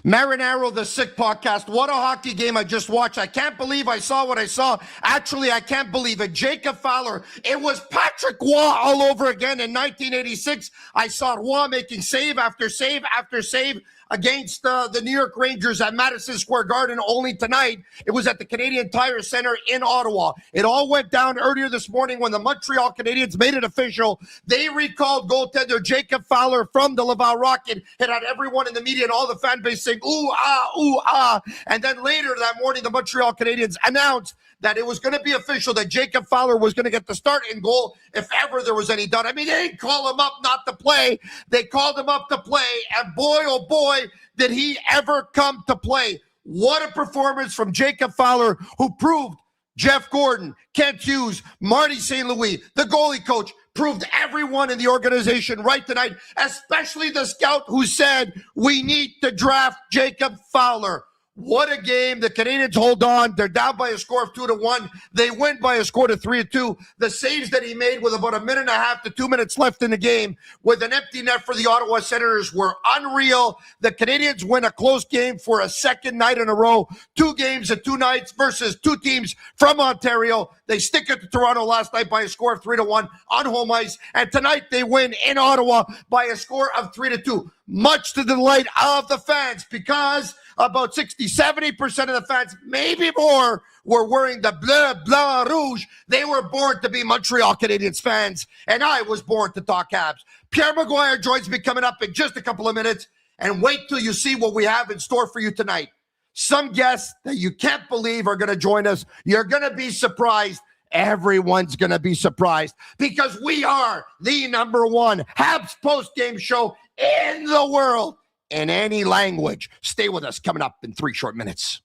Marinaro, the Sick Podcast. What a hockey game I just watched. I can't believe I saw what I saw. Actually, I can't believe it. Jacob Fowler. It was Patrick Roy all over again in 1986. I saw Roy making save after save after save against the New York Rangers at Madison Square Garden. Only tonight, it was at the Canadian Tire Center in Ottawa. It all went down earlier this morning when the Montreal Canadiens made it official. They recalled goaltender Jacob Fowler from the Laval Rocket. It had everyone in the media and all the fan base saying, ooh, ah. And then later that morning, the Montreal Canadiens announced that it was going to be official that Jacob Fowler was going to get the start in goal if ever there was any doubt. I mean, they didn't call him up not to play. They called him up to play, and boy, oh boy, did he ever come to play. What a performance from Jacob Fowler, who proved Jeff Gordon, Kent Hughes, Marty St. Louis, the goalie coach, proved everyone in the organization right tonight, especially the scout who said, we need to draft Jacob Fowler. What a game. The Canadiens hold on. They're down by a score of 2-1. They win by a score of 3-2. The saves that he made with about 1.5 to 2 minutes left in the game with an empty net for the Ottawa Senators were unreal. The Canadiens win a close game for a second night in a row. 2 games and 2 nights versus 2 teams from Ontario. They stick it to Toronto last night by a score of 3-1 on home ice. And tonight they win in Ottawa by a score of 3-2. Much to the delight of the fans, because about 60-70% of the fans, maybe more, were wearing the bleu, blanc, rouge. They were born to be Montreal Canadiens fans, and I was born to talk Habs. Pierre McGuire joins me coming up in just a couple of minutes, and wait till you see what we have in store for you tonight. Some guests that you can't believe are going to join us. You're going to be surprised. Everyone's going to be surprised, because we are the #1 Habs post-game show in the world in any language. Stay with us, coming up in 3 short minutes.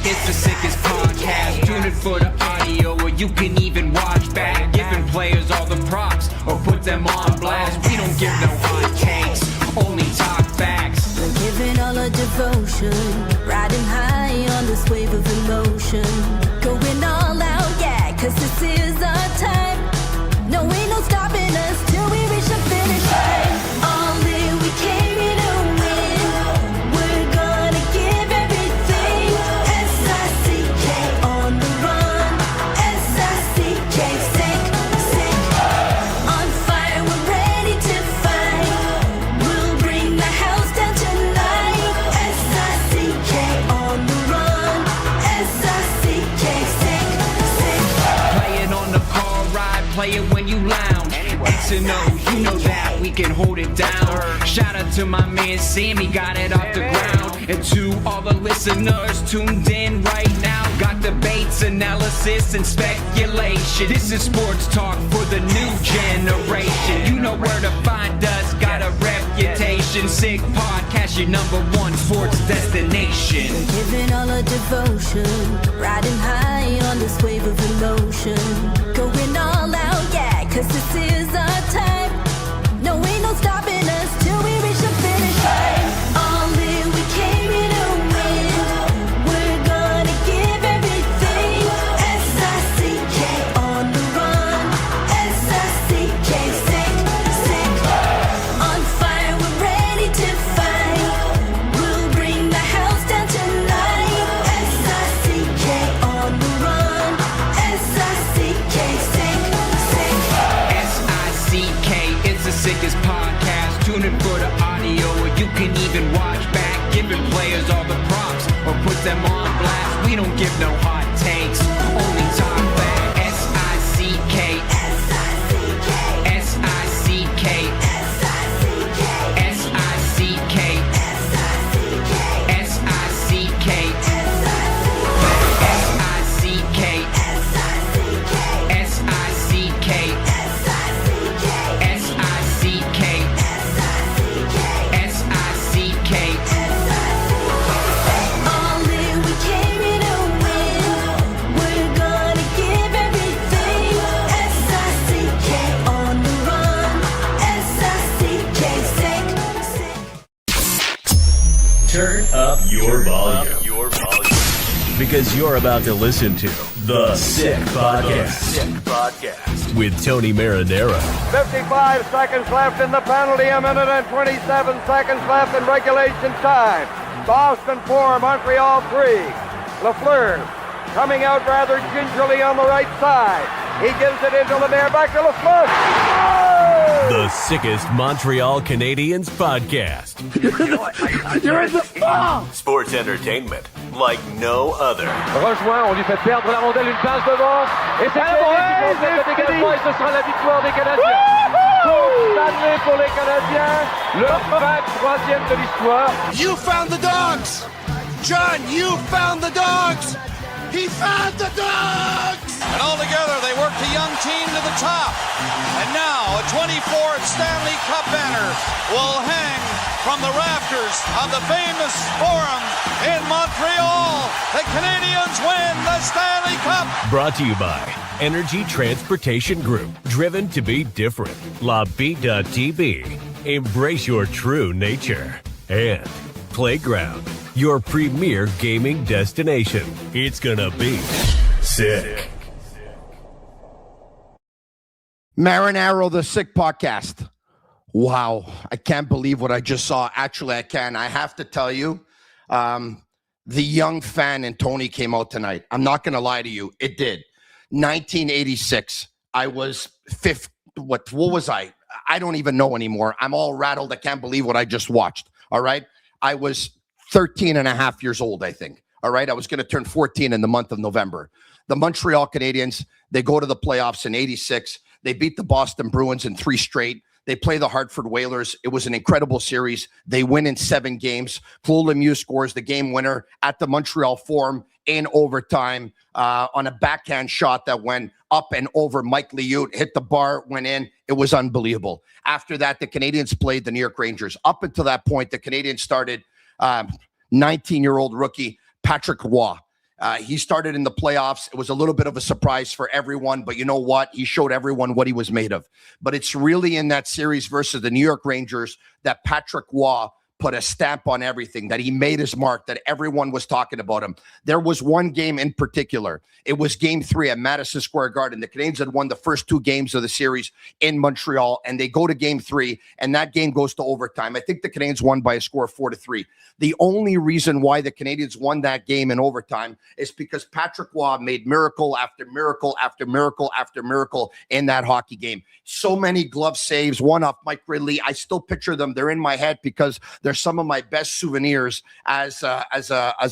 It's the sickest podcast. Tune in for the audio, or you can even watch back. Giving players all the props or put them on blast. We don't give no hot takes, only talk facts. We're giving all our devotion, riding high on this wave of emotion. Going all out, yeah, cause this is our time. No, ain't no stopping us till we reach the finish line. All in, we came here to win. We're gonna give everything. S-I-C-K on the run. S-I-C-K, sick. On fire, we're ready to fight. We'll bring the house down tonight. S-I-C-K on the run. S-I-C-K, sick. Play it on the car ride, play it when you lounge. X and O, you know that we can hold it down. Shout out to my man Sammy, got it off the ground. And to all the listeners tuned in right now, got debates, analysis, and speculation. This is sports talk for the new generation. You know where to find us, got a reputation. Sick Podcast, your #1 sports destination. Giving all our devotion, riding high on this wave of emotion. Going all out, yeah, cause this is our time. No, ain't no stopping us till we reach the finish line. All in, we came here to win. We're gonna give everything. S-I-C-K on the run. S-I-C-K, sick. On fire, we're ready to fight. We'll bring the house down tonight. S-I-C-K on the run. S-I-C-K, sick. S-I-C-K, it's the sickest podcast. Tune in for the audio, or you can even watch back. Giving players all the props or put them on blast. We don't give no hot takes, only talk back. S-I-C-K, S-I-C-K, S-I-C-K, S-I-C-K, S-I-C-K, S-I-C-K, S-I-C-K, S-I-C-K, S-I-C-K, S-I-C-K, All in, we came here to win. We're gonna Turn up your volume. Because you're about to listen to The Sick Podcast. With Tony Marinaro. 55 seconds left in the penalty, a minute and 27 seconds left in regulation time. Boston 4, Montreal 3. Lafleur coming out rather gingerly on the right side. He gives it into Lemaire, back to Lafleur. Oh! The sickest Montreal Canadiens podcast. You're in the ball! Sports entertainment like no other. Rejoint, on lui fait perdre la rondelle, une passe devant. Et c'est le dégagement, et ce sera la victoire des Canadiens. Coupe Stanley pour les Canadiens. Leur 23e de l'histoire. You found the dogs! John, you found the dogs! He found the dogs! And all together, they worked the young team to the top. And now, a 24th Stanley Cup banner will hang from the rafters of the famous Forum in Montreal. The Canadiens win the Stanley Cup. Brought to you by Energy Transportation Group. Driven to be different. Tibi. Embrace your true nature. And Playground, your premier gaming destination. It's gonna be sick. Marinaro, the Sick Podcast. Wow, I can't believe what I just saw. Actually, I can. I have to tell you, the young fan in Tony came out tonight. I'm not going to lie to you. It did. 1986. I was fifth. What was I? I don't even know anymore. I'm all rattled. I can't believe what I just watched. All right. I was 13 and a half years old, I think. All right. I was going to turn 14 in the month of November. The Montreal Canadiens, they go to the playoffs in 86. They beat the Boston Bruins in 3 straight. They play the Hartford Whalers. It was an incredible series. They win in 7 games. Claude Lemieux scores the game winner at the Montreal Forum in overtime on a backhand shot that went up and over. Mike Liut hit the bar, went in. It was unbelievable. After that, the Canadiens played the New York Rangers. Up until that point, the Canadiens started 19-year-old rookie Patrick Roy. He started in the playoffs. It was a little bit of a surprise for everyone, but you know what? He showed everyone what he was made of. But it's really in that series versus the New York Rangers that Patrick Roy put a stamp on everything, that he made his mark, that everyone was talking about him. There was one game in particular. It was game 3 at Madison Square Garden. The Canadiens had won the first 2 games of the series in Montreal, and they go to game 3, and that game goes to overtime. I think the Canadiens won by a score of 4-3. The only reason why the Canadiens won that game in overtime is because Patrick Roy made miracle after miracle after miracle after miracle in that hockey game. So many glove saves, one off Mike Ridley. I still picture them. They're in my head because they're some of my best souvenirs as a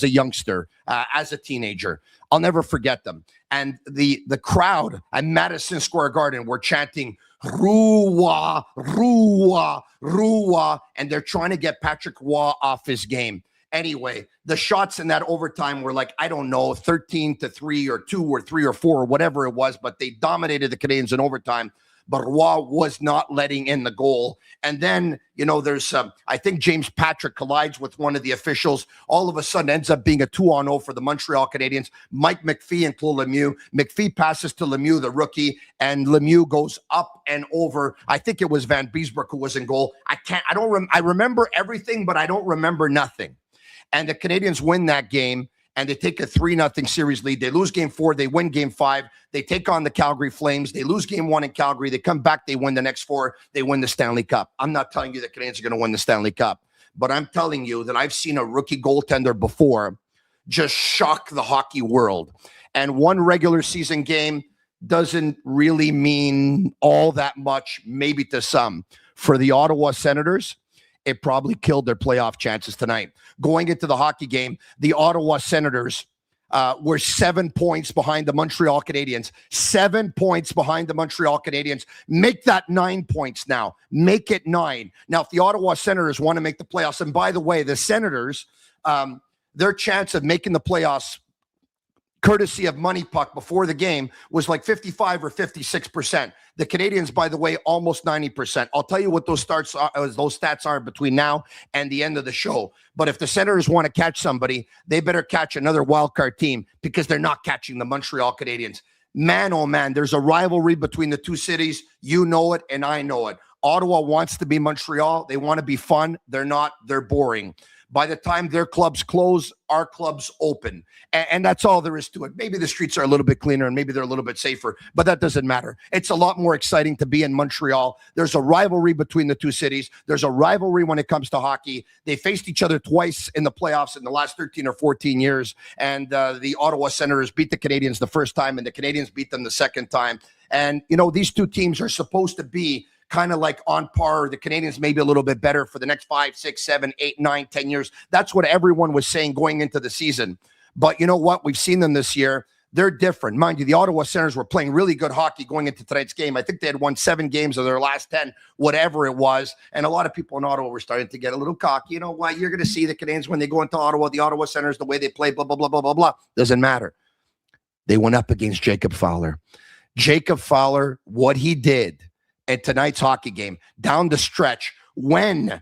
youngster, as a teenager. I'll never forget them. And the crowd at Madison Square Garden were chanting "Rua, Rua, Rua," and they're trying to get Patrick Roy off his game. Anyway, the shots in that overtime were like, I don't know, 13-3 or 2 or 3 or 4 or whatever it was, but they dominated the Canadiens in overtime. But Roy was not letting in the goal. And then, you know, there's, I think James Patrick collides with one of the officials. All of a sudden ends up being a 2-on-0 for the Montreal Canadiens. Mike McPhee and Claude Lemieux. McPhee passes to Lemieux, the rookie, and Lemieux goes up and over. I think it was Van Beesbrook who was in goal. I remember everything, but I don't remember nothing. And the Canadiens win that game, and they take a 3-0 series lead. They lose game 4. They win game 5. They take on the Calgary Flames. They lose game 1 in Calgary. They come back. They win the next 4. They win the Stanley Cup. I'm not telling you the Canadiens are going to win the Stanley Cup, but I'm telling you that I've seen a rookie goaltender before just shock the hockey world. And one regular season game doesn't really mean all that much, maybe to some. For the Ottawa Senators, it probably killed their playoff chances tonight. Going into the hockey game, the Ottawa Senators were 7 points behind the Montreal Canadiens. 7 points behind the Montreal Canadiens. Make that 9 points now. Make it 9. Now, if the Ottawa Senators want to make the playoffs, and by the way, the Senators, their chance of making the playoffs courtesy of Money Puck before the game was like 55 or 56%. The Canadiens, by the way, almost 90%. I'll tell you what those stats are between now and the end of the show. But if the Senators want to catch somebody, they better catch another wildcard team because they're not catching the Montreal Canadiens. Man, oh man, there's a rivalry between the two cities. You know it, and I know it. Ottawa wants to be Montreal. They want to be fun. They're not. They're boring. By the time their clubs close, our clubs open. And that's all there is to it. Maybe the streets are a little bit cleaner and maybe they're a little bit safer, but that doesn't matter. It's a lot more exciting to be in Montreal. There's a rivalry between the two cities. There's a rivalry when it comes to hockey. They faced each other twice in the playoffs in the last 13 or 14 years. And the Ottawa Senators beat the Canadiens the first time and the Canadiens beat them the second time. And, these two teams are supposed to be kind of like on par. The Canadiens maybe a little bit better for the next 5, 6, 7, 8, 9, 10 years. That's what everyone was saying going into the season. But you know what? We've seen them this year. They're different. Mind you, the Ottawa Senators were playing really good hockey going into tonight's game. I think they had won 7 games of their last 10, whatever it was. And a lot of people in Ottawa were starting to get a little cocky. You know what? You're going to see the Canadiens when they go into Ottawa, the Ottawa Senators, the way they play, blah, blah, blah, blah, blah, blah. Doesn't matter. They went up against Jacob Fowler. Jacob Fowler, what he did at tonight's hockey game, down the stretch, when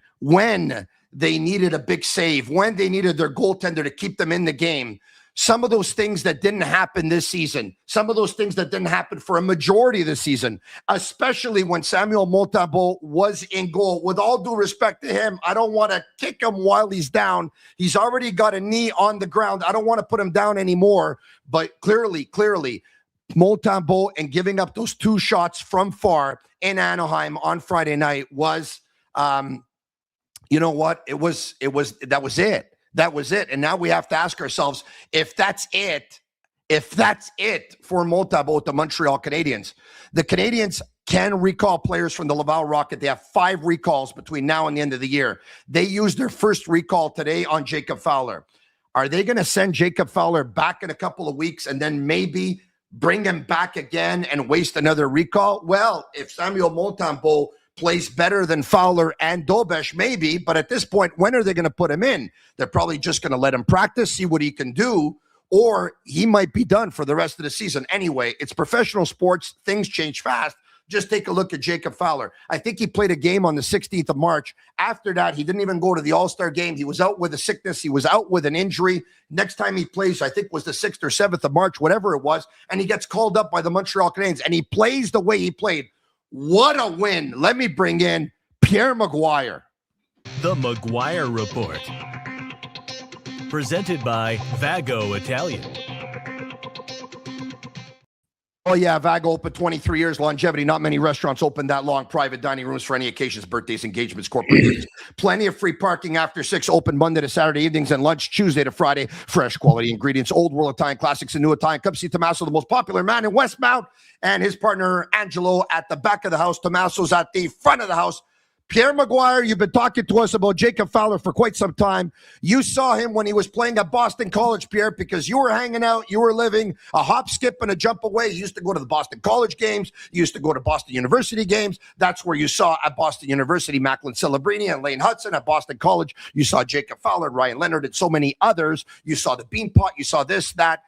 they needed a big save, when they needed their goaltender to keep them in the game, some of those things that didn't happen this season, some of those things that didn't happen for a majority of the season, especially when Samuel Montembeault was in goal. With all due respect to him, I don't want to kick him while he's down. He's already got a knee on the ground. I don't want to put him down anymore, but clearly, Montembeault and giving up those 2 shots from far in Anaheim on Friday night was, you know what? That was it. That was it. And now we have to ask ourselves, if that's it for Montembeault, the Montreal Canadiens, the Canadiens can recall players from the Laval Rocket. They have 5 recalls between now and the end of the year. They used their first recall today on Jacob Fowler. Are they going to send Jacob Fowler back in a couple of weeks and then maybe bring him back again and waste another recall? Well, if Samuel Montembeault plays better than Fowler and Dobesh, maybe, but at this point, when are they going to put him in? They're probably just going to let him practice, see what he can do, or he might be done for the rest of the season. Anyway, it's professional sports. Things change fast. Just take a look at Jacob Fowler. I think he played a game on the 16th of March. After that, he didn't even go to the All-Star game. He was out with a sickness. He was out with an injury. Next time he plays, I think was the 6th or 7th of March, whatever it was, and he gets called up by the Montreal Canadiens, and he plays the way he played. What a win. Let me bring in Pierre McGuire. The McGuire Report. Presented by Vago Italian. Oh, yeah, Vago open 23 years, longevity. Not many restaurants open that long. Private dining rooms for any occasions, birthdays, engagements, corporate meetings. Plenty of free parking after 6. Open Monday to Saturday evenings and lunch, Tuesday to Friday. Fresh quality ingredients, old world Italian classics and new Italian. Come see Tommaso, the most popular man in Westmount, and his partner Angelo at the back of the house. Tommaso's at the front of the house. Pierre McGuire, you've been talking to us about Jacob Fowler for quite some time. You saw him when he was playing at Boston College, Pierre, because you were hanging out, you were living a hop, skip, and a jump away. You used to go to the Boston College games. You used to go to Boston University games. That's where you saw at Boston University, Macklin Celebrini and Lane Hudson. At Boston College, you saw Jacob Fowler, Ryan Leonard, and so many others. You saw the Beanpot. You saw this, that.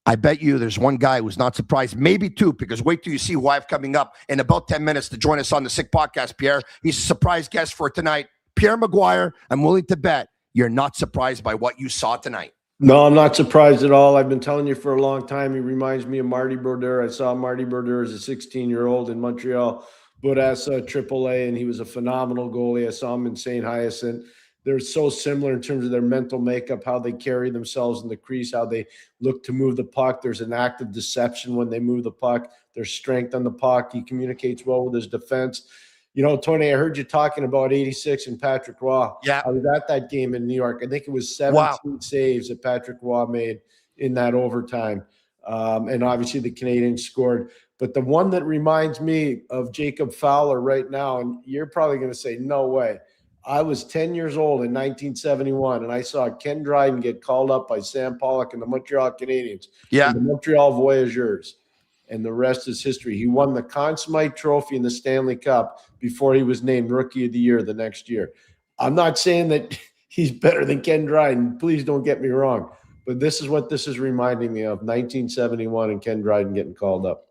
I bet you there's one guy who's not surprised, maybe 2, because wait till you see who I have coming up in about 10 minutes to join us on the Sick Podcast, Pierre. He's a surprise guest for tonight. Pierre McGuire, I'm willing to bet you're not surprised by what you saw tonight. No, I'm not surprised at all. I've been telling you for a long time. He reminds me of Marty Brodeur. I saw Marty Brodeur as a 16-year-old in Montreal, but as a AAA, and he was a phenomenal goalie. I saw him in St. Hyacinthe. They're so similar in terms of their mental makeup, how they carry themselves in the crease, how they look to move the puck. There's an act of deception when they move the puck. There's strength on the puck. He communicates well with his defense. You know, Tony, I heard you talking about 86 and Patrick Roy. Yeah. I was at that game in New York. I think it was 17 saves that Patrick Roy made in that overtime. And obviously the Canadiens scored. But the one that reminds me of Jacob Fowler right now, and you're probably going to say, no way. I was 10 years old in 1971, and I saw Ken Dryden get called up by Sam Pollock and the Montreal Canadiens, and the Montreal Voyageurs, and the rest is history. He won the Conn Smythe Trophy in the Stanley Cup before he was named Rookie of the Year the next year. I'm not saying that he's better than Ken Dryden. Please don't get me wrong, but this is what this is reminding me of, 1971 and Ken Dryden getting called up.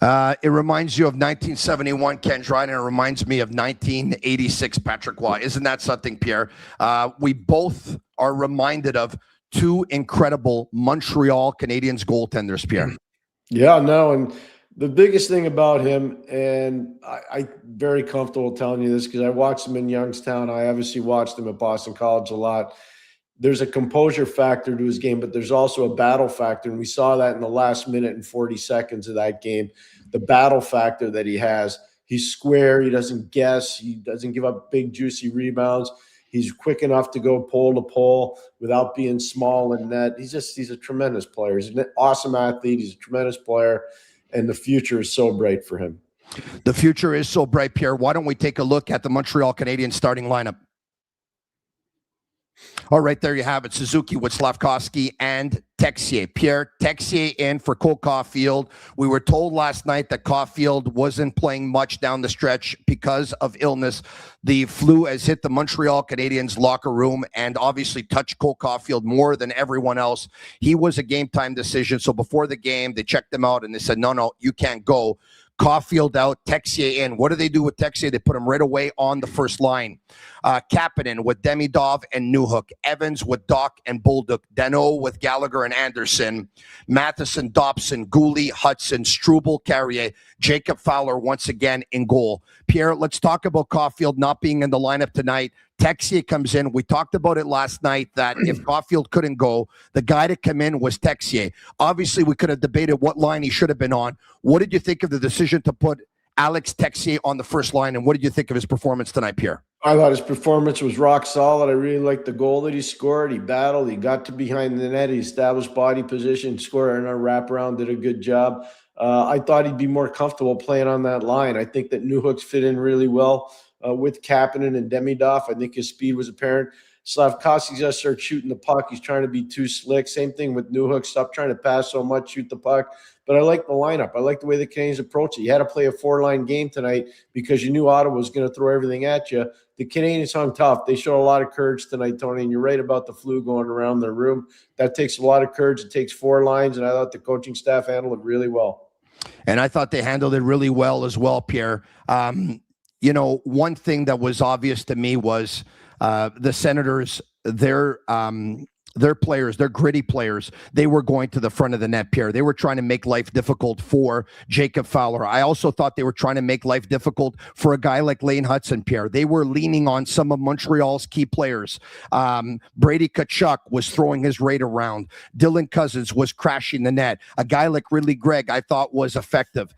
It reminds you of 1971 Ken Dryden. It reminds me of 1986 Patrick Roy. Isn't that something, Pierre? We both are reminded of 2 incredible Montreal Canadiens goaltenders, Pierre. Yeah, no, and The biggest thing about him, and I'm very comfortable telling you this because I watched him in Youngstown. I obviously watched him at Boston College a lot. There's a composure factor to his game, but there's also a battle factor. And we saw that in the last minute and 40 seconds of that game. The battle factor that he has. He's square. He doesn't guess. He doesn't give up big, juicy rebounds. He's quick enough to go pole to pole without being small in net. He's a tremendous player. He's an awesome athlete. He's a tremendous player. And the future is so bright for him. The future is so bright, Pierre. Why don't we take a look at the Montreal Canadiens starting lineup? All right, there you have it. Suzuki with Slafkovsky and Texier. Pierre, Texier in for Cole Caulfield. We were told last night that Caulfield wasn't playing much down the stretch because of illness. The flu has hit the Montreal Canadiens locker room and obviously touched Cole Caulfield more than everyone else. He was a game-time decision. So before the game, they checked him out and they said, no, you can't go. Caulfield out, Texier in. What do they do with Texier? They put him right away on the first line. Kapanen with Demidov and Newhook. Evans with Doc and Bolduc. Dano with Gallagher and Anderson. Matheson, Dobson, Gooley, Hudson, Struble, Carrier. Jacob Fowler once again in goal. Pierre, let's talk about Caulfield not being in the lineup tonight. Texier comes in. We talked about it last night that if Caulfield couldn't go, the guy to come in was Texier. Obviously, we could have debated what line he should have been on. What did you think of the decision to put Alex Texier on the first line, and what did you think of his performance tonight, Pierre? I thought his performance was rock solid. I really liked the goal that he scored. He battled. He got to behind the net. He established body position, scored in a wraparound, did a good job. I thought he'd be more comfortable playing on that line. I think that Newhook's fit in really well with Kapanen and Demidov. I think his speed was apparent. Slafkovsky's got to start shooting the puck. He's trying to be too slick. Same thing with Newhook. Stop trying to pass so much, shoot the puck. But I like the lineup. I like the way the Canadiens approach it. You had to play a four-line game tonight because you knew Ottawa was going to throw everything at you. The Canadiens hung tough. They showed a lot of courage tonight, Tony, and you're right about the flu going around their room. That takes a lot of courage. It takes four lines, and I thought the coaching staff handled it really well. And I thought they handled it really well as well, Pierre. One thing that was obvious to me was the Senators, their players, their gritty players, they were going to the front of the net, Pierre. They were trying to make life difficult for Jacob Fowler. I also thought they were trying to make life difficult for a guy like Lane Hudson, Pierre. They were leaning on some of Montreal's key players. Brady Tkachuk was throwing his rate around. Dylan Cousins was crashing the net. A guy like Ridley Gregg, I thought, was effective.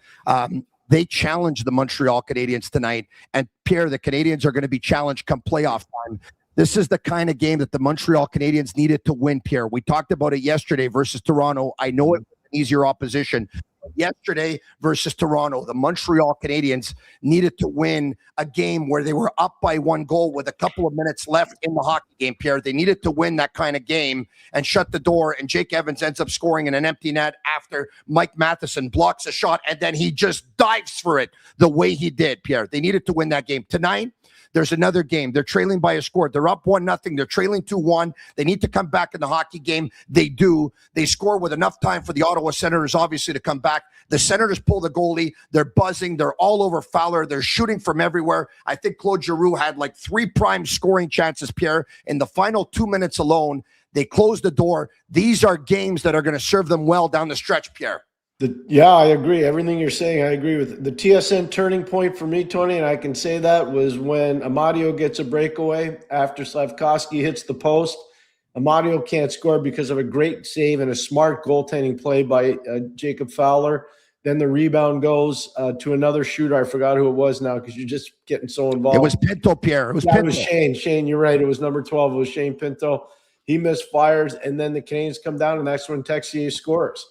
They challenged the Montreal Canadiens tonight. And Pierre, the Canadiens are going to be challenged come playoff time. This is the kind of game that the Montreal Canadiens needed to win, Pierre. We talked about it yesterday versus Toronto. I know it was an easier opposition. But yesterday versus Toronto, the Montreal Canadiens needed to win a game where they were up by one goal with a couple of minutes left in the hockey game, Pierre. They needed to win that kind of game and shut the door, and Jake Evans ends up scoring in an empty net after Mike Matheson blocks a shot, and then he just dives for it the way he did, Pierre. They needed to win that game. Tonight, there's another game. They're trailing by a score. They're up 1-0. They're trailing 2-1. They need to come back in the hockey game. They do. They score with enough time for the Ottawa Senators, obviously, to come back. The Senators pull the goalie. They're buzzing. They're all over Fowler. They're shooting from everywhere. I think Claude Giroux had like 3 prime scoring chances, Pierre. In the final 2 minutes alone, they closed the door. These are games that are going to serve them well down the stretch, Pierre. Yeah, I agree. Everything you're saying, I agree with. The TSN turning point for me, Tony, and I can say that, was when Amadio gets a breakaway after Slafkovsky hits the post. Amadio can't score because of a great save and a smart goaltending play by Jacob Fowler. Then the rebound goes to another shooter. I forgot who it was now because you're just getting so involved. It was Pinto, Pierre. It was Pinto. It was Shane. Shane, you're right. It was number 12. It was Shane Pinto. He misfires, and then the Canadiens come down, and that's when Texier scores.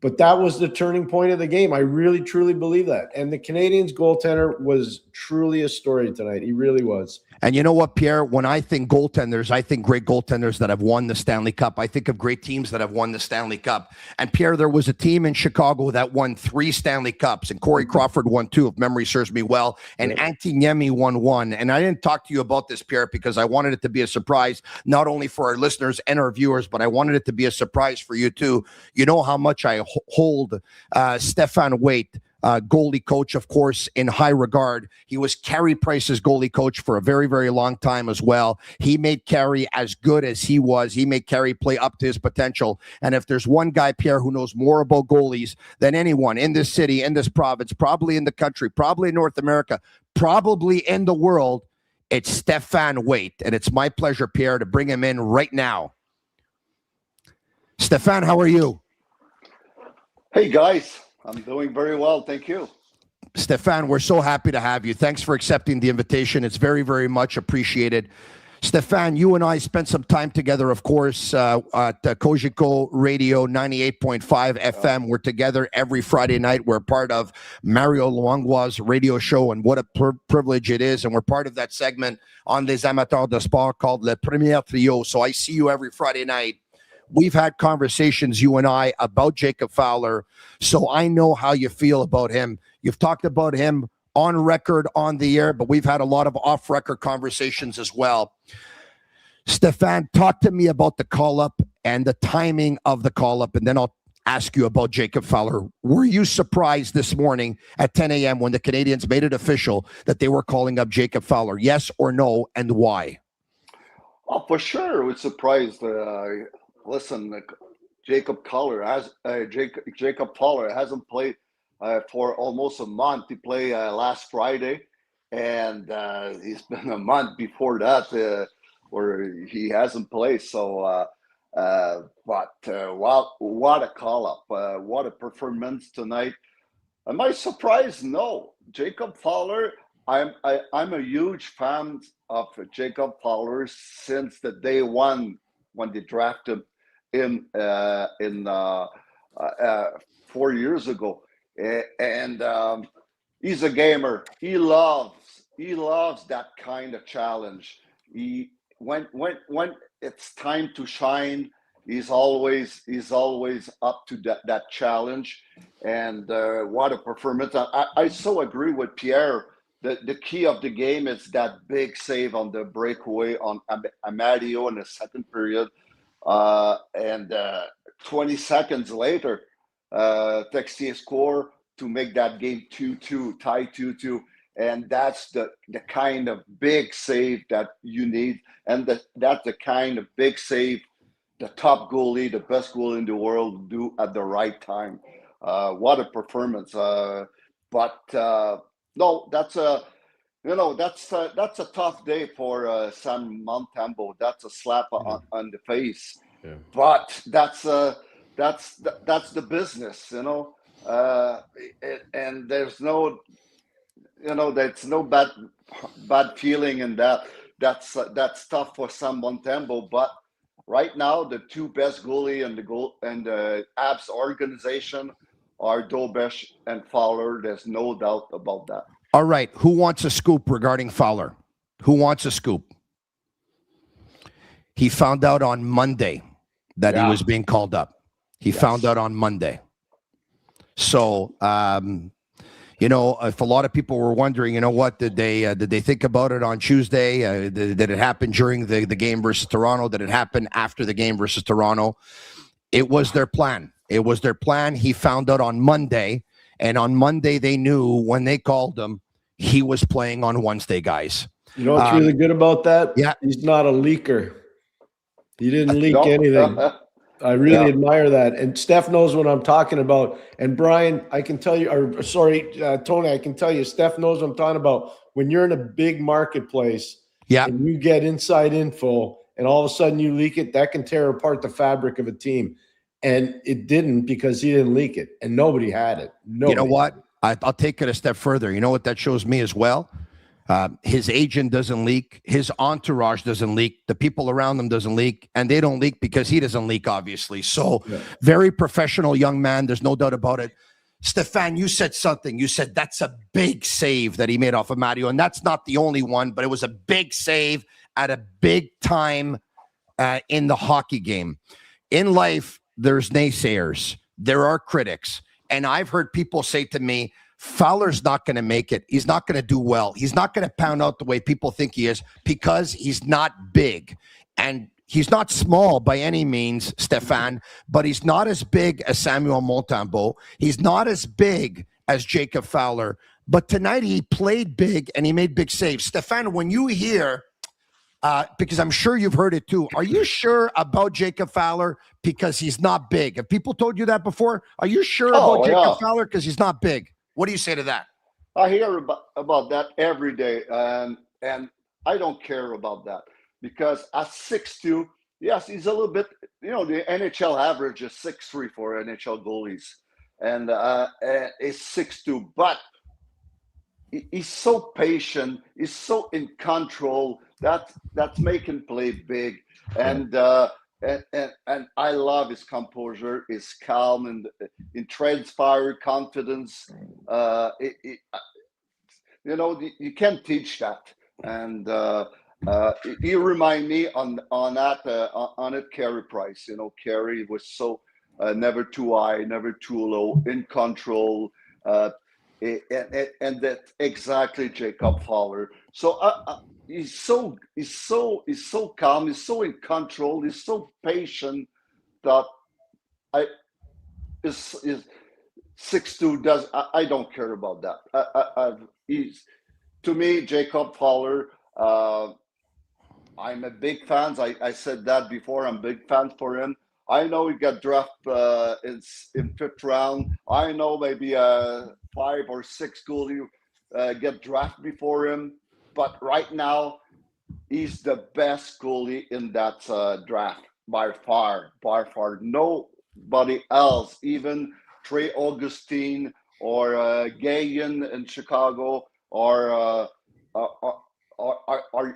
But that was the turning point of the game. I really, truly believe that. And the Canadiens goaltender was truly a story tonight. He really was. And you know what, Pierre? When I think goaltenders, I think great goaltenders that have won the Stanley Cup. I think of great teams that have won the Stanley Cup. And Pierre, there was a team in Chicago that won 3 Stanley Cups, and Corey Crawford won 2, if memory serves me well, and Antti Niemi won 1. And I didn't talk to you about this, Pierre, because I wanted it to be a surprise, not only for our listeners and our viewers, but I wanted it to be a surprise for you too. You know how much I hold Stephane Waite, goalie coach, of course, in high regard. He was Carey Price's goalie coach for a very, very long time as well. He made Carey as good as he was. He made Carey play up to his potential. And if there's one guy, Pierre, who knows more about goalies than anyone in this city, in this province, probably in the country, probably in North America, probably in the world, it's Stephane Waite. And it's my pleasure, Pierre, to bring him in right now. Stephane, how are you? Hey, guys. I'm doing very well. Thank you. Stephane, we're so happy to have you. Thanks for accepting the invitation. It's very, very much appreciated. Stephane, you and I spent some time together, of course, at Cogeco Radio 98.5 FM. We're together every Friday night. We're part of Mario Luangua's radio show, and what a privilege it is. And we're part of that segment on Les Amateurs de Sport called Le Premier Trio. So I see you every Friday night. We've had conversations, you and I, about Jacob Fowler, so I know how you feel about him. You've talked about him on record, on the air, but we've had a lot of off-record conversations as well. Stephane, talk to me about the call-up and the timing of the call-up, and then I'll ask you about Jacob Fowler. Were you surprised this morning at 10 a.m. when the Canadiens made it official that they were calling up Jacob Fowler? Yes or no, and why? Oh, for sure. I was surprised. Listen, Jacob Fowler hasn't played for almost a month. He played last Friday, and he's been a month before that where he hasn't played. So, what a call-up. What a performance tonight. Am I surprised? No. Jacob Fowler, I'm a huge fan of Jacob Fowler since the day one when they drafted him 4 years ago, and he's a gamer. He loves that kind of challenge. When it's time to shine, he's always up to that challenge. And what a performance! I so agree with Pierre. The key of the game is that big save on the breakaway on Amadio in the second period. And 20 seconds later, Texier score to make that game 2-2, tie 2-2. And that's the kind of big save that you need. And that's the kind of big save the top goalie, the best goalie in the world, do at the right time. What a performance. But no, that's a tough day for Sam Montembeault. That's a slap on the face. Yeah. But that's the business, and there's no, there's no bad feeling in that. That's tough for Sam Montembeault. But right now, the two best goalie and the Abs organization are Dobesh and Fowler. There's no doubt about that. All right. Who wants a scoop regarding Fowler? Who wants a scoop? He found out on Monday that he was being called up. He found out on Monday. So, if a lot of people were wondering, did they think about it on Tuesday? Did it happen during the game versus Toronto? Did it happen after the game versus Toronto? It was their plan. It was their plan. He found out on Monday. And on Monday, they knew when they called him, he was playing on Wednesday, guys. You know what's really good about that? Yeah. He's not a leaker. He didn't leak anything. I really admire that. And Steph knows what I'm talking about. And Brian, I can tell you, Tony, I can tell you, Steph knows what I'm talking about. When you're in a big marketplace and you get inside info and all of a sudden you leak it, that can tear apart the fabric of a team. And it didn't, because he didn't leak it, and nobody had it. Nobody. You know what? I'll take it a step further. You know what that shows me as well? His agent doesn't leak. His entourage doesn't leak. The people around him doesn't leak. And they don't leak because he doesn't leak, obviously. So very professional young man. There's no doubt about it. Stephane, you said something. You said that's a big save that he made off of Mario. And that's not the only one, but it was a big save at a big time in the hockey game. In life, there's naysayers. There are critics. And I've heard people say to me, Fowler's not going to make it. He's not going to do well. He's not going to pound out the way people think he is because he's not big. And he's not small by any means, Stephane, but he's not as big as Samuel Montembeault. He's not as big as Jacob Fowler, but tonight he played big and he made big saves. Stephane, when you hear, because I'm sure you've heard it too, are you sure about Jacob Fowler because he's not big? Have people told you that before? Are you sure about Jacob Fowler because he's not big? What do you say to that? I hear about that every day, and I don't care about that because at 6'2", yes, he's a little bit, the NHL average is 6'3" for NHL goalies, and it's 6'2", but he's so patient, he's so in control, that's making play big, and I love his composure, his calm, and in transpire confidence. You can't teach that, and you remind me on it, Carey Price. Carey was so never too high, never too low, in control, and that exactly Jacob Fowler. So he's so calm, he's so in control, he's so patient that is 6'2" I don't care about that. To me, Jacob Fowler, I'm a big fan. I said that before. I'm a big fan for him. I know he got drafted in fifth round. I know maybe 5 or 6 goalies get drafted before him. But right now, he's the best goalie in that draft by far. Nobody else, even Trey Augustine or Gayen in Chicago, are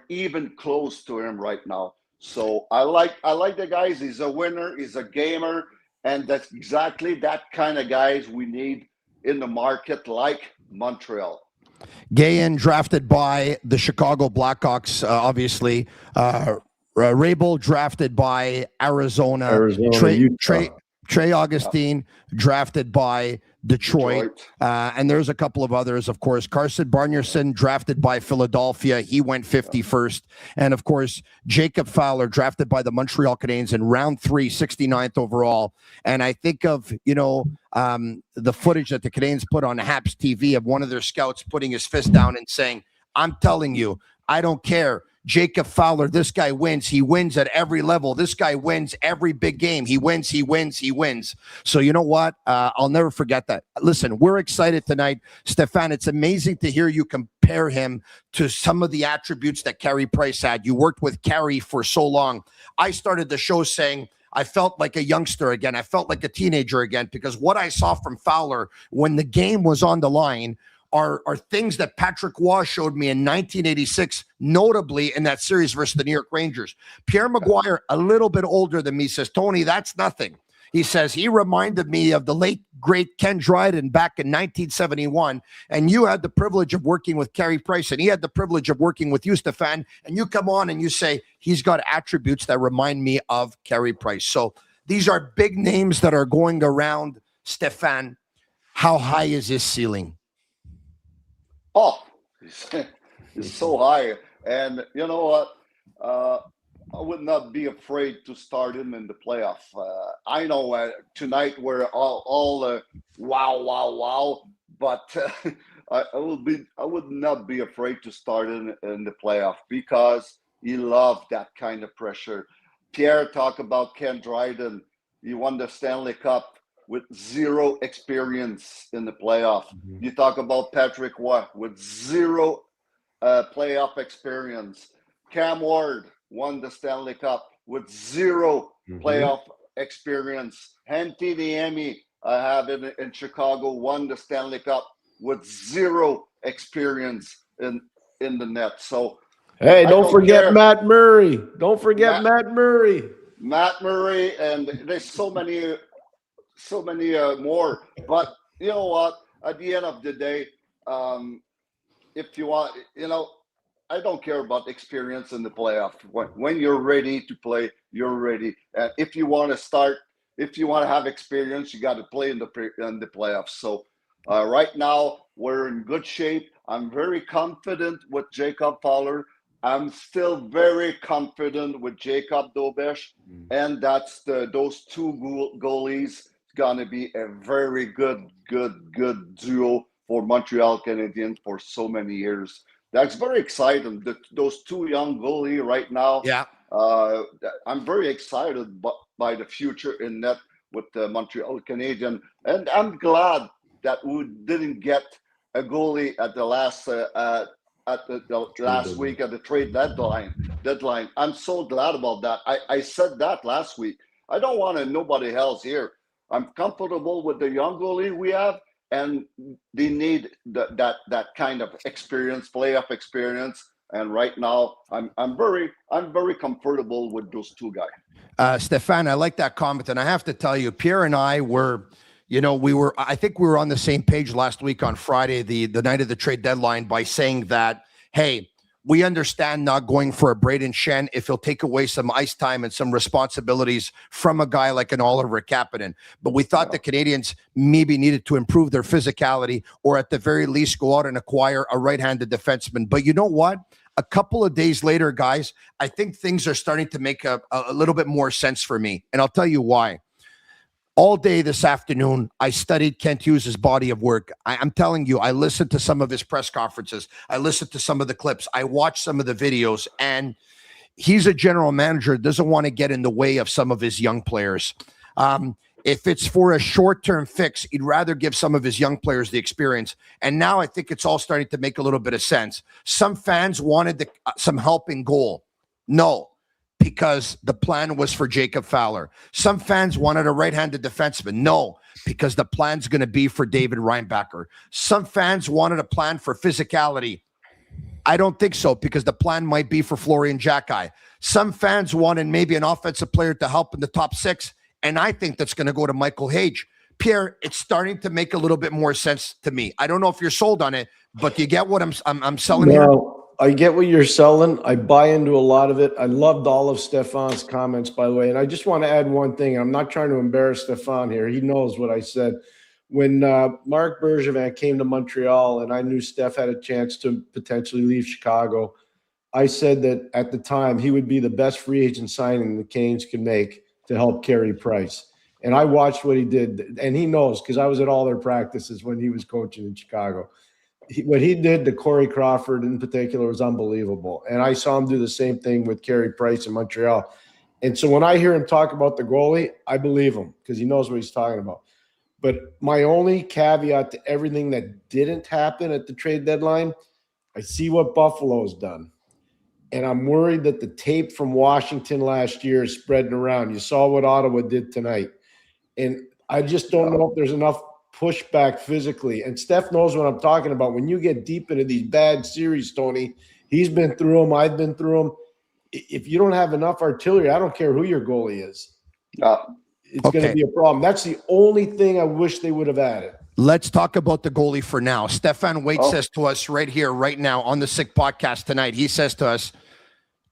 even close to him right now. So I like the guys. He's a winner. He's a gamer, and that's exactly that kind of guys we need in the market, like Montreal. Gayen drafted by the Chicago Blackhawks, obviously. Rabel drafted by Arizona. Trey Augustine drafted by Detroit. And there's a couple of others, of course. Carson Barnierson drafted by Philadelphia. He went 51st. And, of course, Jacob Fowler drafted by the Montreal Canadiens in round 3, 69th overall. And I think of, the footage that the Canadiens put on Habs TV of one of their scouts putting his fist down and saying, I'm telling you, I don't care. Jacob Fowler, this guy wins. He wins at every level. This guy wins every big game. He wins. So you know what? I'll never forget that. Listen, we're excited tonight. Stephane, it's amazing to hear you compare him to some of the attributes that Carey Price had. You worked with Carey for so long. I started the show saying I felt like a youngster again. I felt like a teenager again because what I saw from Fowler when the game was on the line are things that Patrick Waugh showed me in 1986, notably in that series versus the New York Rangers. Pierre McGuire, a little bit older than me, says, Tony, that's nothing. He says, he reminded me of the late, great Ken Dryden back in 1971, and you had the privilege of working with Carey Price, and he had the privilege of working with you, Stephane, and you come on and you say, he's got attributes that remind me of Carey Price. So these are big names that are going around. Stephane, how high is his ceiling? Oh, it's so high. And you know what? I would not be afraid to start him in the playoff. I know tonight we're all wow, but I would not be afraid to start in the playoff because he loved that kind of pressure. Pierre talked about Ken Dryden. He won the Stanley Cup with 0 experience in the playoff. Mm-hmm. You talk about Patrick Waugh with 0 playoff experience. Cam Ward won the Stanley Cup with 0 playoff experience. Hanty Niemi, I have in Chicago, won the Stanley Cup with 0 experience in the net. So hey, don't forget Matt Murray. Don't forget Matt Murray. Matt Murray, and there's so many more. But you know what? At the end of the day, if you want, I don't care about experience in the playoff. When you're ready to play, you're ready. And if you want to have experience, you got to play in the playoffs. So right now, we're in good shape. I'm very confident with Jacob Fowler. I'm still very confident with Jacob Dobesh, and that's those 2 goalies gonna be a very good duo for Montreal Canadiens for so many years. That's very exciting. Those two young goalie right now. Yeah. I'm very excited by the future in net with the Montreal Canadiens, and I'm glad that we didn't get a goalie at the last last week at the trade deadline. I'm so glad about that. I said that last week. I don't want nobody else here. I'm comfortable with the young goalie we have, and they need that kind of experience, playoff experience. And right now, I'm very comfortable with those two guys. Stephane, I like that comment, and I have to tell you, Pierre and I were, I think we were on the same page last week on Friday, the night of the trade deadline, by saying that, hey, we understand not going for a Braden Shen if he'll take away some ice time and some responsibilities from a guy like an Oliver Kapanen. But we thought the Canadiens maybe needed to improve their physicality, or at the very least go out and acquire a right-handed defenseman. But you know what? A couple of days later, guys, I think things are starting to make a little bit more sense for me. And I'll tell you why. All day this afternoon, I studied Kent Hughes' body of work. I'm telling you, I listened to some of his press conferences. I listened to some of the clips. I watched some of the videos. And he's a general manager, doesn't want to get in the way of some of his young players. If it's for a short-term fix, he'd rather give some of his young players the experience. And now I think it's all starting to make a little bit of sense. Some fans wanted some help in goal. No, because the plan was for Jacob Fowler. Some fans wanted a right-handed defenseman. No, because the plan's going to be for David Reinbacher. Some fans wanted a plan for physicality. I don't think so, because the plan might be for Florian Jacki. Some fans wanted maybe an offensive player to help in the top six, and I think that's going to go to Michael Hage. Pierre, it's starting to make a little bit more sense to me. I don't know if you're sold on it, but you get what I'm selling here? I get what you're selling. I buy into a lot of it. I loved all of Stephane's comments, by the way. And I just want to add one thing. I'm not trying to embarrass Stephane here. He knows what I said. When Marc Bergevin came to Montreal and I knew Steph had a chance to potentially leave Chicago, I said that at the time he would be the best free agent signing the Canes could make to help Carey Price. And I watched what he did. And he knows, because I was at all their practices when he was coaching in Chicago. What he did to Corey Crawford in particular was unbelievable. And I saw him do the same thing with Carey Price in Montreal. And so when I hear him talk about the goalie, I believe him, because he knows what he's talking about. But my only caveat to everything that didn't happen at the trade deadline, I see what Buffalo's done. And I'm worried that the tape from Washington last year is spreading around. You saw what Ottawa did tonight. And I just don't know if there's enough pushback physically. And Steph knows what I'm talking about. When you get deep into these bad series, Tony, he's been through them. I've been through them. If you don't have enough artillery, I don't care who your goalie is. It's going to be a problem. That's the only thing I wish they would have added. Let's talk about the goalie for now. Stephane Waite says to us right here, right now on the Sick Podcast tonight, he says to us,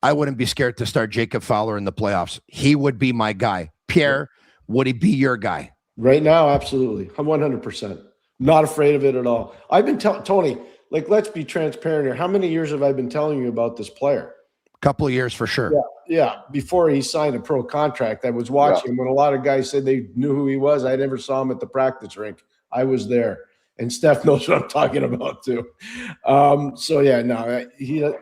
I wouldn't be scared to start Jacob Fowler in the playoffs. He would be my guy. Pierre, would he be your guy? Right now, absolutely. I'm 100%. Not afraid of it at all. I've been telling Tony, like, let's be transparent here. How many years have I been telling you about this player? Couple of years for sure. Yeah. Before he signed a pro contract, I was watching him when a lot of guys said they knew who he was. I never saw him at the practice rink. I was there. And Steph knows what I'm talking about too.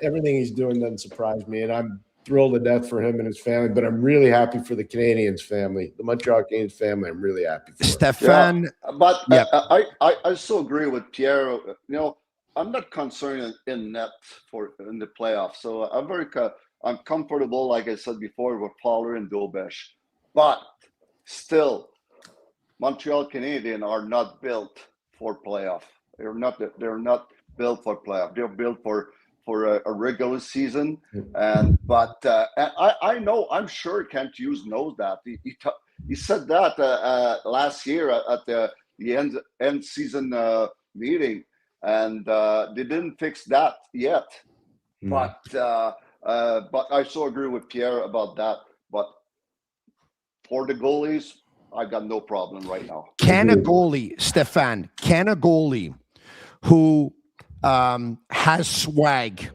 Everything he's doing doesn't surprise me. And I'm thrilled to death for him and his family, but I'm really happy for the Canadiens family, the Montreal Canadiens family. I'm really happy for Stephane. Yeah, but I so agree with Pierre. I'm not concerned in net in the playoffs. So I'm comfortable, like I said before, with Fowler and Dobesh. But still, Montreal Canadiens are not built for playoff. They're not built for playoff. They're built for a regular season. But I know, I'm sure Kent Hughes knows that. He said that last year at the end season meeting. And they didn't fix that yet. But I so agree with Pierre about that. But for the goalies, I got no problem right now. Can a goalie who has swag,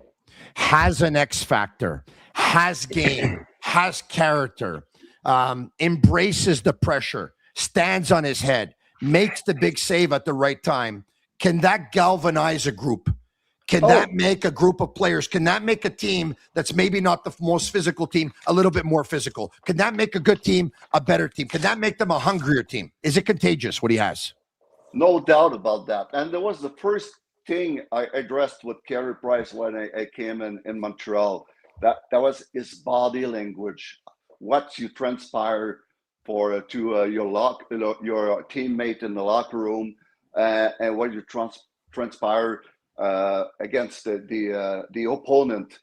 has an X factor, has game, has character, embraces the pressure, stands on his head, makes the big save at the right time, can that galvanize a group? Can that make a group of players? Can that make a team that's maybe not the most physical team a little bit more physical? Can that make a good team a better team? Can that make them a hungrier team? Is it contagious, what he has? No doubt about that. And there was the first thing I addressed with Carey Price when I came in Montreal. That was his body language, what you transpire for to your teammate in the locker room, and what you transpire against the opponent.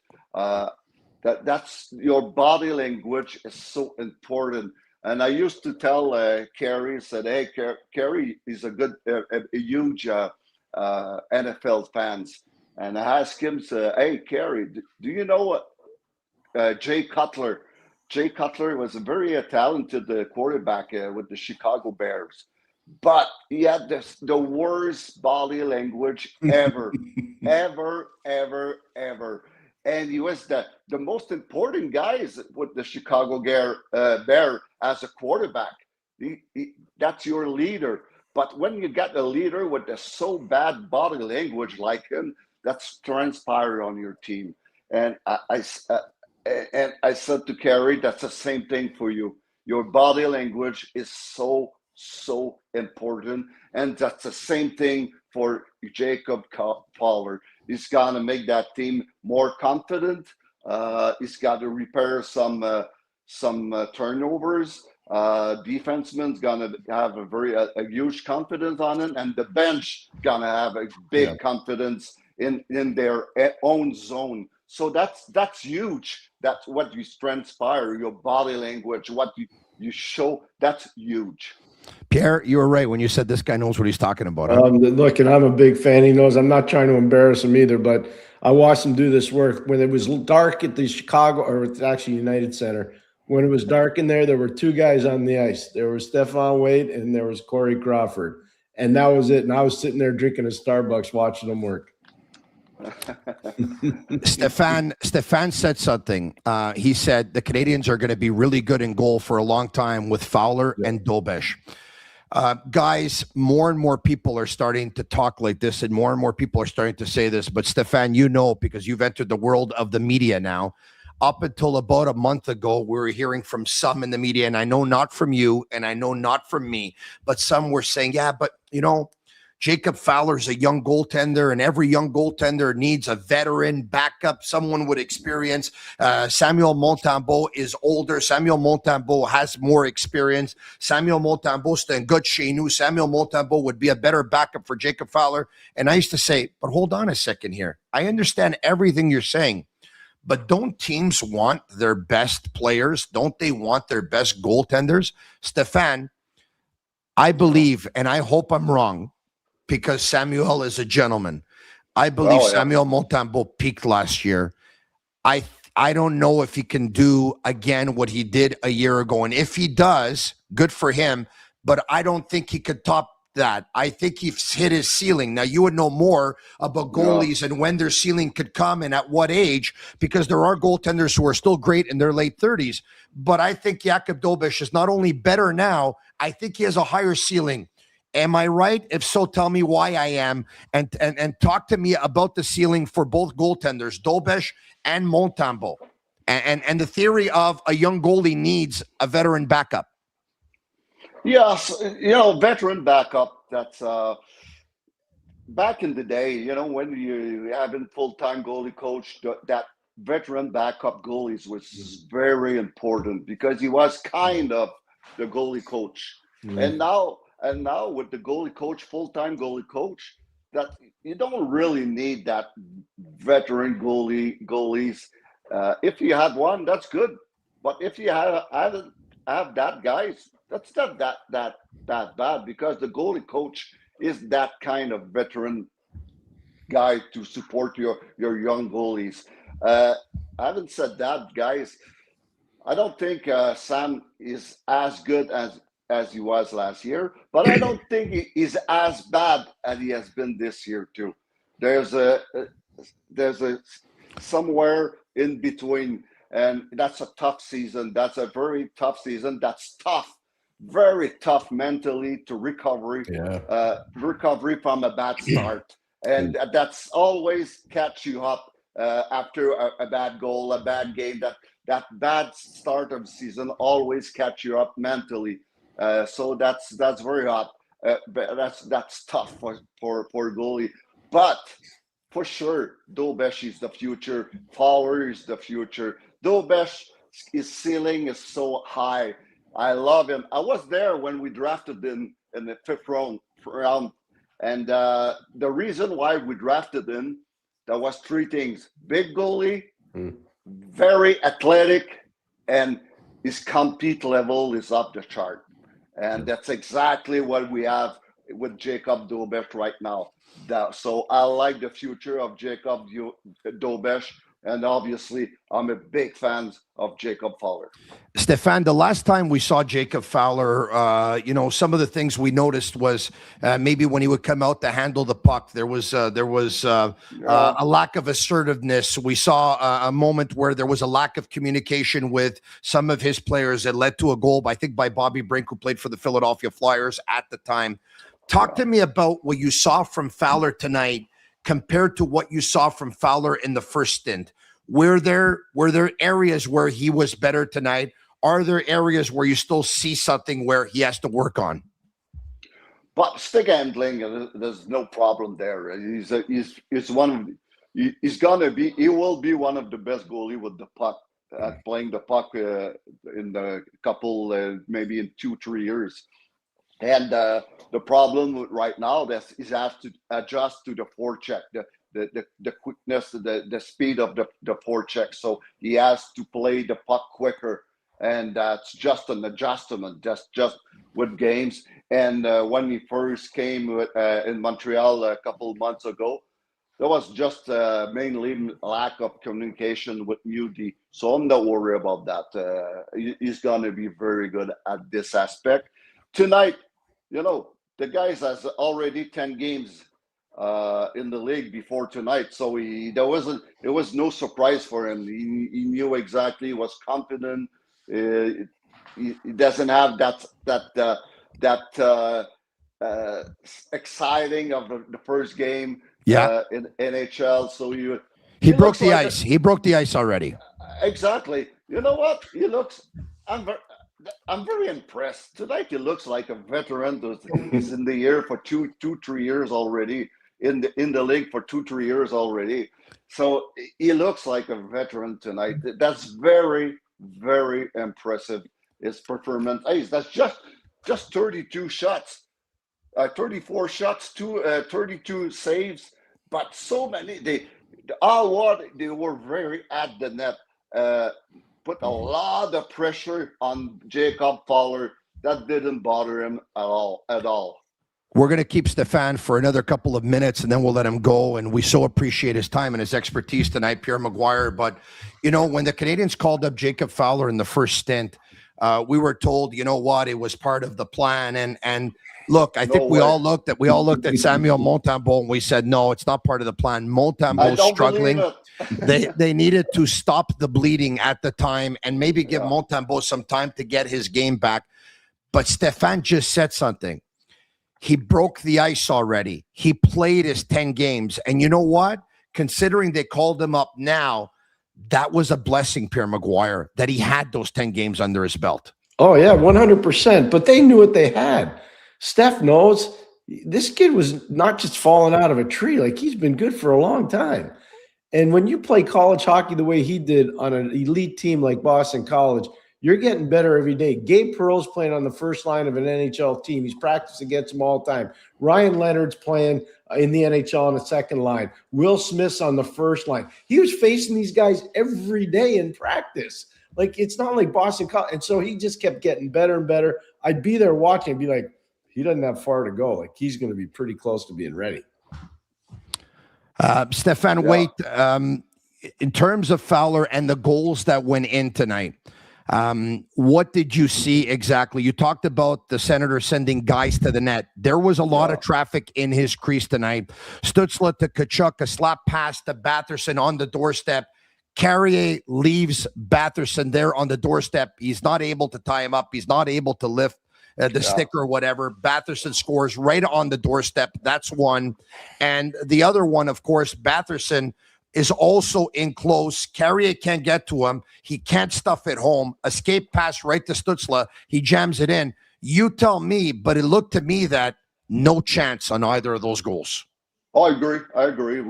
That's your body language is so important. And I used to tell Carey, said, "Hey, Carey is a huge NFL fans," and I asked him, "Hey, Carey, do you know what Jay Cutler?" Jay Cutler was a very talented quarterback with the Chicago Bears, but he had the worst body language ever, ever. And he was the most important guys with the Chicago Bear as a quarterback. That's your leader. But when you get a leader with a so bad body language like him, that's transpired on your team. And I said to Carey, that's the same thing for you. Your body language is so important. And that's the same thing for Jacob Fowler. He's going to make that team more confident. He's got to repair some turnovers. Defenseman's going to have a huge confidence on it, and the bench going to have a big confidence in their own zone. So that's huge. That's what you transpire, your body language, what you show. That's huge. Pierre, you were right when you said this guy knows what he's talking about. Huh? Look, and I'm a big fan. He knows I'm not trying to embarrass him either, but I watched him do this work when it was dark at the Chicago, or it's actually United Center. When it was dark in there were two guys on the ice. There was Stephane Waite and there was Corey Crawford. And that was it. And I was sitting there drinking a Starbucks watching them work. Stephane said something. He said the Canadiens are going to be really good in goal for a long time with Fowler and Dobesh. Guys, more and more people are starting to talk like this, and more people are starting to say this. But Stephane, you know, because you've entered the world of the media now. Up until about a month ago, we were hearing from some in the media, and I know not from you, and I know not from me, but some were saying, yeah, but, you know, Jacob Fowler's a young goaltender, and every young goaltender needs a veteran backup, someone with experience. Samuel Montembeault is older. Samuel Montembeault has more experience. Samuel Montembeault's in good chez nous. Samuel Montembeault would be a better backup for Jacob Fowler. And I used to say, but hold on a second here. I understand everything you're saying, but don't teams want their best players? Don't they want their best goaltenders? Stephane, I believe, and I hope I'm wrong, because Samuel is a gentleman. I believe Samuel Montembeault peaked last year. I don't know if he can do again what he did a year ago. And if he does, good for him. But I don't think he could top that. I think he's hit his ceiling. Now, you would know more about goalies and when their ceiling could come and at what age, because there are goaltenders who are still great in their late 30s. But I think Jakub Dobesh is not only better now, I think he has a higher ceiling. Am I right? If so, tell me why I am, and talk to me about the ceiling for both goaltenders, Dobesh and Montembeault, and the theory of a young goalie needs a veteran backup. Yes, you know, veteran backup. That's back in the day, you know, when you having full-time goalie coach, that veteran backup goalies was very important because he was kind of the goalie coach, and now with the goalie coach, full-time goalie coach, that you don't really need that veteran goalies. If you had one, that's good. But if you have that guys, that's not that bad, because the goalie coach is that kind of veteran guy to support your young goalies. Having said that, guys, I don't think Sam is as good as he was last year, but I don't think he's as bad as he has been this year too. There's a somewhere in between, and that's a tough season. That's a very tough season. That's tough very tough mentally to recovery from a bad start. And that's always catch you up after a bad goal, a bad game. That bad start of the season always catch you up mentally. So that's very hard. That's tough for goalie. But for sure, Dobesh is the future. Fowler is the future. Dobesh, his ceiling is so high. I love him. I was there when we drafted him in the fifth round. And the reason why we drafted him, there was three things. Big goalie, very athletic, and his compete level is up the chart. And that's exactly what we have with Jacob Dobesh right now. So I like the future of Jacob Dobesh. And obviously, I'm a big fan of Jacob Fowler. Stephane, the last time we saw Jacob Fowler, some of the things we noticed was maybe when he would come out to handle the puck, there was a lack of assertiveness. We saw a moment where there was a lack of communication with some of his players that led to a goal, I think, by Bobby Brink, who played for the Philadelphia Flyers at the time. Talk to me about what you saw from Fowler tonight compared to what you saw from Fowler in the first stint. Were there areas where he was better tonight? Are there areas where you still see something where he has to work on? But stick handling, there's no problem there. He will be one of the best goalie with the puck, playing the puck in the couple, maybe in 2-3 years. And the problem right now is he has to adjust to the forecheck, the quickness, the speed of the forecheck. So he has to play the puck quicker, and that's just an adjustment. That's just with games. And when he first came in Montreal a couple months ago, there was just mainly lack of communication with Mudi. So I'm not worried about that. He's going to be very good at this aspect. Tonight, the guys has already 10 games in the league before tonight, so there was no surprise for him. He knew exactly. He was confident. He doesn't have that exciting of the first game in NHL. So he broke the ice. He broke the ice already. Exactly. You know what? He looks. I'm very impressed. Tonight he looks like a veteran. He's in the year for 2-3 years already, in the league for 2-3 years already. So he looks like a veteran tonight. That's very, very impressive. His performance. That's just 32 shots, 34 shots, 32 saves, but so many. They were very at the net. Put a lot of pressure on Jacob Fowler. That didn't bother him at all. We're going to keep Stephane for another couple of minutes, and then we'll let him go. And we so appreciate his time and his expertise tonight, Pierre McGuire. But, when the Canadiens called up Jacob Fowler in the first stint, we were told, it was part of the plan. And look, I think we all looked at Samuel Montembeault and we said, no, it's not part of the plan. Montembeault's struggling. They needed to stop the bleeding at the time and maybe give Montembeault some time to get his game back. But Stephane just said something. He broke the ice already. He played his 10 games. And you know what? Considering they called him up now, that was a blessing, Pierre McGuire, that he had those 10 games under his belt. Oh, yeah, 100%. But they knew what they had. Steph knows this kid was not just falling out of a tree. Like, he's been good for a long time. And when you play college hockey the way he did on an elite team like Boston College, you're getting better every day. Gabe Perreault's playing on the first line of an NHL team. He's practicing against them all the time. Ryan Leonard's playing in the NHL on the second line. Will Smith's on the first line. He was facing these guys every day in practice. Like, it's not like Boston College. And so he just kept getting better and better. I'd be there watching and be like, he doesn't have far to go. Like, he's going to be pretty close to being ready. Stephane Waite, in terms of Fowler and the goals that went in tonight, what did you see exactly? You talked about the Senators sending guys to the net. There was a lot of traffic in his crease tonight. Stützle to Tkachuk, a slap pass to Batherson on the doorstep. Carrier leaves Batherson there on the doorstep. He's not able to tie him up. He's not able to lift sticker or whatever. Batherson scores right on the doorstep. That's one. And the other one, of course, Batherson is also in close. Carrier can't get to him. He can't stuff it home. Escape pass right to Stützle. He jams it in. You tell me, but it looked to me that no chance on either of those goals. Oh, I agree.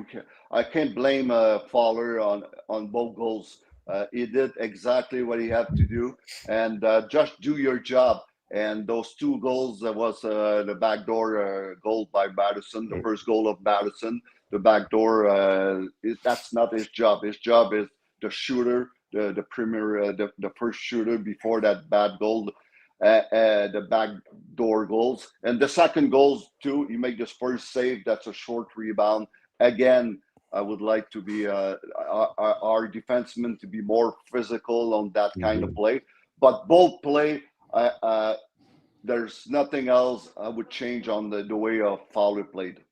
I can't blame Fowler on both goals. He did exactly what he had to do, and just do your job. And those two goals, was the backdoor goal by Batherson, the first goal of Batherson. The backdoor, that's not his job. His job is the shooter, the premier, the first shooter before that bad goal, the backdoor goals. And the second goals too, he made this first save. That's a short rebound. Again, I would like to be our defensemen to be more physical on that kind of play. But both play, there's nothing else I would change on the way Fowler played.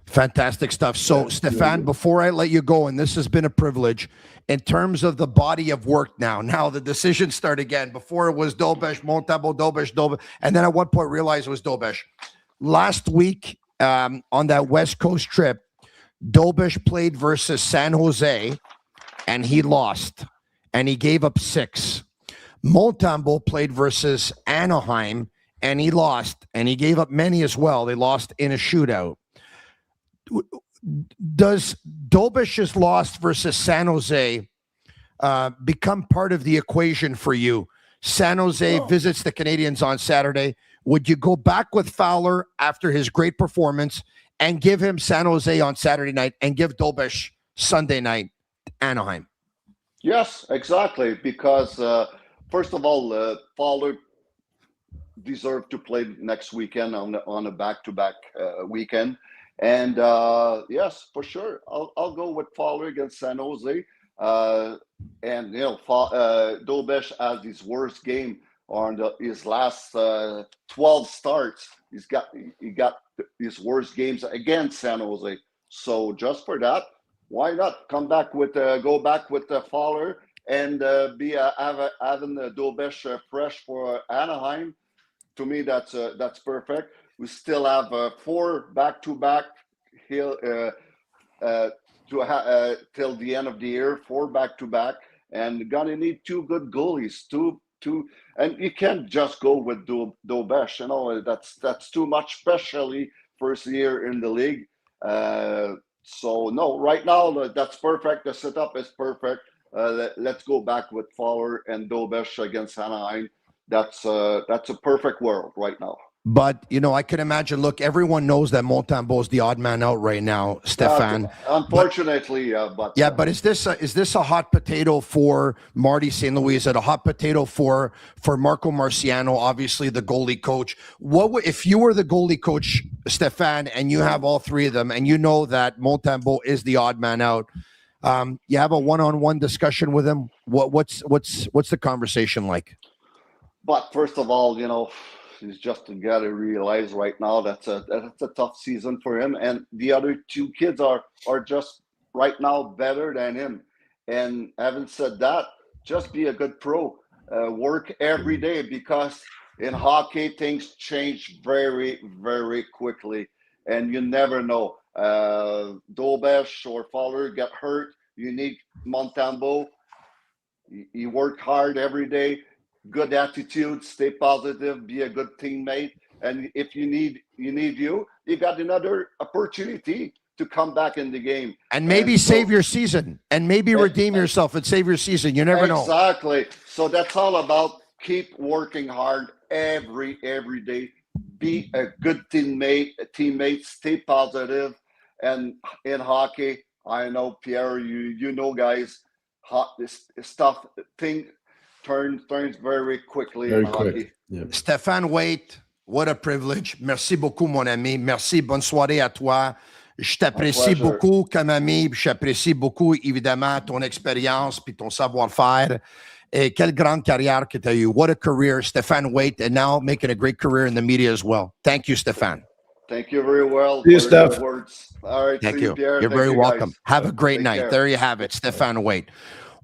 Fantastic stuff. So, Stephane, before I let you go, and this has been a privilege, in terms of the body of work now the decisions start again. Before it was Dobeš, Montembeault, Dobeš, and then at one point realized it was Dobeš. Last week, on that West Coast trip, Dobeš played versus San Jose, and he lost, and he gave up 6. Montembeault played versus Anaheim, and he lost, and he gave up many as well. They lost in a shootout. Does Dobeš's loss versus San Jose become part of the equation for you? San Jose visits the Canadiens on Saturday. Would you go back with Fowler after his great performance and give him San Jose on Saturday night and give Dobeš Sunday night Anaheim? Yes, exactly. Because first of all, Fowler deserved to play next weekend on a back-to-back weekend. And yes, for sure, I'll go with Fowler against San Jose. And Dobeš has his worst game on his last 12 starts. He got his worst games against San Jose. So just for that, why not go back with Fowler and having Dobeš fresh for Anaheim? To me, that's perfect. We still have 4 back-to-back till the end of the year, 4 back-to-back, and gonna need 2 good goalies. Two, and you can't just go with Dobeš. That's too much, especially first year in the league. So no, right now that's perfect. The setup is perfect. Let's go back with Fowler and Dobeš against Anaheim. That's a perfect world right now. But, I can imagine, look, everyone knows that Montembeault is the odd man out right now, Stephane. Unfortunately, but is this a hot potato for Marty St. Louis? Is it a hot potato for Marco Marciano, obviously the goalie coach? If you were the goalie coach, Stephane, and you have all 3 of them, and you know that Montembeault is the odd man out, you have a one-on-one discussion with him? What's the conversation like? But first of all, he's just got to realize right now that's a tough season for him, and the other 2 kids are just right now better than him. And having said that, just be a good pro, work every day, because in hockey things change very, very quickly, and you never know. Dobeš or Fowler get hurt. You need Montembeault. He worked hard every day. Good attitude, stay positive, be a good teammate, and if you got another opportunity to come back in the game and maybe save your season and maybe redeem yourself and save your season. You never know. Exactly. So that's all about keep working hard every day. Be a good teammate, stay positive, and in hockey, I know Pierre, guys, this stuff turns very quickly in hockey. Yeah. Stephane Waite, what a privilege. Merci beaucoup, mon ami. Merci. Bonne soirée à toi. Je t'apprécie beaucoup comme ami. J'apprécie beaucoup, évidemment, ton expérience puis ton savoir-faire. Et quelle grande carrière que tu as eu. What a career, Stephane Waite, and now making a great career in the media as well. Thank you, Stephane. Thank you very well. See you, Steph. Words. All right. Thank see you. Pierre. You're Thank very you, welcome. guys. Have a great night. Care. There you have it, Stephane Waite.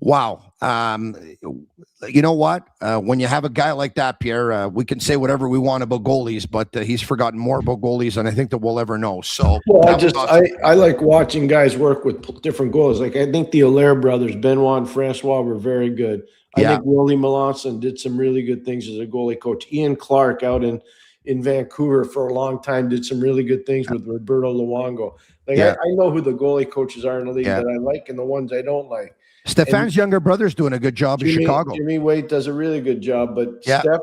Wow. You know what? When you have a guy like that, Pierre, we can say whatever we want about goalies, but he's forgotten more about goalies than I think that we'll ever know. So, well, I like watching guys work with different goalies. Like I think the Allaire brothers, Benoit and Francois, were very good. I think Willie Melanson did some really good things as a goalie coach. Ian Clark out in Vancouver for a long time did some really good things with Roberto Luongo. Like I know who the goalie coaches are in the league that I like and the ones I don't like. Stephane's younger brother's doing a good job in Chicago. Jimmy Waite does a really good job, but Steph,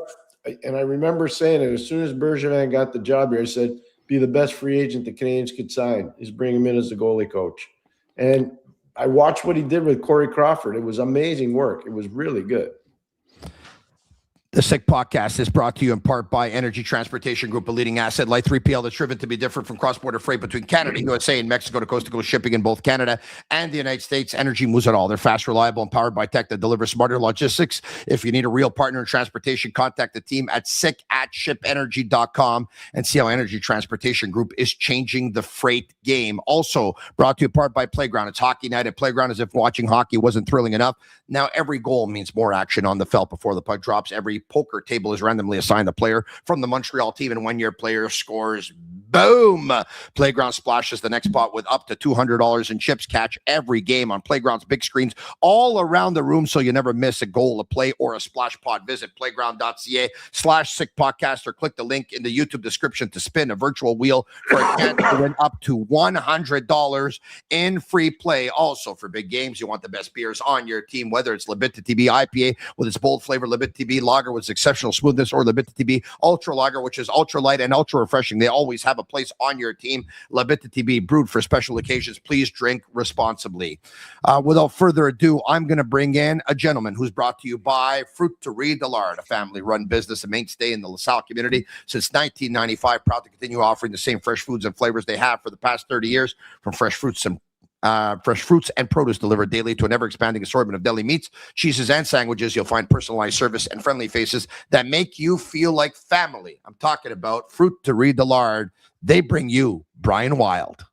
and I remember saying it as soon as Bergevin got the job here, I said, be the best free agent the Canadiens could sign is bring him in as the goalie coach. And I watched what he did with Corey Crawford. It was amazing work. It was really good. The Sick Podcast is brought to you in part by Energy Transportation Group, a leading asset light 3PL that's driven to be different from cross-border freight between Canada, USA, and Mexico to coast-to-coast shipping in both Canada and the United States. Energy moves it all. They're fast, reliable, and powered by tech that delivers smarter logistics. If you need a real partner in transportation, contact the team at sick@shipenergy.com and see how Energy Transportation Group is changing the freight game. Also brought to you in part by Playground. It's hockey night at Playground, as if watching hockey wasn't thrilling enough. Now every goal means more action on the felt before the puck drops. Every poker table is randomly assigned a player from the Montreal team, and when your player scores, boom, Playground splashes the next pot with up to $200 in chips. Catch every game on Playground's big screens all around the room so you never miss a goal, a play, or a splash pot. Visit playground.ca/sickpodcast or click the link in the YouTube description to spin a virtual wheel for a chance to win up to $100 in free play. Also, for big games, you want the best beers on your team, whether it's Bittt Tibi IPA with its bold flavor, Bittt Tibi Lager with its exceptional smoothness, or Bittt Tibi Ultra Lager, which is ultra light and ultra refreshing. They always have a place on your team. Bittt Tibi, brewed for special occasions. Please drink responsibly. Without further ado, I'm going to bring in a gentleman who's brought to you by Fruiterie Dollard, a family-run business, a mainstay in the Lasalle community since 1995. Proud to continue offering the same fresh foods and flavors they have for the past 30 years, from fresh fruits and produce delivered daily to an ever-expanding assortment of deli meats, cheeses, and sandwiches. You'll find personalized service and friendly faces that make you feel like family. I'm talking about Fruiterie Dollard. They bring you Brian Wilde.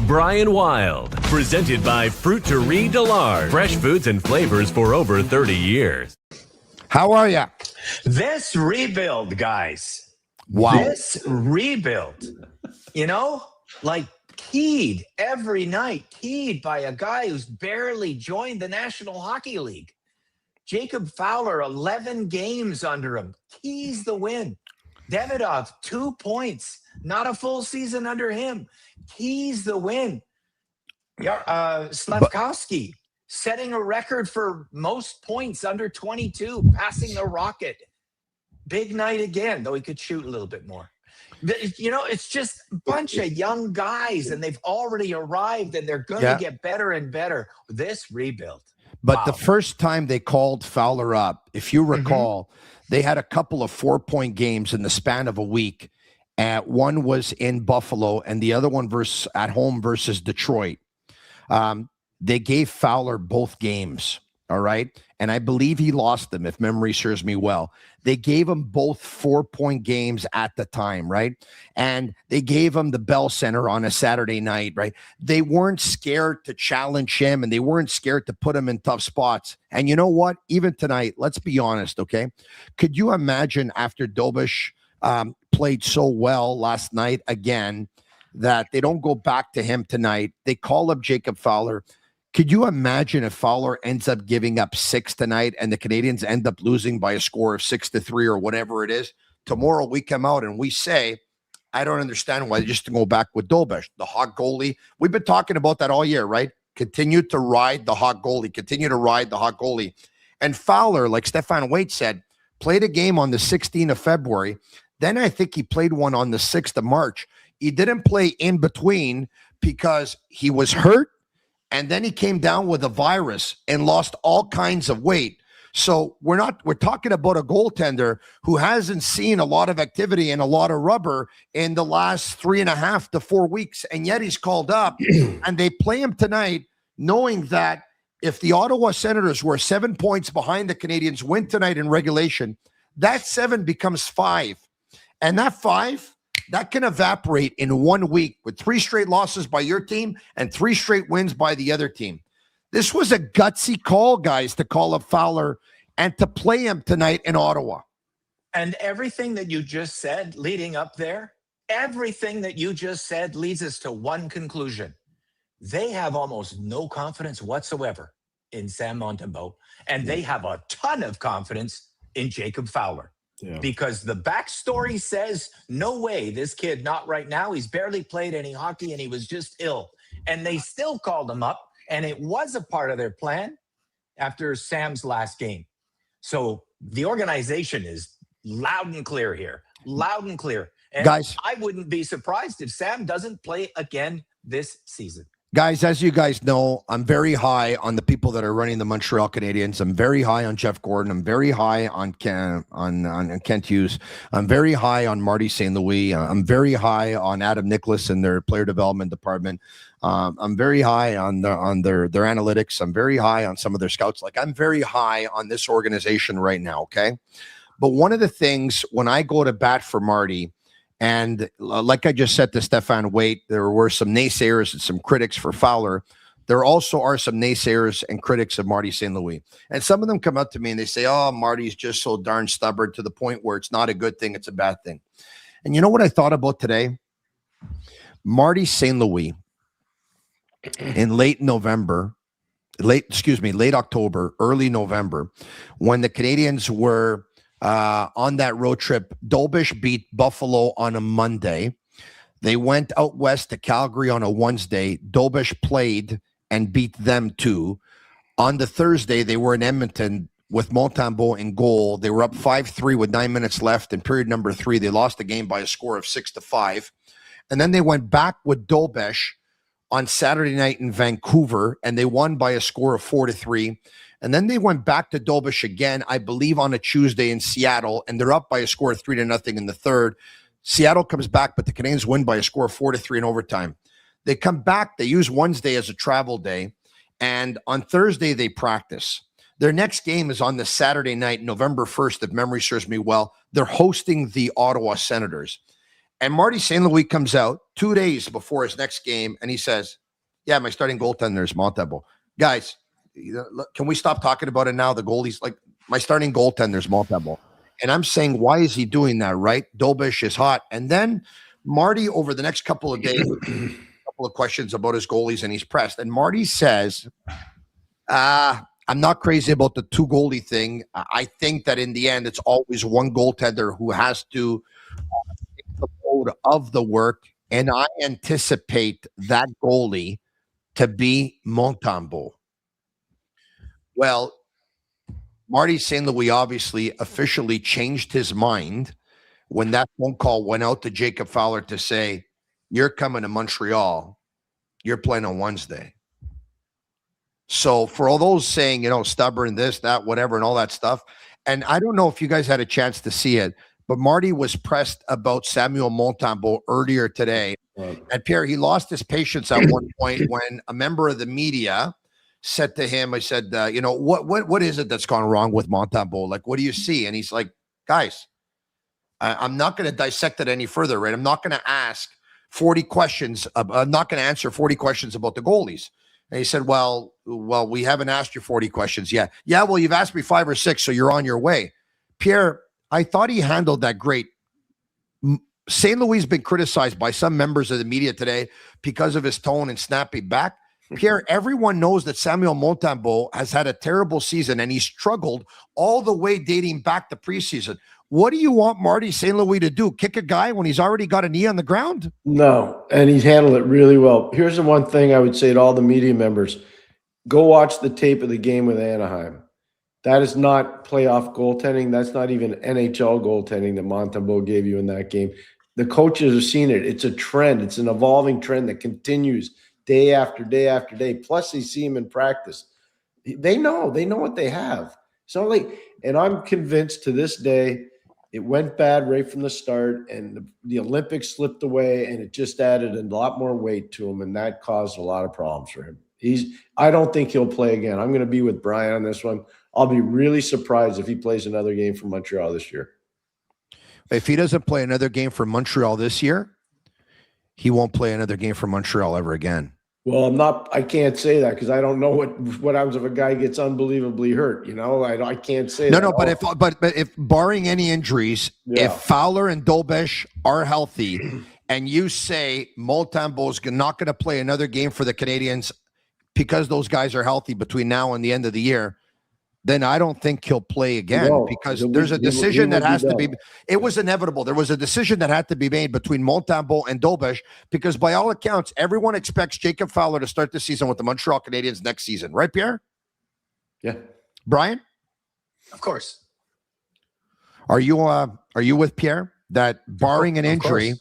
Brian Wilde, presented by Fruiterie Dollard. Fresh foods and flavors for over 30 years. How are you? This rebuild, guys. Wow. This rebuild. You know, like keyed every night, keyed by a guy who's barely joined the National Hockey League. Jacob Fowler, 11 games under him, keys the win. Demidov, 2 points, not a full season under him, keys the win. Slavkovsky, setting a record for most points under 22, passing the Rocket. Big night again, though he could shoot a little bit more. You know, it's just a bunch of young guys, and they've already arrived, and they're going to get better and better. This rebuild. But the first time they called Fowler up, if you recall, they had a couple of 4-point games in the span of a week. One was in Buffalo, and the other one at home versus Detroit. They gave Fowler both games, all right? And I believe he lost them, if memory serves me well. They gave him both 4-point games at the time, right? And they gave him the Bell Center on a Saturday night, right? They weren't scared to challenge him, and they weren't scared to put him in tough spots. And you know what? Even tonight, let's be honest, okay? Could you imagine after Dobish played so well last night again that they don't go back to him tonight? They call up Jacob Fowler. Could you imagine if Fowler ends up giving up 6 tonight and the Canadiens end up losing by a score of 6-3 or whatever it is? Tomorrow we come out and we say, I don't understand why they just go back with Dobish, the hot goalie. We've been talking about that all year, right? Continue to ride the hot goalie. Continue to ride the hot goalie. And Fowler, like Stephane Waite said, played a game on the 16th of February. Then I think he played one on the 6th of March. He didn't play in between because he was hurt. And then he came down with a virus and lost all kinds of weight. So we're talking about a goaltender who hasn't seen a lot of activity and a lot of rubber in the last 3.5 to 4 weeks. And yet he's called up and they play him tonight, knowing that if the Ottawa Senators were 7 points behind the Canadiens, win tonight in regulation, that 7 becomes 5. And that 5, that can evaporate in 1 week with 3 straight losses by your team and 3 straight wins by the other team. This was a gutsy call, guys, to call up Fowler and to play him tonight in Ottawa. And everything that you just said leading up there, everything that you just said leads us to one conclusion. They have almost no confidence whatsoever in Sam Montembeault, and they have a ton of confidence in Jacob Fowler. Yeah. Because the backstory says, no way, this kid, not right now. He's barely played any hockey, and he was just ill. And they still called him up, and it was a part of their plan after Sam's last game. So the organization is loud and clear here, loud and clear. And guys, I wouldn't be surprised if Sam doesn't play again this season. Guys, as you guys know, I'm very high on the people that are running the Montreal Canadiens. I'm very high on Jeff Gordon. I'm very high on Kent Hughes. I'm very high on Marty St. Louis. I'm very high on Adam Nicholas and their player development department. I'm very high on their analytics. I'm very high on some of their scouts. Like, I'm very high on this organization right now, okay? But one of the things when I go to bat for Marty, and like I just said to Stephane Waite, there were some naysayers and some critics for Fowler. There also are some naysayers and critics of Marty St. Louis. And some of them come up to me and they say, oh, Marty's just so darn stubborn to the point where it's not a good thing, it's a bad thing. And you know what I thought about today? Marty St. Louis in late October, early November, when the Canadiens were on that road trip. Dolbish beat Buffalo on a Monday. They went out west to Calgary on a Wednesday. Dolbish played and beat them too. On the Thursday, they were in Edmonton with Montembeault in goal. They were up 5-3 with 9 minutes left. In period number 3, they lost the game by a score of 6-5. And then they went back with Dolbish on Saturday night in Vancouver, and they won by a score of 4-3. And then they went back to Dolbish again, I believe, on a Tuesday in Seattle, and they're up by a score of 3-0 in the third. Seattle comes back, but the Canadiens win by a score of 4-3 in overtime. They come back. They use Wednesday as a travel day, and on Thursday they practice. Their next game is on the Saturday night, November 1st, if memory serves me well. They're hosting the Ottawa Senators. And Marty St. Louis comes out 2 days before his next game, and he says, yeah, my starting goaltender is Montembeault. Guys, can we stop talking about it now? The goalie's like, my starting goaltender is Montembeault. And I'm saying, why is he doing that, right? Dolbish is hot. And then Marty, over the next couple of days, a couple of questions about his goalies, and he's pressed. And Marty says, I'm not crazy about the two goalie thing. I think that in the end, it's always one goaltender who has to take the load of the work. And I anticipate that goalie to be Montembeault. Well, Marty St. Louis obviously officially changed his mind when that phone call went out to Jacob Fowler to say, you're coming to Montreal, you're playing on Wednesday. So for all those saying, stubborn, this, that, whatever, and all that stuff, and I don't know if you guys had a chance to see it, but Marty was pressed about Samuel Montembeault earlier today. Right. And Pierre, he lost his patience at one point when a member of the media said to him, I said, what is it that's gone wrong with Montembeault? Like, what do you see? And he's like, guys, I'm not going to dissect it any further, right? I'm not going to ask 40 questions. I'm not going to answer 40 questions about the goalies. And he said, well, we haven't asked you 40 questions yet. Yeah, well, you've asked me 5 or 6, so you're on your way. Pierre, I thought he handled that great. St. Louis has been criticized by some members of the media today because of his tone and snappy back. Pierre, everyone knows that Samuel Montembeault has had a terrible season, and he struggled all the way dating back to preseason. What do you want Marty St. Louis to do? Kick a guy when he's already got a knee on the ground? No, and he's handled it really well. Here's the one thing I would say to all the media members. Go watch the tape of the game with Anaheim. That is not playoff goaltending. That's not even NHL goaltending that Montembeault gave you in that game. The coaches have seen it. It's a trend. It's an evolving trend that continues day after day after day. Plus, they see him in practice. They know what they have. So, and I'm convinced to this day, it went bad right from the start, and the Olympics slipped away, and it just added a lot more weight to him, and that caused a lot of problems for him. I don't think he'll play again. I'm going to be with Brian on this one. I'll be really surprised if he plays another game for Montreal this year. If he doesn't play another game for Montreal this year, he won't play another game for Montreal ever again. Well, I can't say that because I don't know what happens if a guy gets unbelievably hurt. I can't say that. No, but if barring any injuries, if Fowler and Dolbesh are healthy, and you say Montembeault's not going to play another game for the Canadiens because those guys are healthy between now and the end of the year, then I don't think he'll play again because there's a decision that has to be. It was inevitable. There was a decision that had to be made between Montembeault and Dolbesh because, by all accounts, everyone expects Jacob Fowler to start the season with the Montreal Canadiens next season, right, Pierre? Yeah. Brian, Of course. are you with Pierre that barring an injury,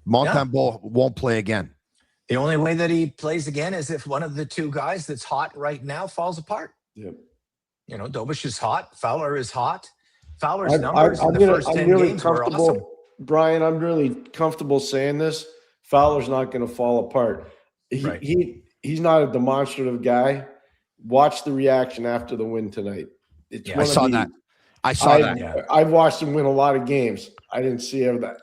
Montembeault won't play again? The only way that he plays again is if one of the two guys that's hot right now falls apart. Yep. Dolbesh is hot. Fowler is hot. Fowler's numbers in the first 10 games were awesome. Brian, I'm really comfortable saying this. Fowler's not going to fall apart. He's not a demonstrative guy. Watch the reaction after the win tonight. I saw that. I've watched him win a lot of games. I didn't see that.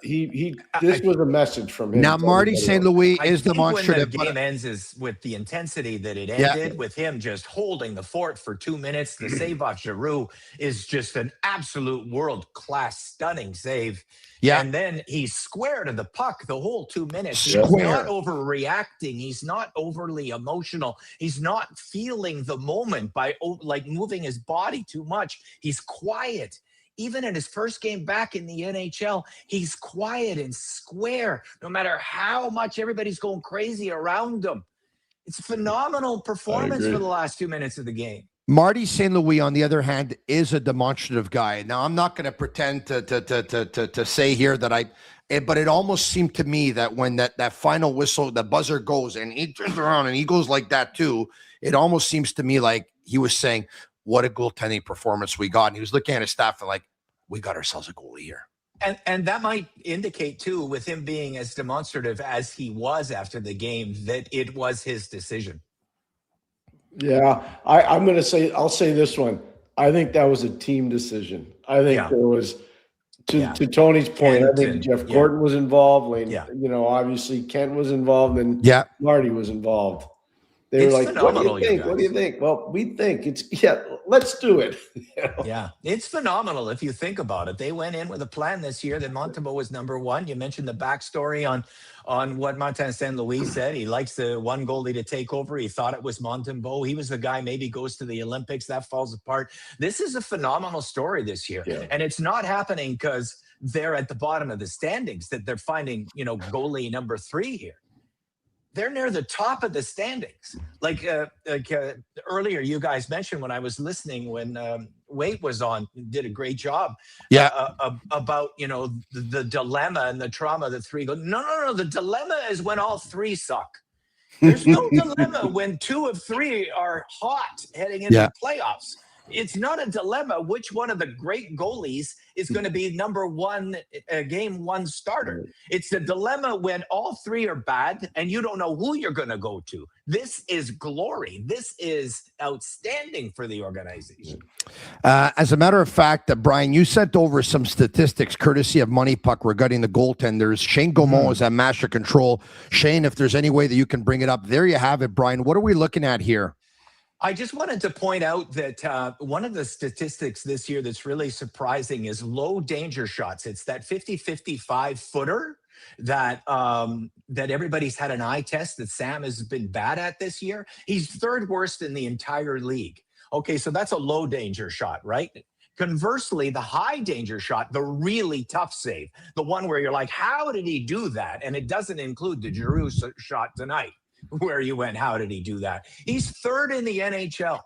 This was a message from him. Now, Marty St. Louis is demonstrative. When the game ends is with the intensity that it ended, with him just holding the fort for 2 minutes. The save off Gyro is just an absolute world-class, stunning save. Yeah. And then he's square to the puck the whole 2 minutes. He's not overreacting. He's not overly emotional. He's not feeling the moment by moving his body too much. He's quiet. Even in his first game back in the NHL, he's quiet and square, no matter how much everybody's going crazy around him. It's a phenomenal performance for the last 2 minutes of the game. Marty St. Louis, on the other hand, is a demonstrative guy. Now, I'm not going to pretend to say here that but it almost seemed to me that when that final whistle, the buzzer goes, and he turns around and he goes like that too, it almost seems to me like he was saying, what a goaltending performance we got. And he was looking at his staff and like, we got ourselves a goalie here. And that might indicate, too, with him being as demonstrative as he was after the game, that it was his decision. Yeah, I'll say this one. I think that was a team decision. I think there was, to Tony's point, I think Jeff Gordon was involved. Lane, obviously Kent was involved, and Marty was involved. They were like, what do you think? What do you think? Well, we think let's do it. Yeah, it's phenomenal if you think about it. They went in with a plan this year that Montembeault was number one. You mentioned the backstory on what Martin St. Louis said. He likes the one goalie to take over. He thought it was Montembeault. He was the guy, maybe goes to the Olympics. That falls apart. This is a phenomenal story this year. Yeah. And it's not happening because they're at the bottom of the standings, that they're finding, goalie number 3 here. They're near the top of the standings. Like earlier, you guys mentioned when I was listening, when Waite was on, did a great job. About the dilemma and the trauma that 3 go. No. The dilemma is when all 3 suck. There's no dilemma when 2 of 3 are hot heading into the playoffs. It's not a dilemma which one of the great goalies is going to be number 1 game 1 starter. It's a dilemma when all 3 are bad and you don't know who you're going to go to. This is glory. This is outstanding for the organization. As a matter of fact, Brian, you sent over some statistics courtesy of Money Puck regarding the goaltenders. Shane Gaumont is at master control. Shane, if there's any way that you can bring it up, there you have it, Brian. What are we looking at here? I just wanted to point out that one of the statistics this year that's really surprising is low danger shots. It's that 50-55 footer that everybody's had an eye test that Sam has been bad at this year. He's 3rd worst in the entire league. Okay, so that's a low danger shot, right? Conversely, the high danger shot, the really tough save, the one where you're like, how did he do that? And it doesn't include the Giroux shot tonight, where you went, how did he do that? He's 3rd in the NHL.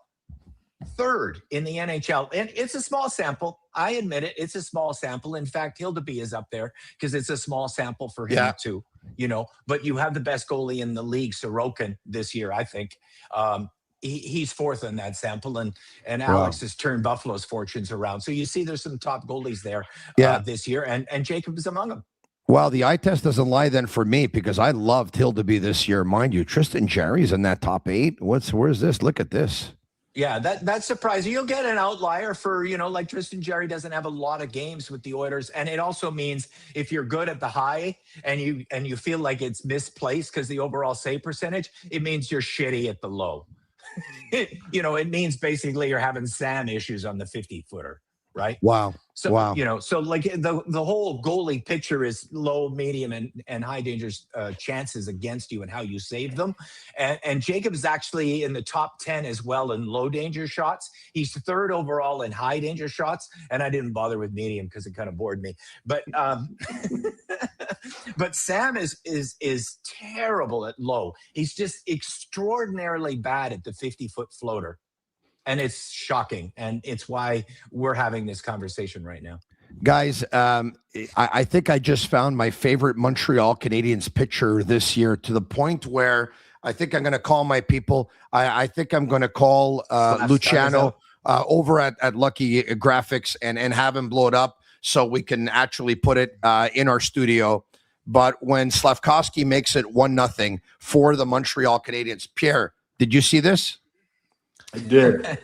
3rd in the NHL. And it's a small sample. I admit it. It's a small sample. In fact, Hildeby is up there because it's a small sample for him too. But you have the best goalie in the league, Sorokin, this year, I think. He's 4th in that sample, and Alex has turned Buffalo's fortunes around. So you see there's some top goalies there this year, and Jacob is among them. Well, the eye test doesn't lie then for me because I loved Hildeby this year. Mind you, Tristan Jarry's in that top 8. Where's this? Look at this. Yeah, that's surprising. You'll get an outlier for, like Tristan Jarry doesn't have a lot of games with the Oilers. And it also means if you're good at the high and you feel like it's misplaced because the overall save percentage, it means you're shitty at the low. It means basically you're having Sam issues on the 50-footer, right? Wow. So, wow. So like the whole goalie picture is low, medium, and high danger chances against you and how you save them. And Jacob's actually in the top 10 as well in low danger shots. He's third overall in high danger shots. And I didn't bother with medium because it kind of bored me. But but Sam is terrible at low. He's just extraordinarily bad at the 50-foot floater. And it's shocking. And it's why we're having this conversation right now. Guys, I think I just found my favorite Montreal Canadiens pitcher this year, to the point where I think I'm going to call my people. I think I'm going to call Luciano over at Lucky Graphics and have him blow it up so we can actually put it in our studio. But when Slafkovsky makes it 1-0 for the Montreal Canadiens, Pierre, did you see this? I did.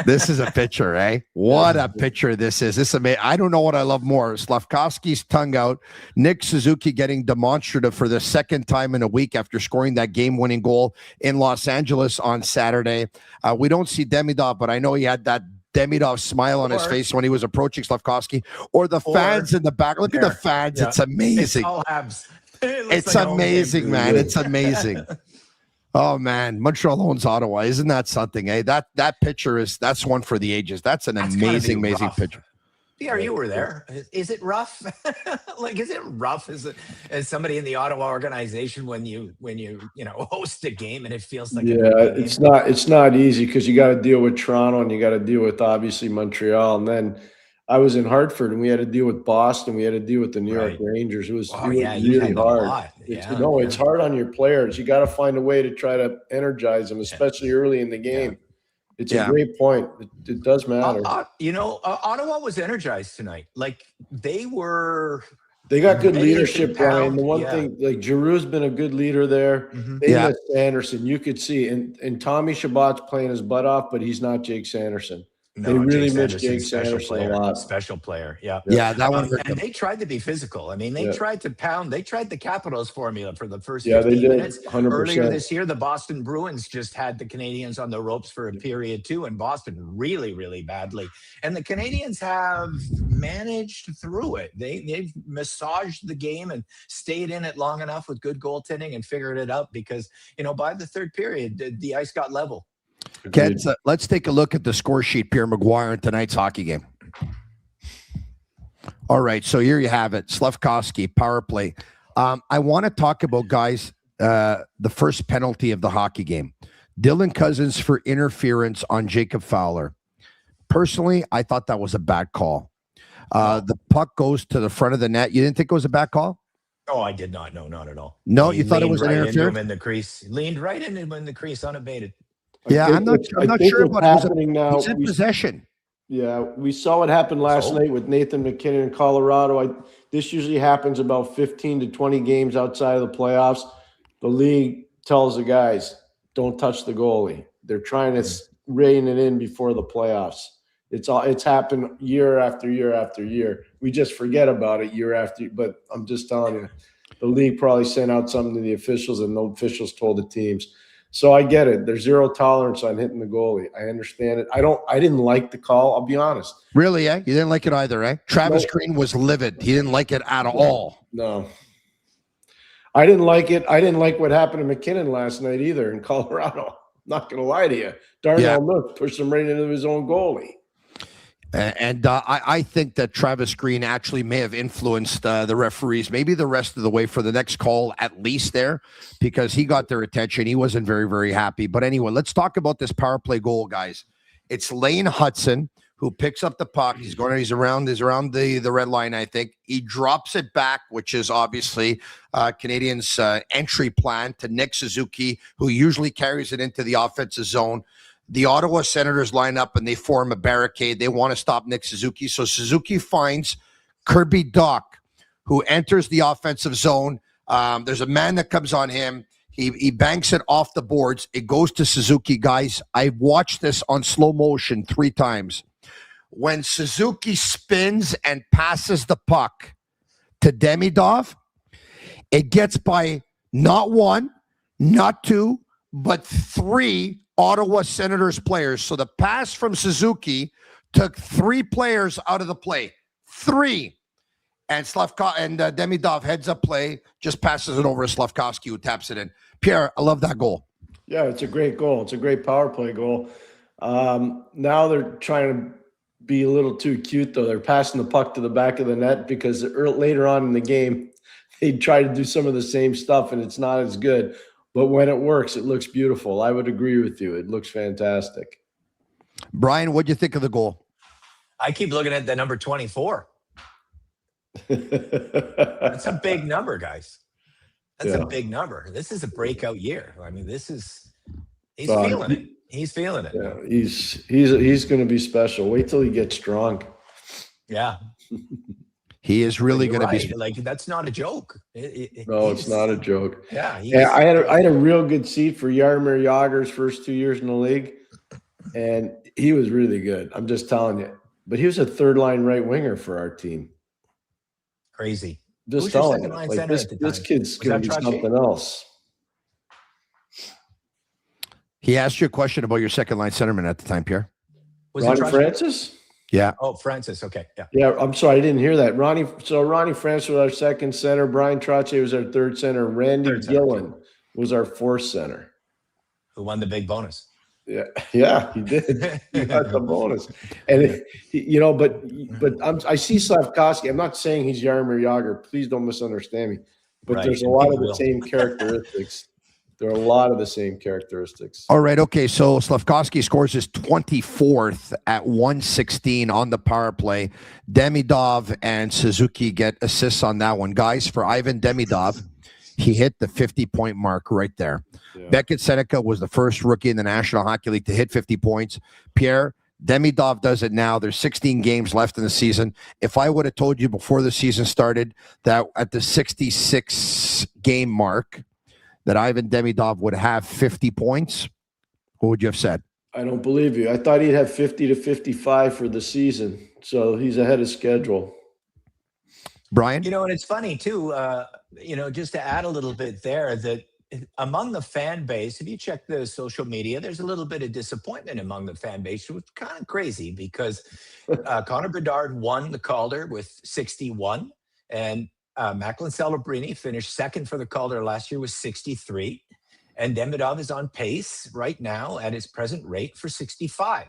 This is a picture, eh? What a picture this is. This is amazing. I don't know what I love more. Slafkovsky's tongue out. Nick Suzuki getting demonstrative for the second time in a week after scoring that game-winning goal in Los Angeles on Saturday. We don't see Demidov, but I know he had that Demidov smile on his face when he was approaching Slafkovsky. Or the fans in the back. Look at the fans. Yeah. It's amazing. It's all abs. It's like amazing, man. It's amazing. Oh man, Montreal owns Ottawa. Isn't that something? Eh? That picture that's one for the ages. That's an amazing picture. Pierre, you were there. Is it rough? Is it rough as somebody in the Ottawa organization when you host a game and it feels like it's not easy because you got to deal with Toronto and you got to deal with obviously Montreal, and then I was in Hartford and we had to deal with Boston. We had to deal with the New York Rangers. It was really hard. It's hard on your players. You got to find a way to try to energize them, especially early in the game. It's a great point. It does matter. Ottawa was energized tonight. Like they got good leadership, Brian. The one thing, like Giroux's been a good leader there. They had Sanderson. You could see, and Tommy Shabbat's playing his butt off, but he's not Jake Sanderson. No, they really Jake missed Jake Sanderson a lot. Special player, yeah. That one. And they tried to be physical. I mean, they tried to pound. They tried the Capitals formula for the first 15 minutes. 100%. Earlier this year, the Boston Bruins just had the Canadiens on the ropes for a period too, and Boston really, really badly. And the Canadiens have managed through it. They've massaged the game and stayed in it long enough with good goaltending and figured it out because by the third period, the ice got level. Kids, let's take a look at the score sheet, Pierre McGuire, in tonight's hockey game. All right, so here you have it. Slafkovsky, power play. I want to talk about, guys, the first penalty of the hockey game. Dylan Cousins for interference on Jacob Fowler. Personally, I thought that was a bad call. The puck goes to the front of the net. You didn't think it was a bad call? Oh, I did not. No, not at all. No, you thought it was an interference? In the crease. Leaned right into him in the crease, unabated. I'm not sure what happening now. He's in possession. Yeah, we saw what happened last night with Nathan McKinnon in Colorado. This usually happens about 15 to 20 games outside of the playoffs. The league tells the guys, don't touch the goalie. They're trying to rein it in before the playoffs. It's happened year after year after year. We just forget about it year after year. But I'm just telling you, the league probably sent out something to the officials and no officials told the teams. So I get it. There's zero tolerance on hitting the goalie. I understand it. I didn't like the call. I'll be honest. Really, eh? You didn't like it either, eh? Travis Green was livid. He didn't like it at all. No. I didn't like it. I didn't like what happened to McKinnon last night either in Colorado. I'm not going to lie to you. Darnell Mook pushed him right into his own goalie. And I think that Travis Green actually may have influenced the referees, maybe the rest of the way for the next call, at least there, because he got their attention. He wasn't very, very happy. But anyway, let's talk about this power play goal, guys. It's Lane Hudson who picks up the puck. He's around the red line, I think. He drops it back, which is obviously Canadiens' entry plan to Nick Suzuki, who usually carries it into the offensive zone. The Ottawa Senators line up and they form a barricade. They want to stop Nick Suzuki. So Suzuki finds Kirby Dach, who enters the offensive zone. There's a man that comes on him. He banks it off the boards. It goes to Suzuki, guys. I've watched this on slow motion 3 times. When Suzuki spins and passes the puck to Demidov, it gets by not 1, not 2, but 3 Ottawa Senators players. So the pass from Suzuki took 3 players out of the play. 3. And Demidov heads up play, just passes it over to Slafkovsky, who taps it in. Pierre, I love that goal. Yeah, it's a great goal. It's a great power play goal. Now they're trying to be a little too cute, though. They're passing the puck to the back of the net because later on in the game, they try to do some of the same stuff, and it's not as good. But when it works, it looks beautiful. I would agree with you. It looks fantastic. Brian, what do you think of the goal? I keep looking at the number 24. That's a big number, guys. That's a big number. This is a breakout year. I mean, he's feeling it. He's feeling it. Yeah, he's going to be special. Wait till he gets strong. Yeah. He is really going to be like, that's not a joke. It's not a joke. Yeah. I had a real good seat for Jaromir Jagr's first 2 years in the league, and he was really good. I'm just telling you. But he was a third line right winger for our team. Crazy. Just telling you. Like this kid's going to be something else. He asked you a question about your second line centerman at the time, Pierre. Was Ronnie Francis? Yeah. Oh, Francis. Okay. Yeah. Yeah. I'm sorry. I didn't hear that. Ronnie Francis was our second center. Brian Trottier was our third center. Randy Gillen was our fourth center. Who won the big bonus? Yeah, he did. He got the bonus. And, I see Slafkovsky. I'm not saying he's Jaromir Jagr. Please don't misunderstand me. But there's a lot of the same characteristics. There are a lot of the same characteristics. All right, okay. So Slafkovsky scores his 24th at 1:16 on the power play. Demidov and Suzuki get assists on that one. Guys, for Ivan Demidov, he hit the 50-point mark right there. Yeah. Beckett Seneca was the first rookie in the National Hockey League to hit 50 points. Pierre, Demidov does it now. There's 16 games left in the season. If I would have told you before the season started that at the 66-game mark that Ivan Demidov would have 50 points, what would you have said? I don't believe you. I thought he'd have 50 to 55 for the season. So he's ahead of schedule. Brian? And it's funny, too, just to add a little bit there, that among the fan base, if you check the social media, there's a little bit of disappointment among the fan base, which is kind of crazy because Connor Bedard won the Calder with 61, and Macklin Celebrini finished second for the Calder last year with 63, and Demidov is on pace right now at his present rate for 65.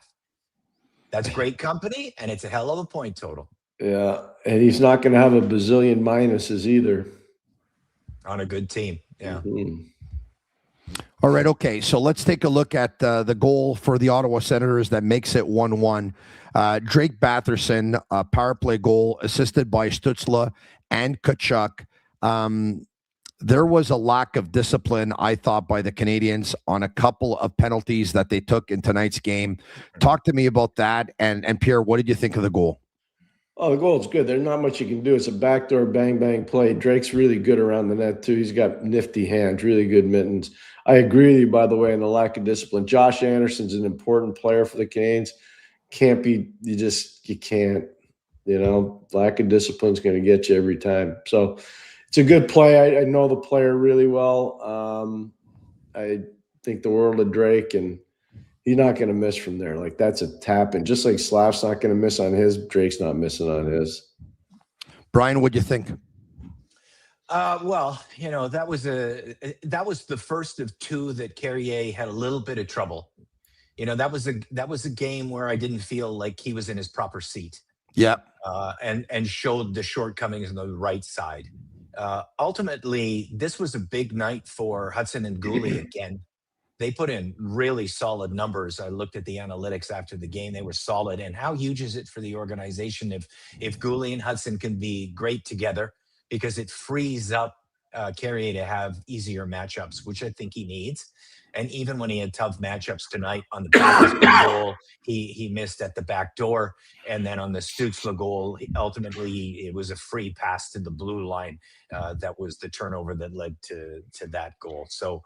That's great company, and it's a hell of a point total. Yeah, and he's not going to have a bazillion minuses either. On a good team, yeah. Mm-hmm. All right, okay. So let's take a look at the goal for the Ottawa Senators that makes it 1-1. Drake Batherson, power play goal, assisted by Stützle and Tkachuk. There was a lack of discipline, I thought, by the Canadiens on a couple of penalties that they took in tonight's game. Talk to me about that. And Pierre, what did you think of the goal? Oh, the goal's good. There's not much you can do. It's a backdoor bang-bang play. Drake's really good around the net, too. He's got nifty hands, really good mittens. I agree with you, by the way, on the lack of discipline. Josh Anderson's an important player for the Canadiens. You can't. Lack of discipline is going to get you every time. So it's a good play. I know the player really well. I think the world of Drake, and he's not going to miss from there. Like, that's a tap. And just like Slav's not going to miss on his, Drake's not missing on his. Brian, what'd you think? That was the first of two that Carrier had a little bit of trouble. That was a game where I didn't feel like he was in his proper seat. Yeah. And showed the shortcomings on the right side. Ultimately, this was a big night for Hudson and Gooley again. They put in really solid numbers. I looked at the analytics after the game. They were solid. And how huge is it for the organization if Gooley and Hudson can be great together, because it frees up Carrier to have easier matchups, which I think he needs. And even when he had tough matchups tonight on the Patterson goal, he missed at the back door. And then on the Stützle goal, ultimately it was a free pass to the blue line. That was the turnover that led to that goal. So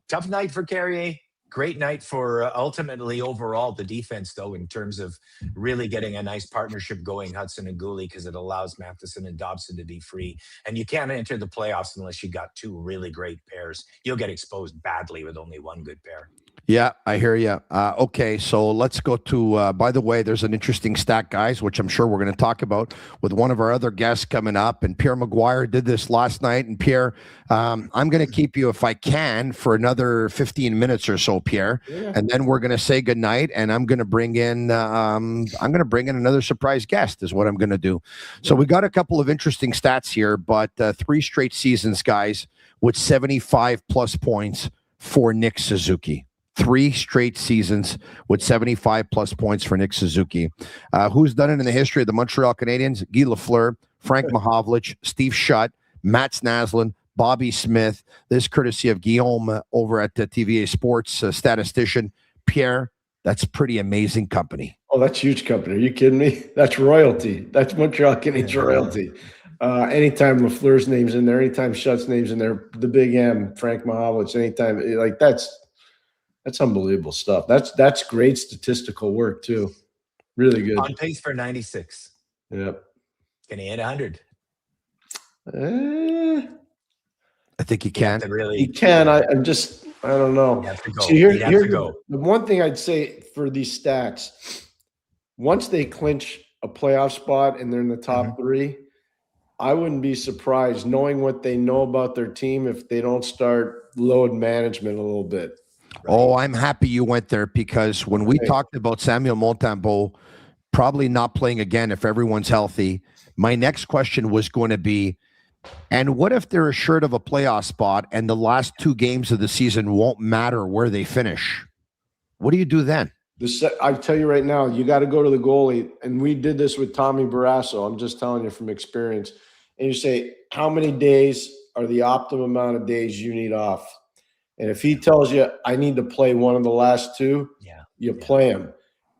tough night for Carrier. Great night for ultimately overall the defense, though, in terms of really getting a nice partnership going, Hudson and Gooley, because it allows Matheson and Dobson to be free. And you can't enter the playoffs unless you got two really great pairs. You'll get exposed badly with only one good pair. Yeah, I hear you. Okay, so let's go to, by the way, there's an interesting stat, guys, which I'm sure we're going to talk about with one of our other guests coming up. And Pierre McGuire did this last night. And Pierre, I'm going to keep you, if I can, for another 15 minutes or so, Pierre. Yeah. And then we're going to say goodnight. And I'm going to bring in, another surprise guest is what I'm going to do. So we got a couple of interesting stats here, but 3 straight seasons, guys, with 75 plus points for Nick Suzuki. 3 straight seasons with 75 plus points for Nick Suzuki. Who's done it in the history of the Montreal Canadiens? Guy Lafleur, Frank Mahovlich, Steve Shutt, Matt Snaslin, Bobby Smith. This courtesy of Guillaume over at TVA Sports, statistician. Pierre, that's pretty amazing company. Oh, that's huge company. Are you kidding me? That's royalty. That's Montreal Canadiens royalty. Anytime Lafleur's name's in there, anytime Shutt's name's in there, the big M, Frank Mahovlich, anytime, like that's unbelievable stuff. That's great statistical work too. Really good. On pace for 96. Yep. Can he hit 100? I think he can. He can. I don't know. See, here's the one thing I'd say for these stats. Once they clinch a playoff spot and they're in the top 3, I wouldn't be surprised, knowing what they know about their team, if they don't start load management a little bit. Right. Oh, I'm happy you went there, because when we talked about Samuel Montembeault probably not playing again if everyone's healthy, my next question was going to be, and what if they're assured of a playoff spot and the last 2 games of the season won't matter where they finish? What do you do then? I tell you right now, you got to go to the goalie, and we did this with Tommy Barrasso. I'm just telling you from experience. And you say, how many days are the optimum amount of days you need off? And if he tells you, I need to play one of the last 2, you play him.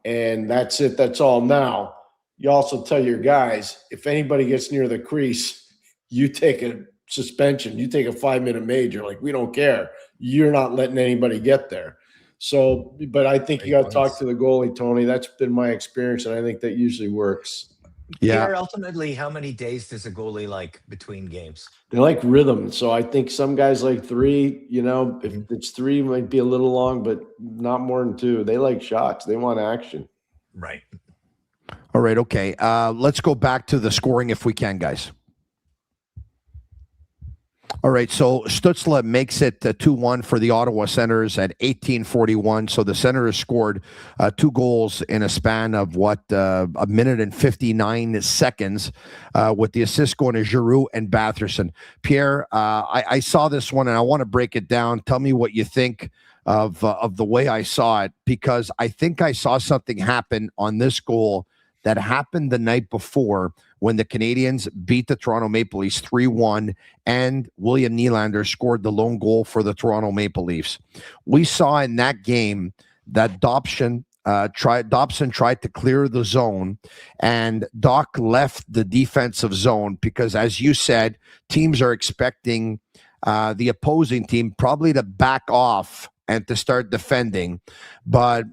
And that's it. That's all. Now, you also tell your guys, if anybody gets near the crease, you take a suspension. You take a 5-minute major. Like, we don't care. You're not letting anybody get there. So, but I think you got to talk to the goalie, Tony. That's been my experience, and I think that usually works. Yeah. Here, ultimately, how many days does a goalie like between games? They like rhythm. So I think some guys like 3, if it's 3, it might be a little long, but not more than 2. They like shots. They want action. Right. All right. Okay. Let's go back to the scoring if we can, guys. All right, so Stützle makes it 2-1 for the Ottawa Senators at 18:41. So the Senators scored 2 goals in a span of a minute and 59 seconds, with the assist going to Gyro and Batherson. Pierre, I saw this one and I want to break it down. Tell me what you think of the way I saw it, because I think I saw something happen on this goal that happened the night before when the Canadiens beat the Toronto Maple Leafs 3-1 and William Nylander scored the lone goal for the Toronto Maple Leafs. We saw in that game that Dobson tried to clear the zone, and Doc left the defensive zone because, as you said, teams are expecting the opposing team probably to back off and to start defending. But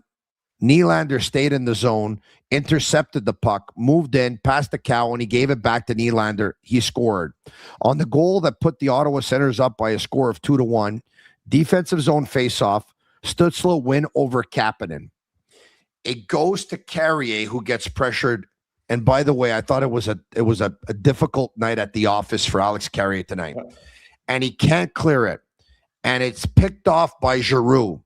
Nylander stayed in the zone, intercepted the puck, moved in, passed the cow, and he gave it back to Nylander. He scored. On the goal that put the Ottawa Senators up by a score of 2-1, defensive zone faceoff, Stützle win over Kapanen. It goes to Carrier, who gets pressured. And by the way, I thought it was a difficult night at the office for Alex Carrier tonight. And he can't clear it. And it's picked off by Giroux.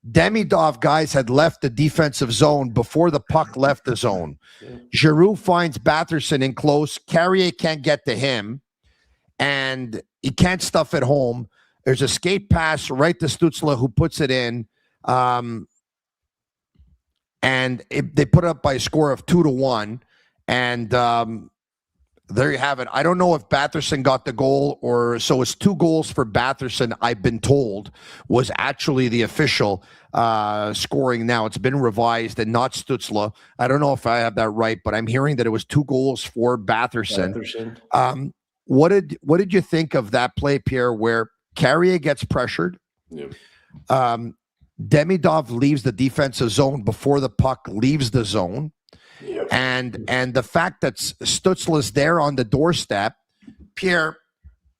Demidov, guys, had left the defensive zone before the puck left the zone. Giroux finds Batherson in close. Carrier can't get to him, and he can't stuff it home. There's a skate pass right to Stützle, who puts it in, and they put it up by a score of 2-1. And There you have it. I don't know if Batherson got the goal or so. It's 2 goals for Batherson. I've been told was actually the official scoring. Now it's been revised and not Stützle. I don't know if I have that right, but I'm hearing that it was 2 goals for Batherson. What did you think of that play, Pierre, where Carrier gets pressured? Yeah. Demidov leaves the defensive zone before the puck leaves the zone. Yep. And the fact that Stützle is there on the doorstep, Pierre,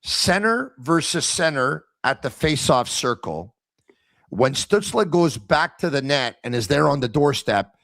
center versus center at the face-off circle. When Stützle goes back to the net and is there on the doorstep,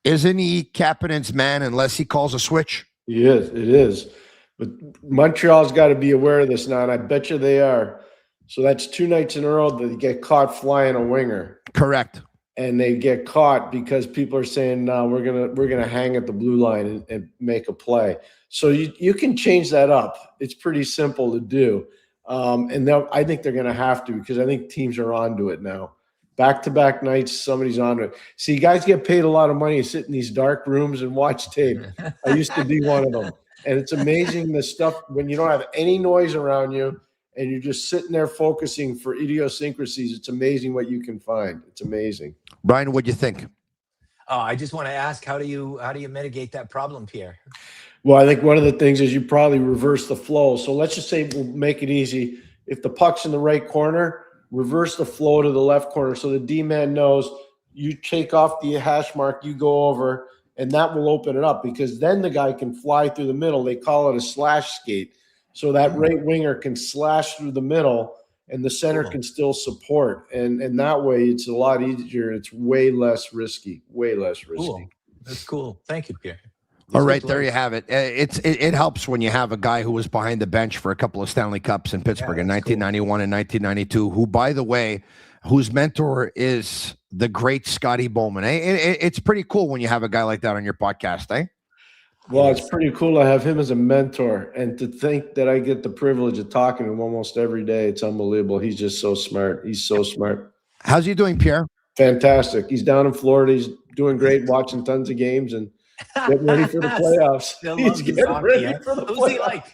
isn't he Kapanen's man unless he calls a switch? He is. It is. But Montreal's got to be aware of this now, and I bet you they are. So that's 2 nights in a row that they get caught flying a winger. Correct. And they get caught because people are saying, no, we're gonna hang at the blue line and make a play. So you can change that up. It's pretty simple to do. And I think they're gonna have to, because I think teams are onto it now. Back-to-back nights, somebody's onto it. See, guys get paid a lot of money to sit in these dark rooms and watch tape. I used to be one of them. And it's amazing the stuff when you don't have any noise around you and you're just sitting there focusing for idiosyncrasies. It's amazing what you can find. It's amazing. Brian, what do you think? Oh, I just want to ask, how do you mitigate that problem, Pierre? Well, I think one of the things is you probably reverse the flow. So let's just say we'll make it easy. If the puck's in the right corner, reverse the flow to the left corner so the D-man knows you take off the hash mark, you go over, and that will open it up because then the guy can fly through the middle. They call it a slash skate. So that right winger can slash through the middle and the center can still support. And that way it's a lot easier. It's way less risky, Cool. That's cool. Thank you, Pierre. All right, there you have it. It helps when you have a guy who was behind the bench for a couple of Stanley Cups in Pittsburgh in 1991 and 1992, who, by the way, whose mentor is the great Scotty Bowman. It's pretty cool when you have a guy like that on your podcast, eh? Well, it's pretty cool to have him as a mentor, and to think that I get the privilege of talking to him almost every day. It's unbelievable. He's just so smart. He's so smart. How's he doing, Pierre? Fantastic. He's down in Florida. He's doing great, watching tons of games and getting ready for the playoffs. He's getting ready for the playoffs. Who's he like?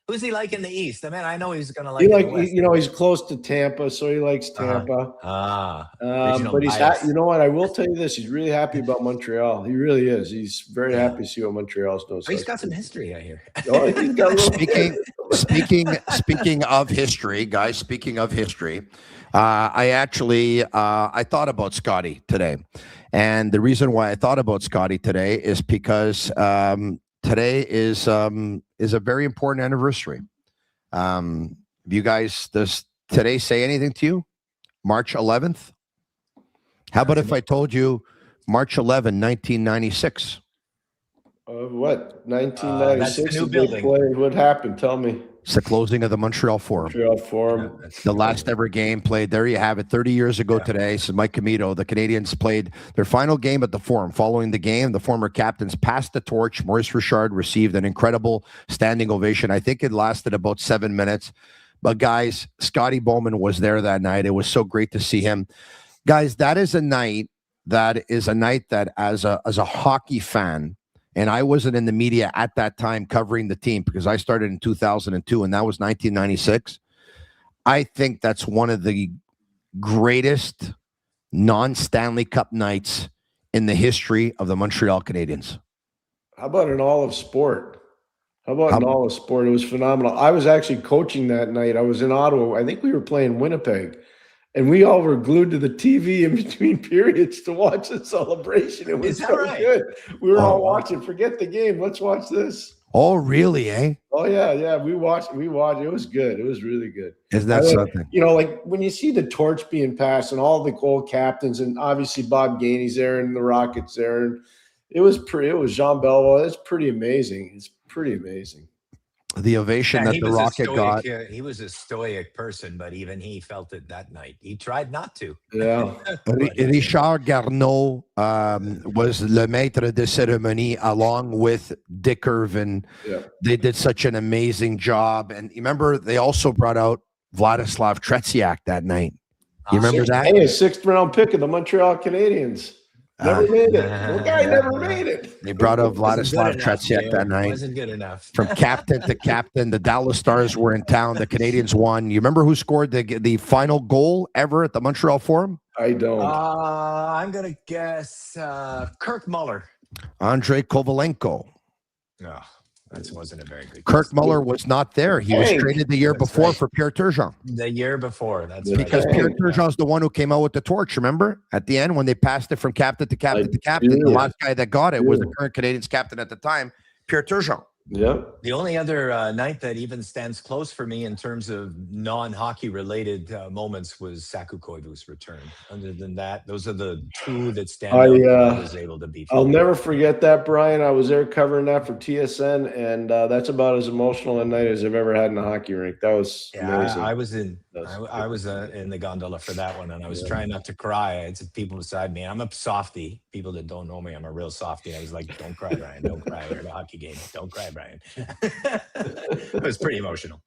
Who's he like in the East? I mean, I know he's going to like. He's close to Tampa, so he likes Tampa. But he's you know what? I will tell you this: he's really happy about Montreal. He really is. He's very happy to see what Montreal's doing. He's got some history, I hear. He's got speaking of history, guys. Speaking of history, I thought about Scotty today, and the reason why I thought about Scotty today is because today is a very important anniversary. You guys, does today say anything to you? March 11th? How about if I told you March 11, 1996? What? 1996? That's the new building. What happened? Tell me. It's the closing of the Montreal Forum. The last ever game played. There you have it. 30 years ago today. So Mike Camito, the Canadiens played their final game at the Forum. Following the game, the former captains passed the torch. Maurice Richard received an incredible standing ovation. I think it lasted about 7 minutes. But guys, Scotty Bowman was there that night. It was so great to see him. Guys, that is a night that as a hockey fan, and I wasn't in the media at that time covering the team because I started in 2002 and that was 1996. I think that's one of the greatest non-Stanley Cup nights in the history of the Montreal Canadiens. How about in all of sport? It was phenomenal. I was actually coaching that night. I was in Ottawa. I think we were playing Winnipeg. And we all were glued to the TV in between periods to watch the celebration. It was so good. We were all watching. Forget the game. Let's watch this. Oh, really, eh? Oh, yeah. We watched. It was good. It was really good. Isn't that something? Like when you see the torch being passed and all the old captains, and obviously Bob Gainey's there and the Rockets there. And it was Jean Beliveau. It's pretty amazing. It's pretty aming. The ovation that the Rocket got. He was a stoic person, but even he felt it that night. He tried not to. Yeah. Richard Garneau was le maître de cérémonie along with Dick Irvin. Yeah. They did such an amazing job. And you remember they also brought out Vladislav Tretiak that night. You remember that? Hey, a 6th round pick of the Montreal Canadiens. Never made it. The guy never made it. They brought out Vladislav Tretiak that night. Wasn't good enough. From captain to captain, the Dallas Stars were in town. The Canadiens won. You remember who scored the final goal ever at the Montreal Forum? I don't. I'm gonna guess Kirk Muller. Andrei Kovalenko. No, that wasn't a very good. Kirk Muller was not there. He was traded the year before for Pierre Turgeon. The year before, that's because right. Pierre Turgeon's the one who came out with the torch. Remember at the end when they passed it from captain to captain to captain, the last guy that got it was the current Canadiens captain at the time, Pierre Turgeon. Yeah. The only other night that even stands close for me in terms of non-hockey related moments was Saku Koivu's return. Other than that, those are the two that stand out that I was able to beat. I'll never forget that, Brian. I was there covering that for TSN, and that's about as emotional a night as I've ever had in a hockey rink. That was amazing. I was in the gondola for that one, and I was trying not to cry. It's people beside me. I'm a softie. People that don't know me, I'm a real softie. I was like, "Don't cry, Brian. Don't cry. We're at a hockey game. Don't cry, Brian." It was pretty emotional.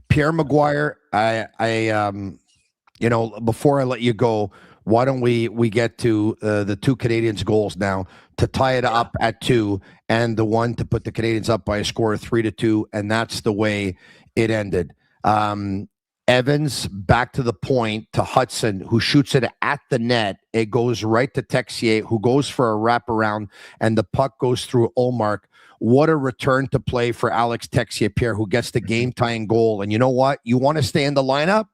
Pierre McGuire, before I let you go, why don't we get to the two Canadiens goals now to tie it up at 2, and the one to put the Canadiens up by a score of 3-2, and that's the way it ended. Evans back to the point to Hudson, who shoots it at the net. It goes right to Texier, who goes for a wraparound, and the puck goes through Ullmark. What a return to play for Alex Texier, Pierre, who gets the game-tying goal. And you know what? You want to stay in the lineup?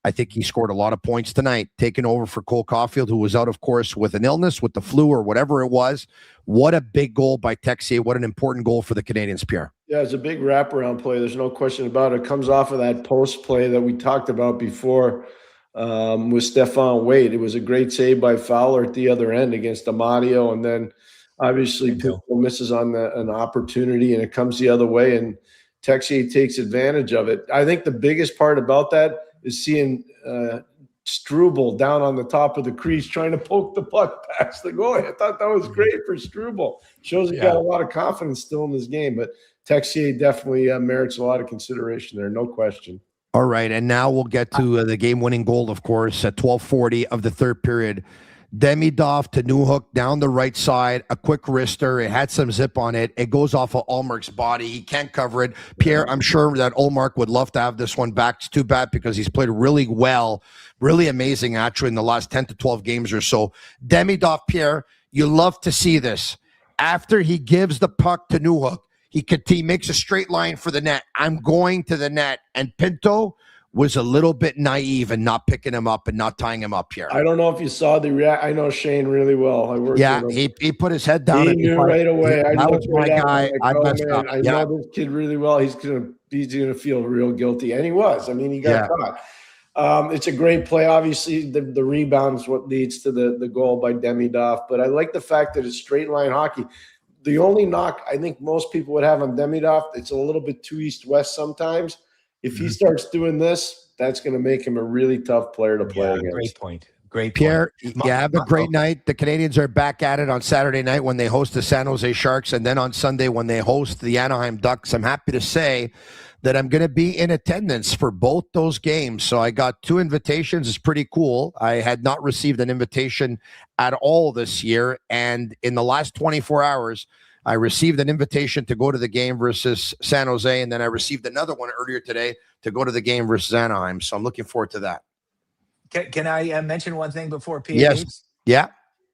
I think he scored a lot of points tonight, taking over for Cole Caulfield, who was out, of course, with an illness, with the flu or whatever it was. What a big goal by Texier. What an important goal for the Canadiens, Pierre. Yeah, it's a big wraparound play. There's no question about it. It comes off of that post play that we talked about before with Stephane Waite. It was a great save by Fowler at the other end against Amadio, and then obviously Bittt misses on an opportunity, and it comes the other way, and Texier takes advantage of it. I think the biggest part about that is seeing Struble down on the top of the crease trying to poke the puck past the goal. I thought that was great for Struble. Shows he got a lot of confidence still in this game, but Texier definitely merits a lot of consideration there, no question. All right, and now we'll get to the game-winning goal, of course, at 12:40 of the third period. Demidov to Newhook down the right side, a quick wrister. It had some zip on it. It goes off of Ullmark's body. He can't cover it. Pierre, I'm sure that Ullmark would love to have this one back. It's too bad because he's played really well, really amazing actually in the last 10 to 12 games or so. Demidov, Pierre, you love to see this. After he gives the puck to Newhook, he makes a straight line for the net. I'm going to the net. And Pinto was a little bit naive and not picking him up and not tying him up here. I don't know if you saw the react. I know Shane really well. I worked with him. He put his head down. He knew right away. That was my guy. I messed up. I know this kid really well. He's gonna feel real guilty, and he was. I mean, he got caught. It's a great play. Obviously, the rebound is what leads to the goal by Demidov. But I like the fact that it's straight line hockey. The only knock I think most people would have on Demidov, it's a little bit too east-west sometimes. If he starts doing this, that's going to make him a really tough player to play against. Great point. Great point. Pierre, have a great night. The Canadiens are back at it on Saturday night when they host the San Jose Sharks, and then on Sunday when they host the Anaheim Ducks. I'm happy to say that I'm going to be in attendance for both those games. So I got 2 invitations. It's pretty cool. I had not received an invitation at all this year, and in the last 24 hours, I received an invitation to go to the game versus San Jose, and then I received another one earlier today to go to the game versus Anaheim. So I'm looking forward to that. Can I mention one thing before Pierre? Yes. Yeah.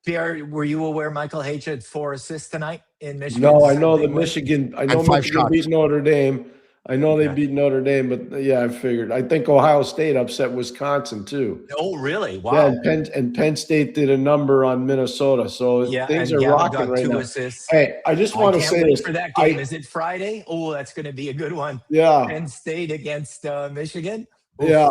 Pierre, were you aware Michael H had 4 assists tonight in Michigan? No, I know Michigan beat Notre Dame. I know they beat Notre Dame, but yeah, I figured. I think Ohio State upset Wisconsin too. Oh, really? Wow. Yeah, and Penn State did a number on Minnesota, so things are rocking right now. Assists. Hey, I just want to say this for that game. Is it Friday? Oh, that's going to be a good one. Yeah, Penn State against Michigan. Oof. Yeah,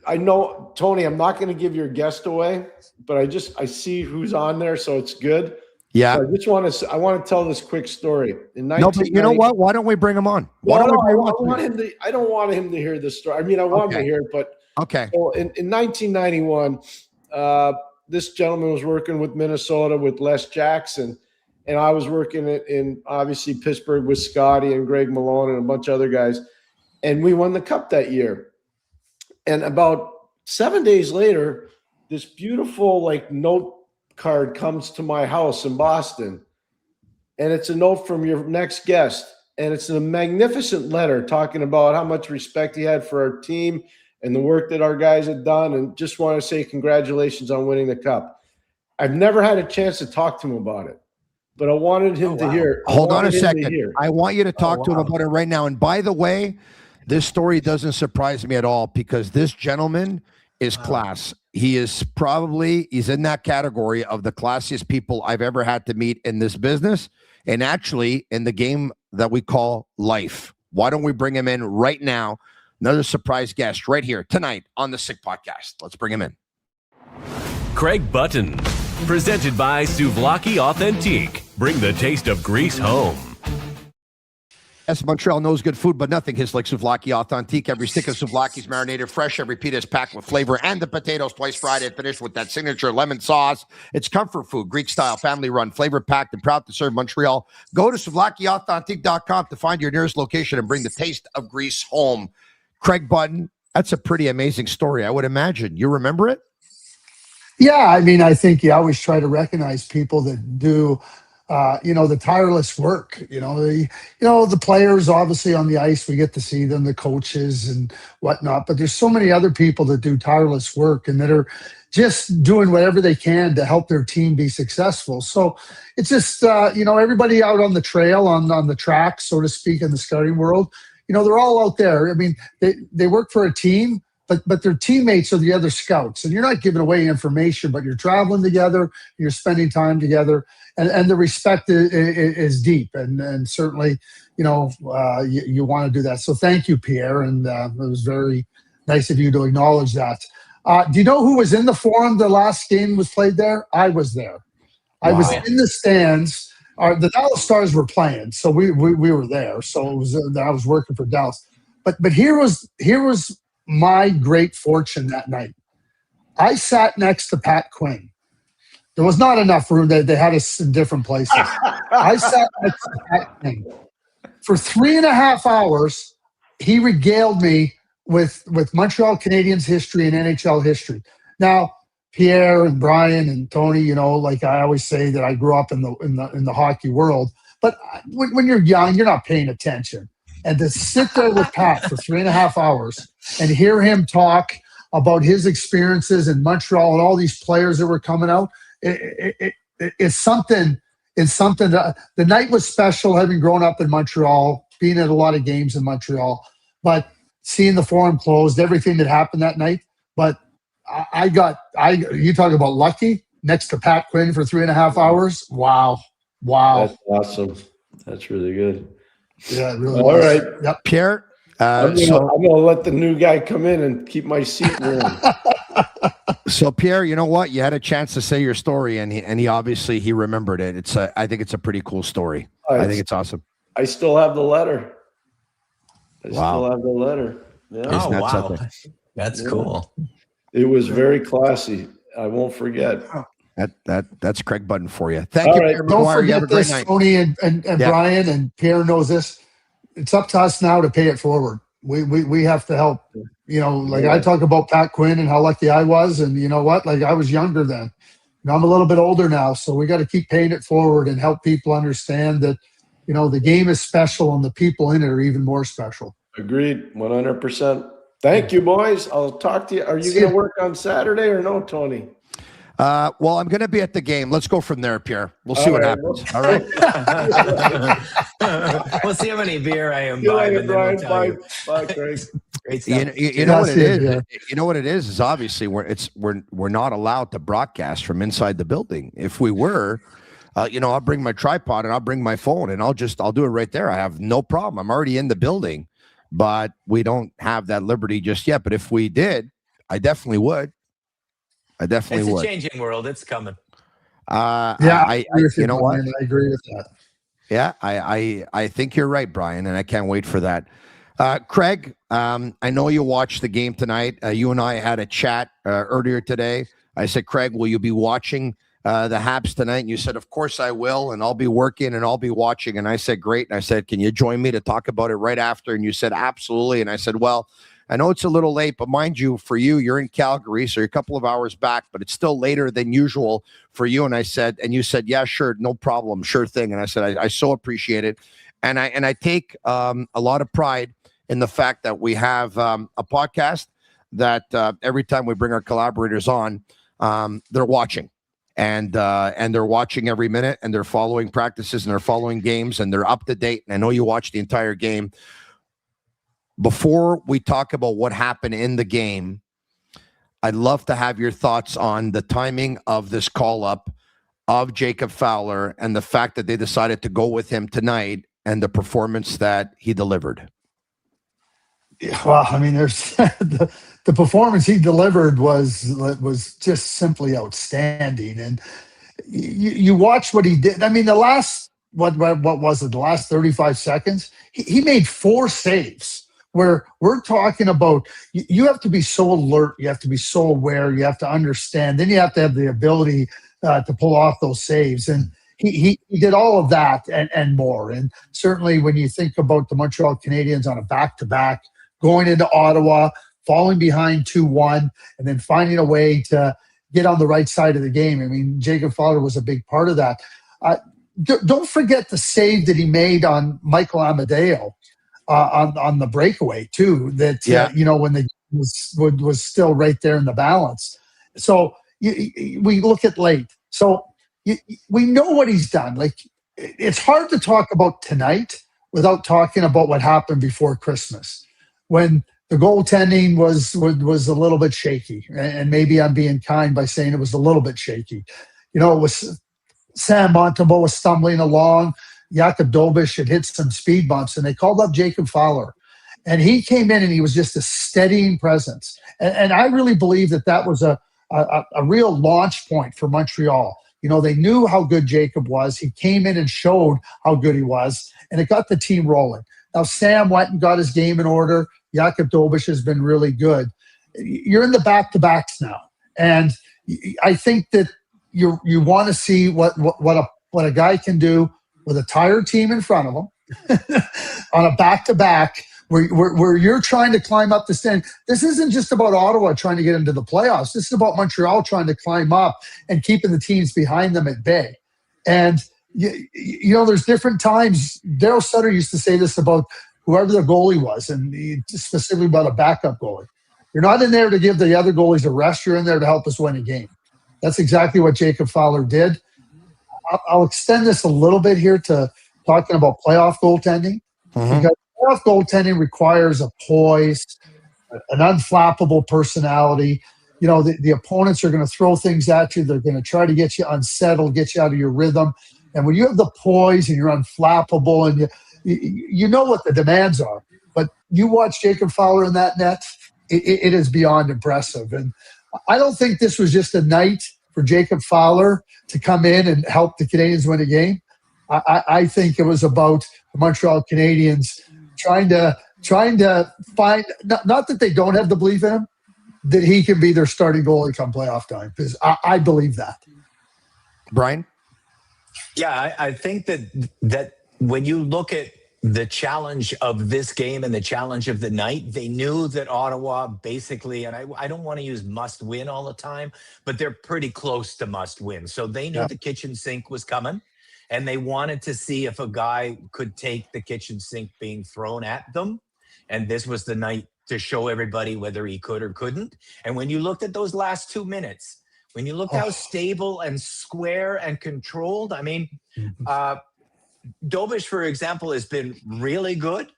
I know, Tony. I'm not going to give your guest away, but I see who's on there, so it's good. Yeah, so I want to tell this quick story. No, but you know what? Why don't we bring him on? I don't want him to hear this story. I mean, I want him to hear it, but okay. So in 1991, this gentleman was working with Minnesota with Les Jackson, and I was working in obviously Pittsburgh with Scotty and Greg Malone and a bunch of other guys, and we won the cup that year. And about 7 days later, this beautiful note card comes to my house in Boston, and it's a note from your next guest, and it's a magnificent letter talking about how much respect he had for our team and the work that our guys had done, and just want to say congratulations on winning the cup. I've never had a chance to talk to him about it, but I wanted him to hear. Hold on a second. I want you to talk to him about it right now. And by the way, this story doesn't surprise me at all because this gentleman is class. He is he's in that category of the classiest people I've ever had to meet in this business and actually in the game that we call life. Why don't we bring him in right now? Another surprise guest right here tonight on the Sick Podcast. Let's bring him in. Craig Button, presented by Souvlaki Authentique. Bring the taste of Greece home. Yes, Montreal knows good food, but nothing hits like Souvlaki Authentique. Every stick of Souvlaki is marinated fresh. Every pita is packed with flavor, and the potatoes twice fried and finished with that signature lemon sauce. It's comfort food, Greek style, family run, flavor packed, and proud to serve Montreal. Go to SouvlakiAuthentique.com to find your nearest location and bring the taste of Greece home. Craig Button, that's a pretty amazing story, I would imagine. You remember it? Yeah, I mean, I think you always try to recognize people that do, the tireless work. The players obviously on the ice, we get to see them, the coaches and whatnot. But there's so many other people that do tireless work and that are just doing whatever they can to help their team be successful. So it's just, everybody out on the trail, on the track, so to speak, in the scouting world. They're all out there. I mean, they work for a team. But their teammates are the other scouts, and you're not giving away information, but you're traveling together, you're spending time together, and the respect is deep, and certainly, you want to do that. So thank you, Pierre, and it was very nice of you to acknowledge that. Do you know who was in the Forum the last game was played there? I was there. Wow. I was in the stands. The Dallas Stars were playing, so we were there. So it was I was working for Dallas, but here was my great fortune that night. I sat next to Pat Quinn. There was not enough room. They had us in different places. I sat next to Pat Quinn. For 3.5 hours, he regaled me with Montreal Canadiens history and NHL history. Now, Pierre and Brian and Tony, like I always say that I grew up in the hockey world. But when you're young, you're not paying attention. And to sit there with Pat for 3.5 hours and hear him talk about his experiences in Montreal and all these players that were coming out, it's something. It's something that the night was special, having grown up in Montreal, being at a lot of games in Montreal, but seeing the Forum closed, everything that happened that night. But you talk about lucky next to Pat Quinn for 3.5 hours. Wow. That's awesome. That's really good. Yeah, it really all was. Right. Yep. Pierre, I'm gonna let the new guy come in and keep my seat warm. So Pierre, you know what? You had a chance to say your story, and he obviously remembered it. I think it's a pretty cool story. I think it's awesome. I still have the letter. Wow. Still have the letter. Yeah. Oh, wow. That's cool. It was very classy. I won't forget. That's Craig Button for you. Thank you, right. Pierre Don't McGuire. You have forget a great this, night. Tony and Brian and Pierre knows this. It's up to us now to pay it forward. We have to help. I talk about Pat Quinn and how lucky I was, and you know what? Like I was younger then. I'm a little bit older now, so we got to keep paying it forward and help people understand that the game is special and the people in it are even more special. Agreed, 100%. Thank you, boys. I'll talk to you. Are you going to work on Saturday or no, Tony? Well, I'm going to be at the game. Let's go from there, Pierre. We'll see what happens. All right. We'll see how many beer I am See you buying. later, Brian. Bye, Craig. Great stuff. You know what it is. You know what it is obviously we're not allowed to broadcast from inside the building. If we were, I'll bring my tripod and I'll bring my phone and I'll do it right there. I have no problem. I'm already in the building, but we don't have that liberty just yet. But if we did, I definitely would. It's a changing world. It's coming. You know what? I agree with that. Yeah, I think you're right, Brian, and I can't wait for that. Craig, I know you watched the game tonight. You and I had a chat earlier today. I said, Craig, will you be watching the Habs tonight? And you said, of course I will, and I'll be working and I'll be watching. And I said, great. And I said, can you join me to talk about it right after? And you said, absolutely. And I said, well, I know it's a little late, but mind you, for you, you're in Calgary, so you're a couple of hours back, but it's still later than usual for you. And you said, yeah, sure, no problem, sure thing. And I said, I so appreciate it. And I take a lot of pride in the fact that we have a podcast that every time we bring our collaborators on, they're watching. And they're watching every minute, and they're following practices, and they're following games, and they're up to date. And I know you watched the entire game. Before we talk about what happened in the game, I'd love to have your thoughts on the timing of this call-up of Jacob Fowler and the fact that they decided to go with him tonight and the performance that he delivered. Well, I mean, there's the performance he delivered was just simply outstanding. And you watch what he did. I mean, the last, what was it? The last 35 seconds, he made 4 saves. Where we're talking about, you have to be so alert, you have to be so aware, you have to understand, then you have to have the ability to pull off those saves. And he did all of that and more. And certainly when you think about the Montreal Canadiens on a back-to-back, going into Ottawa, falling behind 2-1, and then finding a way to get on the right side of the game. I mean, Jacob Fowler was a big part of that. Don't forget the save that he made on Michael Amadeo. On the breakaway too, that when the game was still right there in the balance. So we look at late. So we know what he's done. Like, it's hard to talk about tonight without talking about what happened before Christmas, when the goaltending was a little bit shaky. And maybe I'm being kind by saying it was a little bit shaky. It was Sam Montembeault was stumbling along. Jakub Dobeš had hit some speed bumps, and they called up Jacob Fowler. And he came in, and he was just a steadying presence. And I really believe that was a real launch point for Montreal. They knew how good Jacob was. He came in and showed how good he was, and it got the team rolling. Now, Sam went and got his game in order. Jakub Dobeš has been really good. You're in the back-to-backs now. And I think that you want to see what a guy can do with a tired team in front of him on a back-to-back where you're trying to climb up the stand. This isn't just about Ottawa trying to get into the playoffs. This is about Montreal trying to climb up and keeping the teams behind them at bay. And, there's different times. Daryl Sutter used to say this about whoever the goalie was, and specifically about a backup goalie. You're not in there to give the other goalies a rest. You're in there to help us win a game. That's exactly what Jacob Fowler did. I'll extend this a little bit here to talking about playoff goaltending. Because playoff goaltending requires a poise, an unflappable personality. The opponents are going to throw things at you. They're going to try to get you unsettled, get you out of your rhythm. And when you have the poise and you're unflappable and you know what the demands are, but you watch Jacob Fowler in that net, it is beyond impressive. And I don't think this was just a night for Jacob Fowler to come in and help the Canadiens win a game. I think it was about the Montreal Canadiens trying to find, not that they don't have the belief in him, that he can be their starting goalie come playoff time, because I believe that. Brian? Yeah, I think that when you look at the challenge of this game and the challenge of the night, they knew that Ottawa basically, and I don't want to use must win all the time, but they're pretty close to must win. So they knew the kitchen sink was coming, and they wanted to see if a guy could take the kitchen sink being thrown at them. And this was the night to show everybody whether he could or couldn't. And when you looked at those last 2 minutes, when you looked how stable and square and controlled, I mean, Dobeš, for example, has been really good.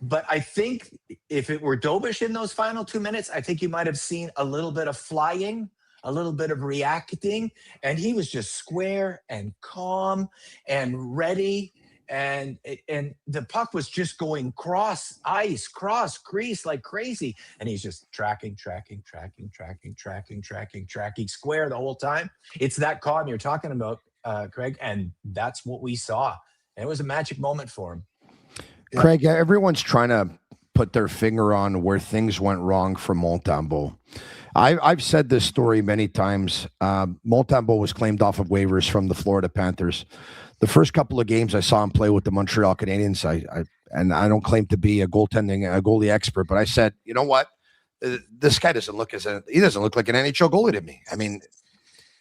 But I think if it were Dobeš in those final 2 minutes, I think you might have seen a little bit of flying, a little bit of reacting. And he was just square and calm and ready. And the puck was just going cross ice, cross crease like crazy. And he's just tracking square the whole time. It's that calm you're talking about, Craig, and that's what we saw. And it was a magic moment for him. Craig, everyone's trying to put their finger on where things went wrong for Montembeault. I've said this story many times. Montembeault was claimed off of waivers from the Florida Panthers. The first couple of games I saw him play with the Montreal Canadiens, and I don't claim to be a goalie expert, but I said, you know what? This guy doesn't look like an NHL goalie to me. I mean,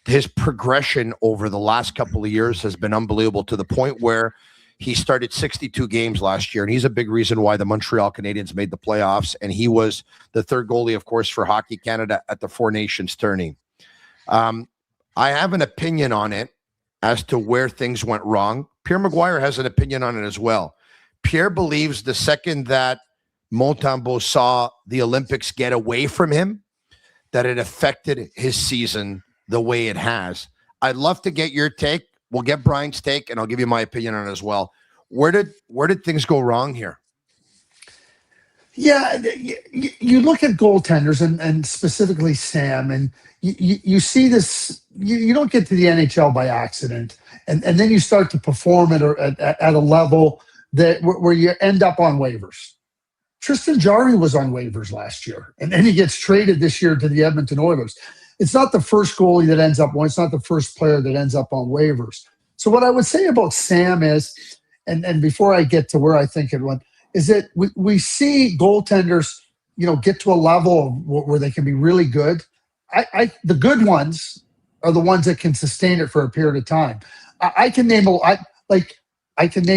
his progression over the last couple of years has been unbelievable, to the point where he started 62 games last year, and he's a big reason why the Montreal Canadiens made the playoffs, and he was the third goalie, of course, for Hockey Canada at the Four Nations tourney. I have an opinion on it as to where things went wrong. Pierre McGuire has an opinion on it as well. Pierre believes the second that Montembeault saw the Olympics get away from him, that it affected his season the way it has. I'd love to get your take. We'll get Brian's take, and I'll give you my opinion on it as well. Where did things go wrong here? Yeah, you look at goaltenders and specifically Sam, and you see this. You don't get to the NHL by accident, and then you start to perform at a level where you end up on waivers. Tristan Jarry was on waivers last year, and then he gets traded this year to the Edmonton Oilers. It's not the first goalie that ends up on. It's not the first player that ends up on waivers. So what I would say about Sam is, and before I get to where I think it went, is that we see goaltenders, get to a level where they can be really good. The good ones are the ones that can sustain it for a period of time. I can name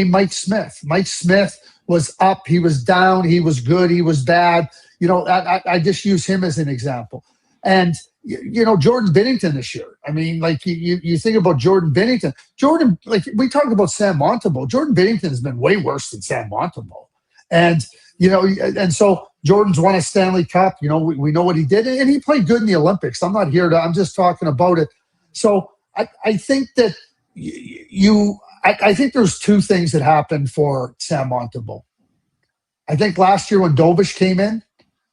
Mike Smith. Mike Smith was up, he was down, he was good, he was bad. I just use him as an example. And Jordan Binnington this year. I mean, you think about Jordan Binnington. We talk about Sam Montembeault. Jordan Binnington has been way worse than Sam Montembeault. And so Jordan's won a Stanley Cup. We know what he did, and he played good in the Olympics. I'm just talking about it. So I think that I think there's two things that happened for Sam Montembeault. I think last year when Dobish came in,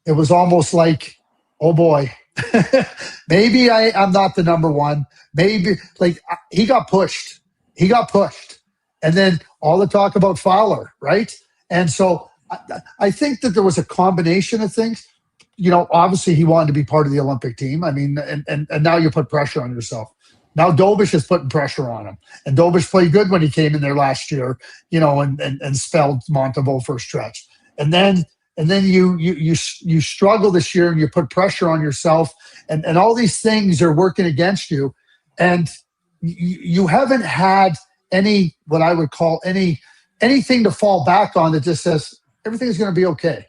it was almost like, oh boy, maybe I'm not the number one. Maybe he got pushed. And then all the talk about Fowler, right? And so I think that there was a combination of things. Obviously he wanted to be part of the Olympic team. I mean, and now you put pressure on yourself. Now Dobish is putting pressure on him. And Dobish played good when he came in there last year, and spelled Montembeault for a stretch. And then you struggle this year, and you put pressure on yourself, and all these things are working against you. And you haven't had any, what I would call anything to fall back on that just says everything's going to be okay.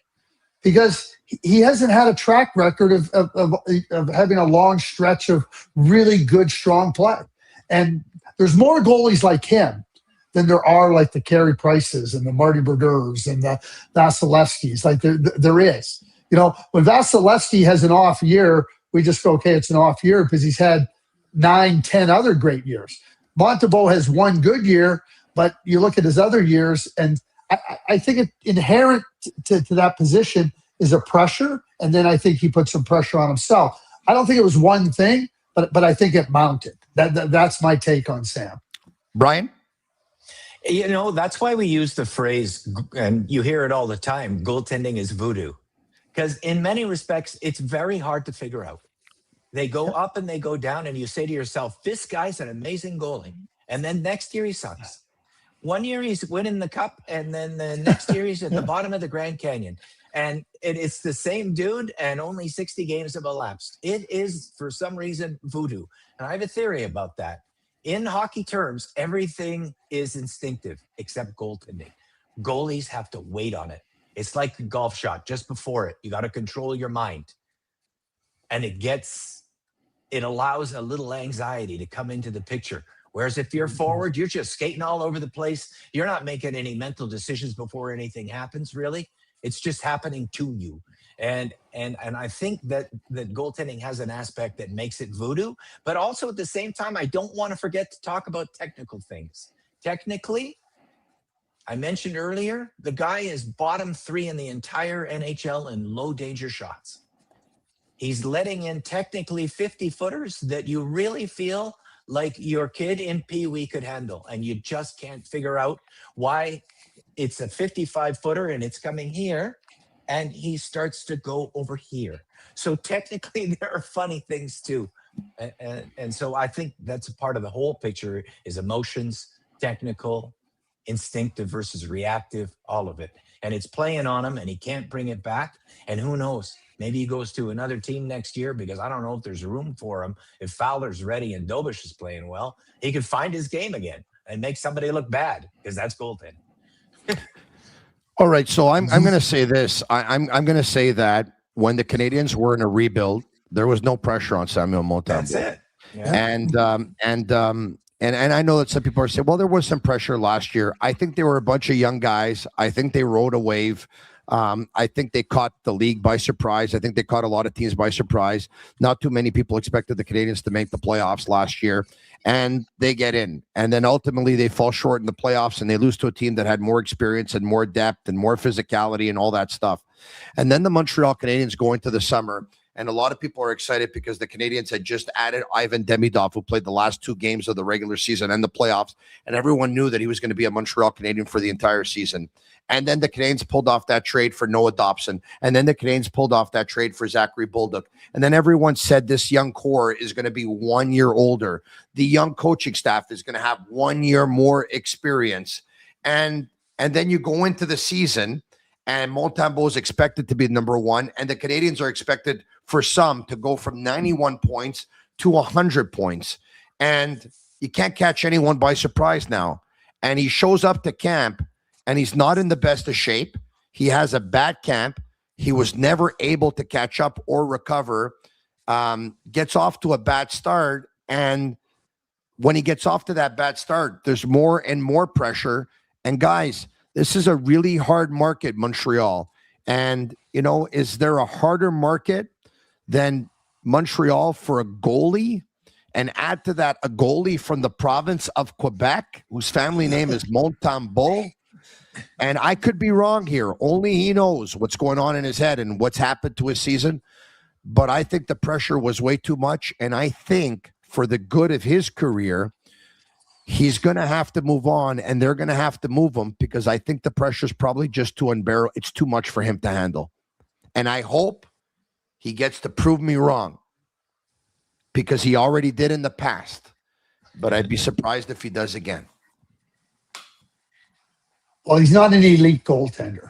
Because he hasn't had a track record of having a long stretch of really good, strong play. And there's more goalies like him than there are like the Carey Prices and the Marty Brodeurs and the Vasilevskis. Like there is. When Vasilevsky has an off year, we just go, okay, it's an off year, because he's had 9-10 other great years. Montembeault has one good year, but you look at his other years, and I think it inherent to that position is a pressure, and then I think he put some pressure on himself. I don't think it was one thing, but I think it mounted. That's my take on Sam. Brian? That's why we use the phrase, and you hear it all the time, goaltending is voodoo. Because in many respects, it's very hard to figure out. They go up and they go down, and you say to yourself, this guy's an amazing goalie. And then next year he sucks. One year he's winning the cup, and then the next year he's at the bottom of the Grand Canyon. And it's the same dude, and only 60 games have elapsed. It is, for some reason, voodoo. And I have a theory about that. In hockey terms, everything is instinctive except goaltending. Goalies have to wait on it. It's like a golf shot just before it. You got to control your mind. And it allows a little anxiety to come into the picture. Whereas if you're forward, you're just skating all over the place. You're not making any mental decisions before anything happens, really. It's just happening to you. And I think that goaltending has an aspect that makes it voodoo, but also at the same time, I don't want to forget to talk about technical things. Technically, I mentioned earlier, the guy is bottom 3 in the entire NHL in low danger shots. He's letting in technically 50-footers that you really feel like your kid in Pee Wee could handle, and you just can't figure out why it's a 55-footer and it's coming here, and he starts to go over here. So technically, there are funny things too. And so I think that's a part of the whole picture is emotions, technical, instinctive versus reactive, all of it. And it's playing on him, and he can't bring it back. And who knows? Maybe he goes to another team next year, because I don't know if there's room for him. If Fowler's ready and Dobish is playing well, he could find his game again and make somebody look bad, because that's goaltending. All right, so I'm going to say this. I'm going to say that when the Canadiens were in a rebuild, there was no pressure on Samuel Montembeault. That's it. Yeah. And I know that some people are saying, well, there was some pressure last year. I think they were a bunch of young guys. I think they rode a wave. I think they caught the league by surprise. I think they caught a lot of teams by surprise. Not too many people expected the Canadiens to make the playoffs last year, and they get in. And then ultimately they fall short in the playoffs, and they lose to a team that had more experience and more depth and more physicality and all that stuff. And then the Montreal Canadiens go into the summer, and a lot of people are excited because the Canadiens had just added Ivan Demidov, who played the last 2 games of the regular season and the playoffs, and everyone knew that he was going to be a Montreal Canadien for the entire season. And then the Canadiens pulled off that trade for Noah Dobson. And then the Canadiens pulled off that trade for Zachary Bolduc. And then everyone said this young core is going to be 1 year older. The young coaching staff is going to have 1 year more experience. And then you go into the season, and Montembeault is expected to be number 1. And the Canadiens are expected, for some, to go from 91 points to 100 points. And you can't catch anyone by surprise now. And he shows up to camp, and he's not in the best of shape. He has a bad camp. He was never able to catch up or recover, gets off to a bad start. And when he gets off to that bad start, there's more and more pressure. And guys, this is a really hard market, Montreal. And, is there a harder market than Montreal for a goalie? And add to that a goalie from the province of Quebec, whose family name is Montembeault. And I could be wrong here. Only he knows what's going on in his head and what's happened to his season. But I think the pressure was way too much. And I think for the good of his career, he's going to have to move on, and they're going to have to move him, because I think the pressure is probably just too unbearable. It's too much for him to handle. And I hope he gets to prove me wrong, because he already did in the past. But I'd be surprised if he does again. Well, he's not an elite goaltender,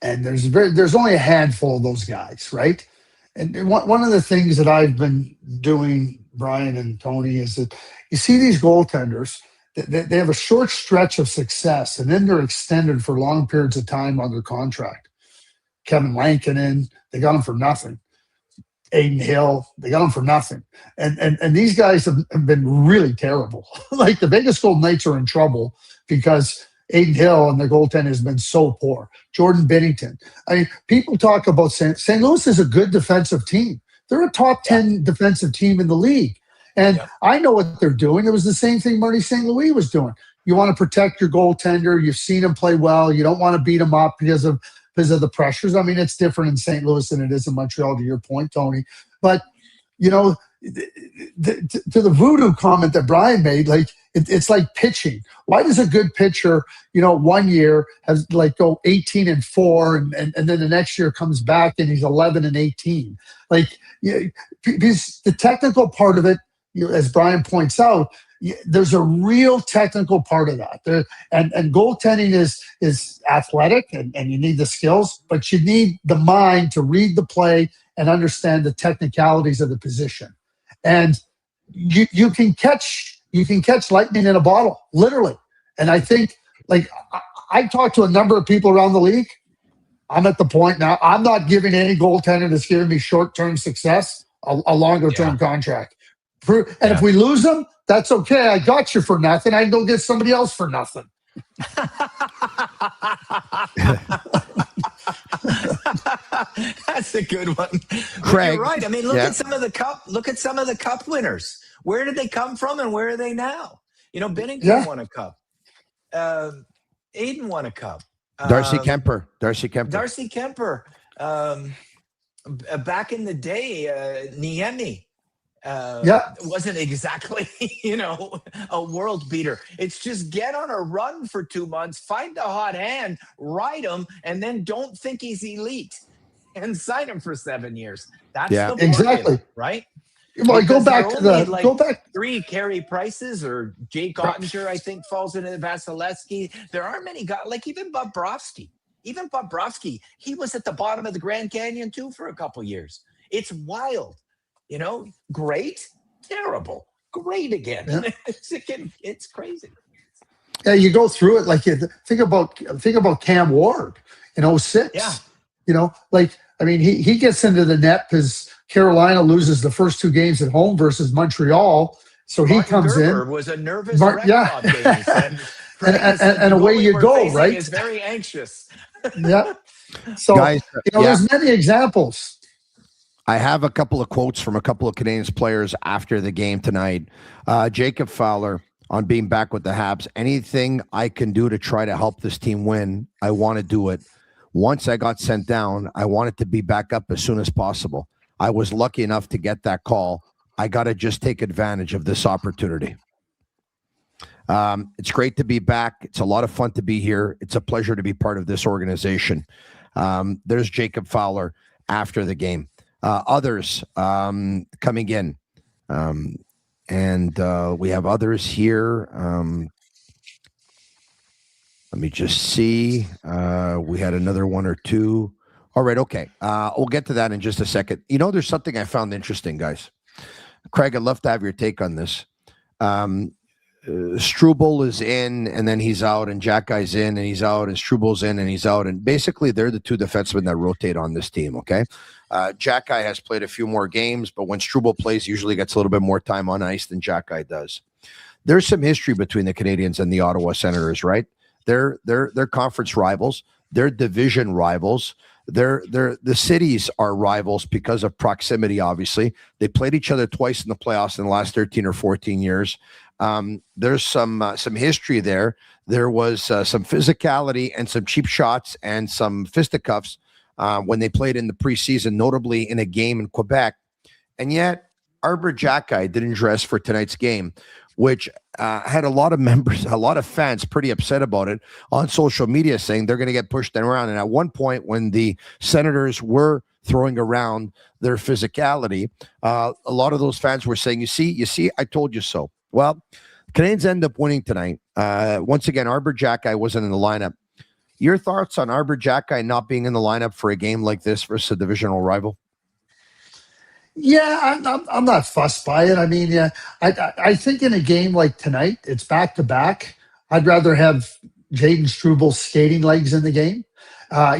and there's only a handful of those guys, right? And one of the things that I've been doing, Brian and Tony, is that you see these goaltenders, they have a short stretch of success, and then they're extended for long periods of time on their contract. Kevin Lankinen, they got him for nothing. Aiden Hill, they got him for nothing. And these guys have been really terrible. Like the Vegas Golden Knights are in trouble because Aiden Hill and their goaltender has been so poor. Jordan Binnington. I mean, people talk about St. Louis is a good defensive team. They're a top 10 defensive team in the league. And I know what they're doing. It was the same thing Marty St. Louis was doing. You want to protect your goaltender. You've seen him play well. You don't want to beat him up because of the pressures. I mean, it's different in St. Louis than it is in Montreal, to your point, Tony. But, to the voodoo comment that Brian made, like, it's like pitching. Why does a good pitcher, 1 year has go 18-4, and then the next year comes back and he's 11-18? Because the technical part of it, as Brian points out, there's a real technical part of that. And goaltending is athletic, and you need the skills, but you need the mind to read the play and understand the technicalities of the position. And you can catch lightning in a bottle, literally. And I think, I talked to a number of people around the league. I'm at the point now, I'm not giving any goaltender that's giving me short-term success a longer-term contract. And if we lose them, that's okay. I got you for nothing. I can go get somebody else for nothing. That's a good one. Craig, you're right. I mean, look at some of the cup winners. Where did they come from, and where are they now? Binnington won a cup. Aiden won a cup. Darcy Kemper. Back in the day, Niemi. Wasn't exactly, a world beater. It's just get on a run for 2 months, find a hot hand, ride him, and then don't think he's elite and sign him for 7 years. That's the formula, exactly right? Well, Because go back there to are only, the like, go back. 3 Carey Prices, or Jake Ottinger, I think, falls into Vasilevsky. There aren't many guys, like even Bobrovsky. Even Bobrovsky, he was at the bottom of the Grand Canyon too for a couple years. It's wild, Great, terrible, great again. Yeah. It's crazy. Yeah, you go through it like think about Cam Ward in 06. Yeah. He gets into the net because Carolina loses the first 2 games at home versus Montreal. So he comes Gerber in. was a nervous wreck, Bob Davies, and away you go, right? Is very anxious. Yeah. So Guys, there's many examples. I have a couple of quotes from a couple of Canadiens players after the game tonight. Jacob Fowler, on being back with the Habs, anything I can do to try to help this team win, I want to do it. Once I got sent down, I wanted to be back up as soon as possible. I was lucky enough to get that call. I got to just take advantage of this opportunity. It's great to be back. It's a lot of fun to be here. It's a pleasure to be part of this organization. There's Jacob Fowler after the game. Others coming in. And we have others here. Let me just see. We had another 1 or 2. All right, okay. We'll get to that in just a second. There's something I found interesting, guys. Craig, I'd love to have your take on this. Struble is in, and then he's out, and Jack Guy's in, and he's out, and Struble's in, and he's out. And basically, they're the 2 defensemen that rotate on this team, okay? Jack Guy has played a few more games, but when Struble plays, usually gets a little bit more time on ice than Jack Guy does. There's some history between the Canadiens and the Ottawa Senators, right? They're conference rivals. They're division rivals. The cities are rivals because of proximity, obviously. They played each other twice in the playoffs in the last 13 or 14 years. There's some history there. There was some physicality and some cheap shots and some fisticuffs when they played in the preseason, notably in a game in Quebec. And yet, Arbor Jackeye didn't dress for tonight's game, which had a lot of members, a lot of fans pretty upset about it on social media, saying they're going to get pushed around. And at one point, when the Senators were throwing around their physicality, a lot of those fans were saying, you see, I told you so. Well, Canadiens end up winning tonight. Once again, Arbor Jackeye wasn't in the lineup. Your thoughts on Arbor Jackeye not being in the lineup for a game like this versus a divisional rival? Yeah, I'm not fussed by it. I mean, yeah, I think in a game like tonight, it's back to back. I'd rather have Jaden Struble's skating legs in the game.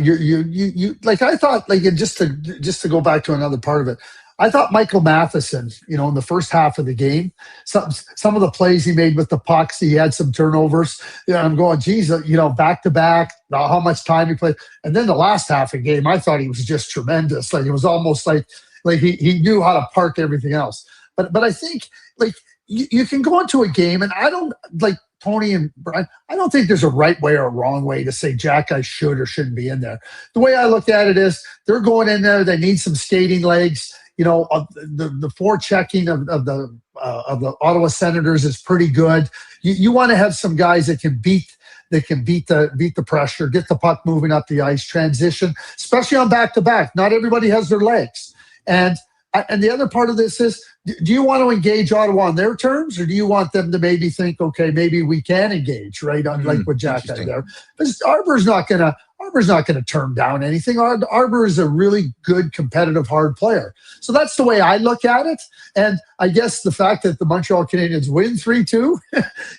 You like I thought, like, just to go back to another part of it, I thought Michael Matheson, in the first half of the game, some of the plays he made with the pucks, he had some turnovers. I'm going, geez, back to back, how much time he played, and then the last half of the game, I thought he was just tremendous. Like, it was almost like he knew how to park everything else. But I think, like, you can go into a game, and I don't, like Tony and Brian, I don't think there's a right way or a wrong way to say Jack Guy should or shouldn't be in there. The way I look at it is they're going in there, they need some skating legs. The forechecking of the Ottawa Senators is pretty good. You want to have some guys that can beat the pressure, get the puck moving up the ice, transition, especially on back-to-back. Not everybody has their legs. And the other part of this is, do you want to engage Ottawa on their terms, or do you want them to maybe think, okay, maybe we can engage, right? Unlike what Jack had there. Because Arbor's not gonna turn down anything. Arbor is a really good, competitive, hard player. So that's the way I look at it. And I guess the fact that the Montreal Canadiens win 3-2,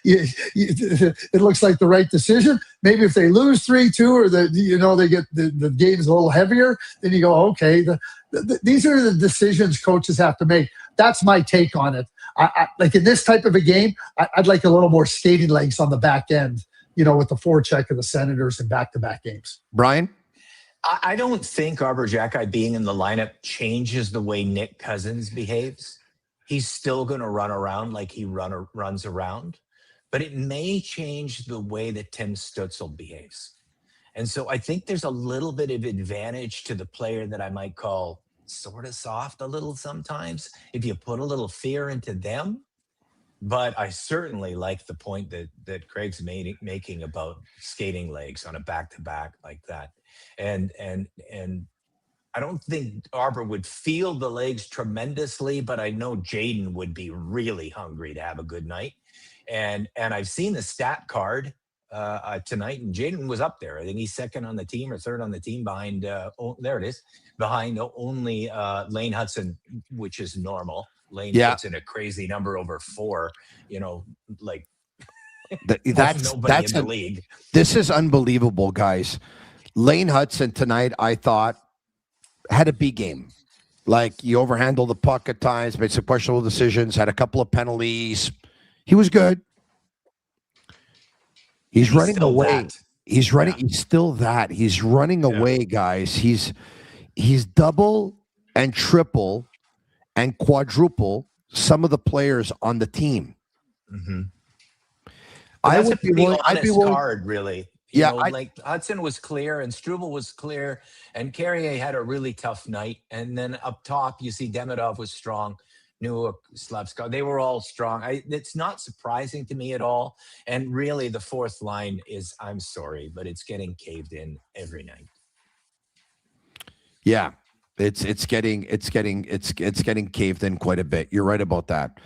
it looks like the right decision. Maybe if they lose 3-2, or they get the game's a little heavier, then you go, okay, these are the decisions coaches have to make. That's my take on it. I like in this type of a game, I'd like a little more skating legs on the back end, with the forecheck of the Senators in back-to-back games. Brian? I don't think Arbor Jackeye being in the lineup changes the way Nick Cousins behaves. He's still going to run around like he runs around, but it may change the way that Tim Stützle behaves. And so I think there's a little bit of advantage to the player that I might call sort of soft a little sometimes, if you put a little fear into them. But I certainly like the point that Craig's making about skating legs on a back-to-back like that. And I don't think Arbor would feel the legs tremendously, but I know Jaden would be really hungry to have a good night. And I've seen the stat card tonight, and Jaden was up there. I think he's second on the team or third on the team behind. There it is, behind only Lane Hudson, which is normal. Lane puts in a crazy number over 4. Like that's nobody in the league. This is unbelievable, guys. Lane Hudson tonight, I thought, had a B game. Like, he overhandled the puck at times, made some questionable decisions, had a couple of penalties. He was good. He's running away. He's running. Yeah. He's still that. He's running away, guys. He's double and triple and quadruple some of the players on the team. Mm-hmm. I'd be willing. Card, really. Like Hudson was clear and Struble was clear and Carrier had a really tough night. And then up top, you see Demidov was strong. Newhook, Slavskov, they were all strong. It's not surprising to me at all. And really, the fourth line is, I'm sorry, but it's getting caved in every night. Yeah, it's getting caved in quite a bit. You're right about that.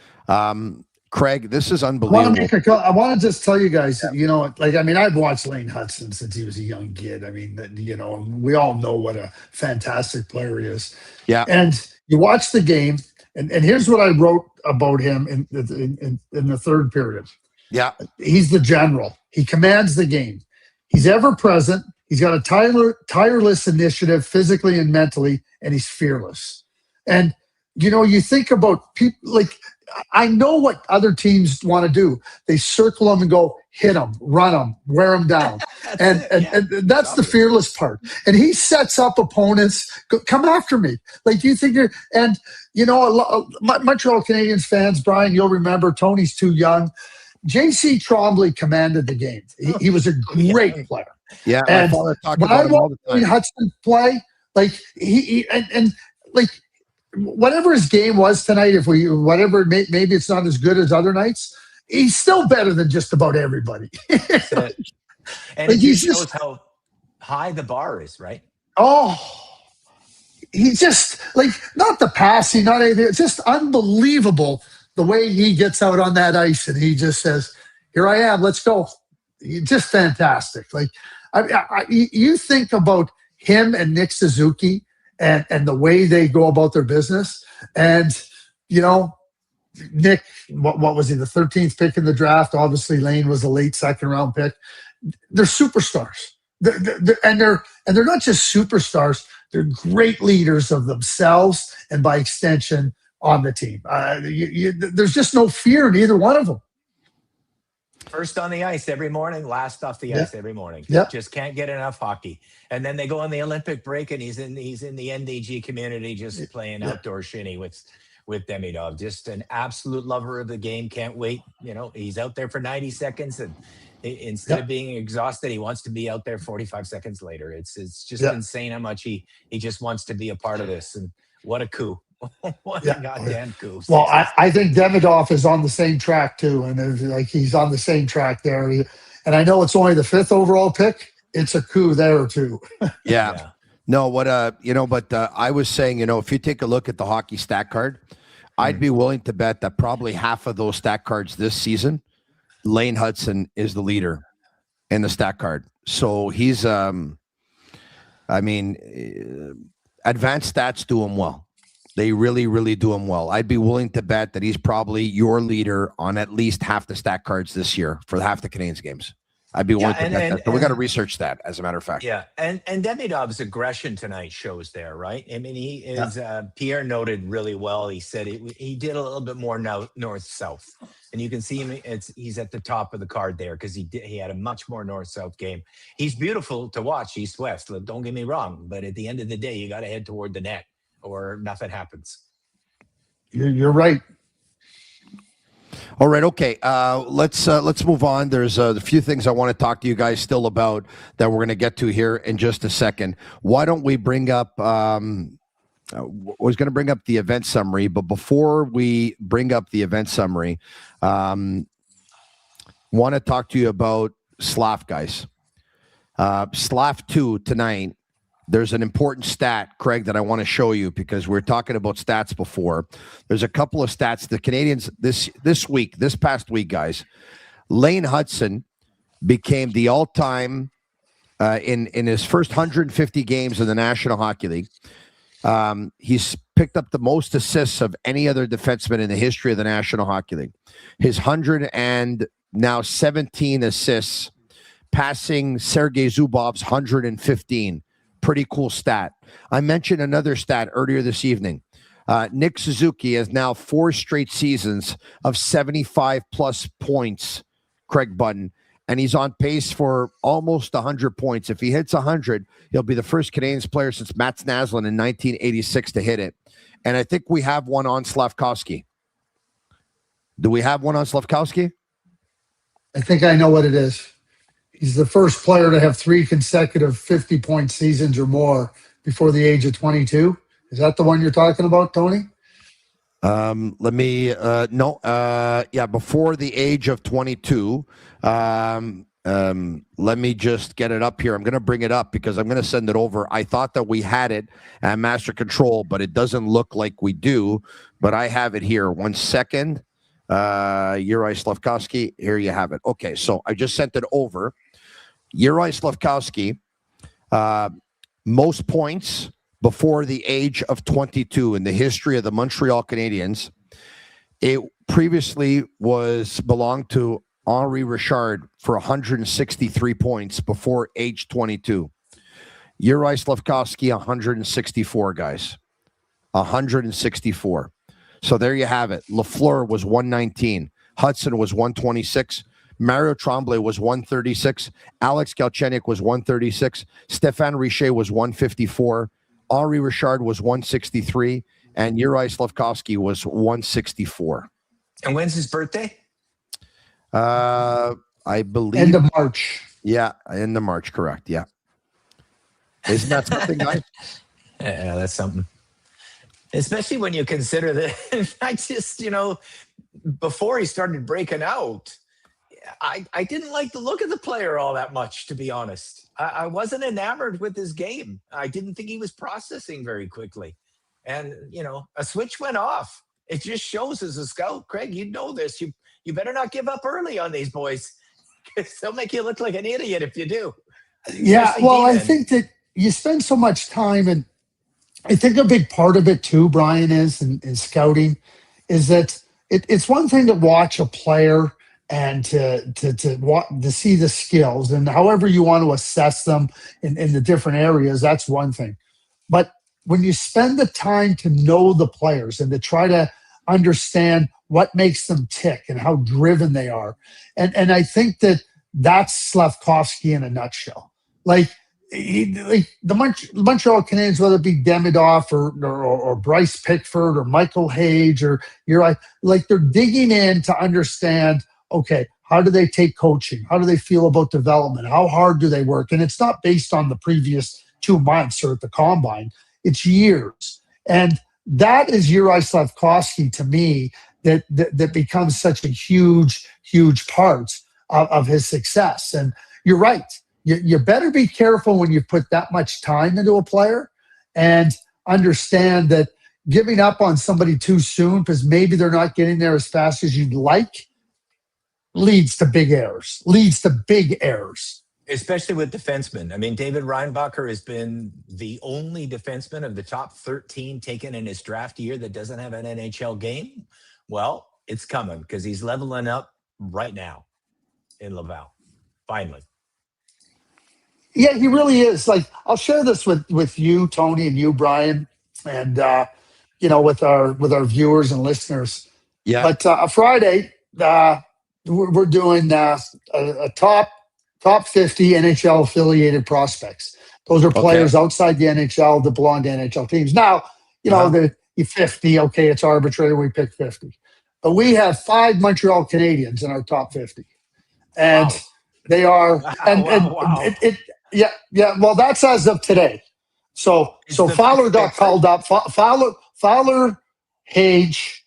Craig, this is unbelievable. I want to just tell you guys, I've watched Lane Hudson since he was a young kid. I mean, we all know what a fantastic player he is. Yeah. And you watch the game, and here's what I wrote about him in the third period. Yeah. He's the general. He commands the game. He's ever present. He's got a tireless initiative physically and mentally, and he's fearless. And, you think about people like, I know what other teams want to do. They circle them and go, hit them, run them, wear them down. and that's the fearless part. And he sets up opponents, come after me. Like, you think Montreal Canadiens fans, Brian, you'll remember, Tony's too young. J.C. Trombley commanded the game. He was a great player. Yeah. And when I watched Hudson play, like whatever his game was tonight, maybe it's not as good as other nights, he's still better than just about everybody. And it just shows how high the bar is, right? Oh, he's just not the passing, not anything. It's just unbelievable the way he gets out on that ice and he just says, "Here I am, let's go." Just fantastic. You think about him and Nick Suzuki and the way they go about their business. And, Nick, what was he, the 13th pick in the draft? Obviously, Lane was a late second-round pick. They're superstars. And they're not just superstars. They're great leaders of themselves and, by extension, on the team. There's just no fear in either one of them. First on the ice every morning, last off the ice every morning. Yep. Just can't get enough hockey. And then they go on the Olympic break and he's in the NDG community just playing outdoor shinny with Demidov. Just an absolute lover of the game. Can't wait. He's out there for 90 seconds and instead of being exhausted, he wants to be out there 45 seconds later. It's just insane how much he just wants to be a part of this. And what a coup. What a goddamn coup. Well, I think Demidov is on the same track too, and he's on the same track there. And I know it's only the 5th overall pick. It's a coup there too. Yeah. No, but I was saying, if you take a look at the hockey stat card, I'd be willing to bet that probably half of those stat cards this season, Lane Hudson is the leader in the stat card. So he's, advanced stats do him well. They really, really do him well. I'd be willing to bet that he's probably your leader on at least half the stat cards this year for half the Canadiens games. I'd be willing to bet that. So we got to research that, as a matter of fact. Yeah, and Demidov's aggression tonight shows there, right? I mean, he is. Pierre noted really well. He said he did a little bit more north-south, and you can see him. He's at the top of the card there because he had a much more north-south game. He's beautiful to watch, east-west. Don't get me wrong, but at the end of the day, you got to head toward the net, or nothing happens. You're right. All right. Okay. Let's move on. There's a few things I want to talk to you guys still about that we're going to get to here in just a second. Why don't we bring up, I was going to bring up the event summary, but before we bring up the event summary, want to talk to you about Slav, guys. Slav 2 tonight there's an important stat, Craig, that I want to show you because we're talking about stats before. There's a couple of stats. The Canadiens this past week, guys, Lane Hudson became the all-time in his first 150 games in the National Hockey League. He's picked up the most assists of any other defenseman in the history of the National Hockey League. His 117 assists, passing Sergei Zubov's 115. Pretty cool stat. I mentioned another stat earlier this evening. Nick Suzuki has now 4 straight seasons of 75-plus points, Craig Button, and he's on pace for almost 100 points. If he hits 100, he'll be the first Canadiens player since Mats Naslund in 1986 to hit it. And I think we have one on Slafkovsky. Do we have one on Slafkovsky? I think I know what it is. He's the first player to have 3 consecutive 50-point seasons or more before the age of 22. Is that the one you're talking about, Tony? Before the age of 22. Let me just get it up here. I'm going to bring it up because I'm going to send it over. I thought that we had it at Master Control, but it doesn't look like we do. But I have it here. 1 second. Yuri Slafkovsky. Here you have it. Okay, so I just sent it over. Yuri Slafkovsky, most points before the age of 22 in the history of the Montreal Canadiens. It previously belonged to Henri Richard for 163 points before age 22. Yuri Slafkovsky, 164, guys. 164. So there you have it. Lafleur was 119. Hudson was 126. Mario Tremblay was 136. Alex Galchenyuk was 136. Stéphane Richer was 154. Henri Richard was 163. And Yuri Slafkovsky was 164. And when's his birthday? I believe. End of March. Yeah, end of March, correct. Yeah. Isn't that something, guys? Yeah, that's something. Especially when you consider that I just, before he started breaking out, I didn't like the look of the player all that much, to be honest. I wasn't enamored with his game. I didn't think he was processing very quickly. And, a switch went off. It just shows as a scout, Craig, you know this. You better not give up early on these boys because they'll make you look like an idiot if you do. Yeah, well, I think that you spend so much time, and I think a big part of it too, Brian, is in scouting, is that it's one thing to watch a player and to see the skills, and however you want to assess them in the different areas, that's one thing. But when you spend the time to know the players and to try to understand what makes them tick and how driven they are, and I think that's Slafkovsky in a nutshell. Like the Montreal Canadiens, whether it be Demidov or Bryce Pickford or Michael Hage, or they're digging in to understand, okay, how do they take coaching? How do they feel about development? How hard do they work? And it's not based on the previous 2 months or at the combine. It's years. And that is Yuri Slafkovsky to me that becomes such a huge, huge part of his success. And you're right. You better be careful when you put that much time into a player and understand that giving up on somebody too soon because maybe they're not getting there as fast as you'd like leads to big errors, Especially with defensemen. I mean, David Reinbacher has been the only defenseman of the top 13 taken in his draft year that doesn't have an NHL game. Well, it's coming because he's leveling up right now in Laval, finally. Yeah, he really is. Like, I'll share this with you, Tony, and you, Brian, and with our viewers and listeners. Yeah. But Friday, we're doing a top 50 NHL affiliated prospects. Those are players outside the NHL that belong to NHL teams. Now, the 50. Okay, it's arbitrary. We pick 50, but we have 5 Montreal Canadiens in our top 50, and they are Yeah. Well, that's as of today. So Fowler got called up. Fowler, Hage,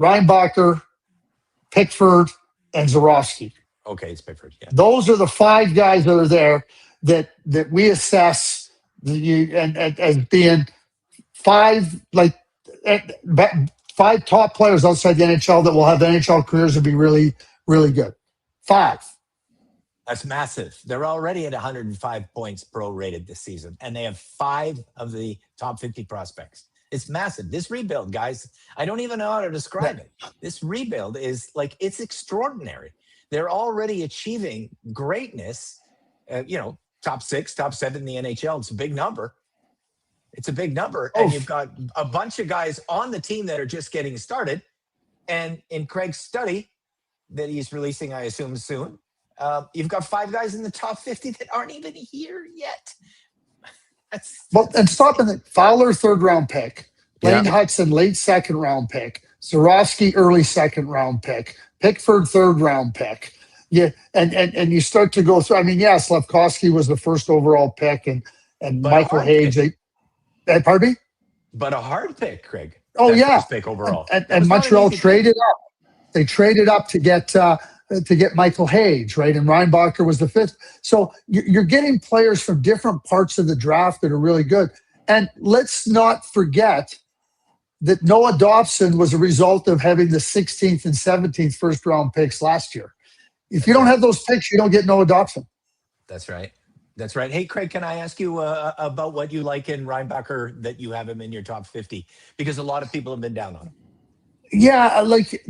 Reinbacher, Pickford, and Zorowski. Okay, it's Pickford. Yeah. Those are the 5 guys that are there that we assess as being five top players outside the NHL that will have NHL careers and be really, really good. 5. That's massive. They're already at 105 points prorated this season, and they have 5 of the top 50 prospects. It's massive. This rebuild, guys, I don't even know how to describe it. This rebuild is it's extraordinary. They're already achieving greatness. Top 6, top 7 in the NHL. It's a big number. And you've got a bunch of guys on the team that are just getting started. And in Craig's study that he's releasing, I assume soon, you've got 5 guys in the top 50 that aren't even here yet. And stopping it. Fowler, 3rd round pick. Lane Hudson, late 2nd round pick. Zorowski, early 2nd round pick. Pickford, 3rd round pick. Yeah, and you start to go through. I mean, Slafkovsky was the 1st overall pick, and Michael Hayes. Pardon me? But a hard pick, Craig. Oh, yeah. First pick overall. And Montreal traded up. They traded up to get Michael Hayes, right? And Reinbacher was the 5th. So you're getting players from different parts of the draft that are really good. And let's not forget that Noah Dobson was a result of having the 16th and 17th first-round picks last year. If you don't have those picks, you don't get Noah Dobson. That's right. Hey, Craig, can I ask you about what you like in Reinbacher that you have him in your top 50? Because a lot of people have been down on him. Yeah,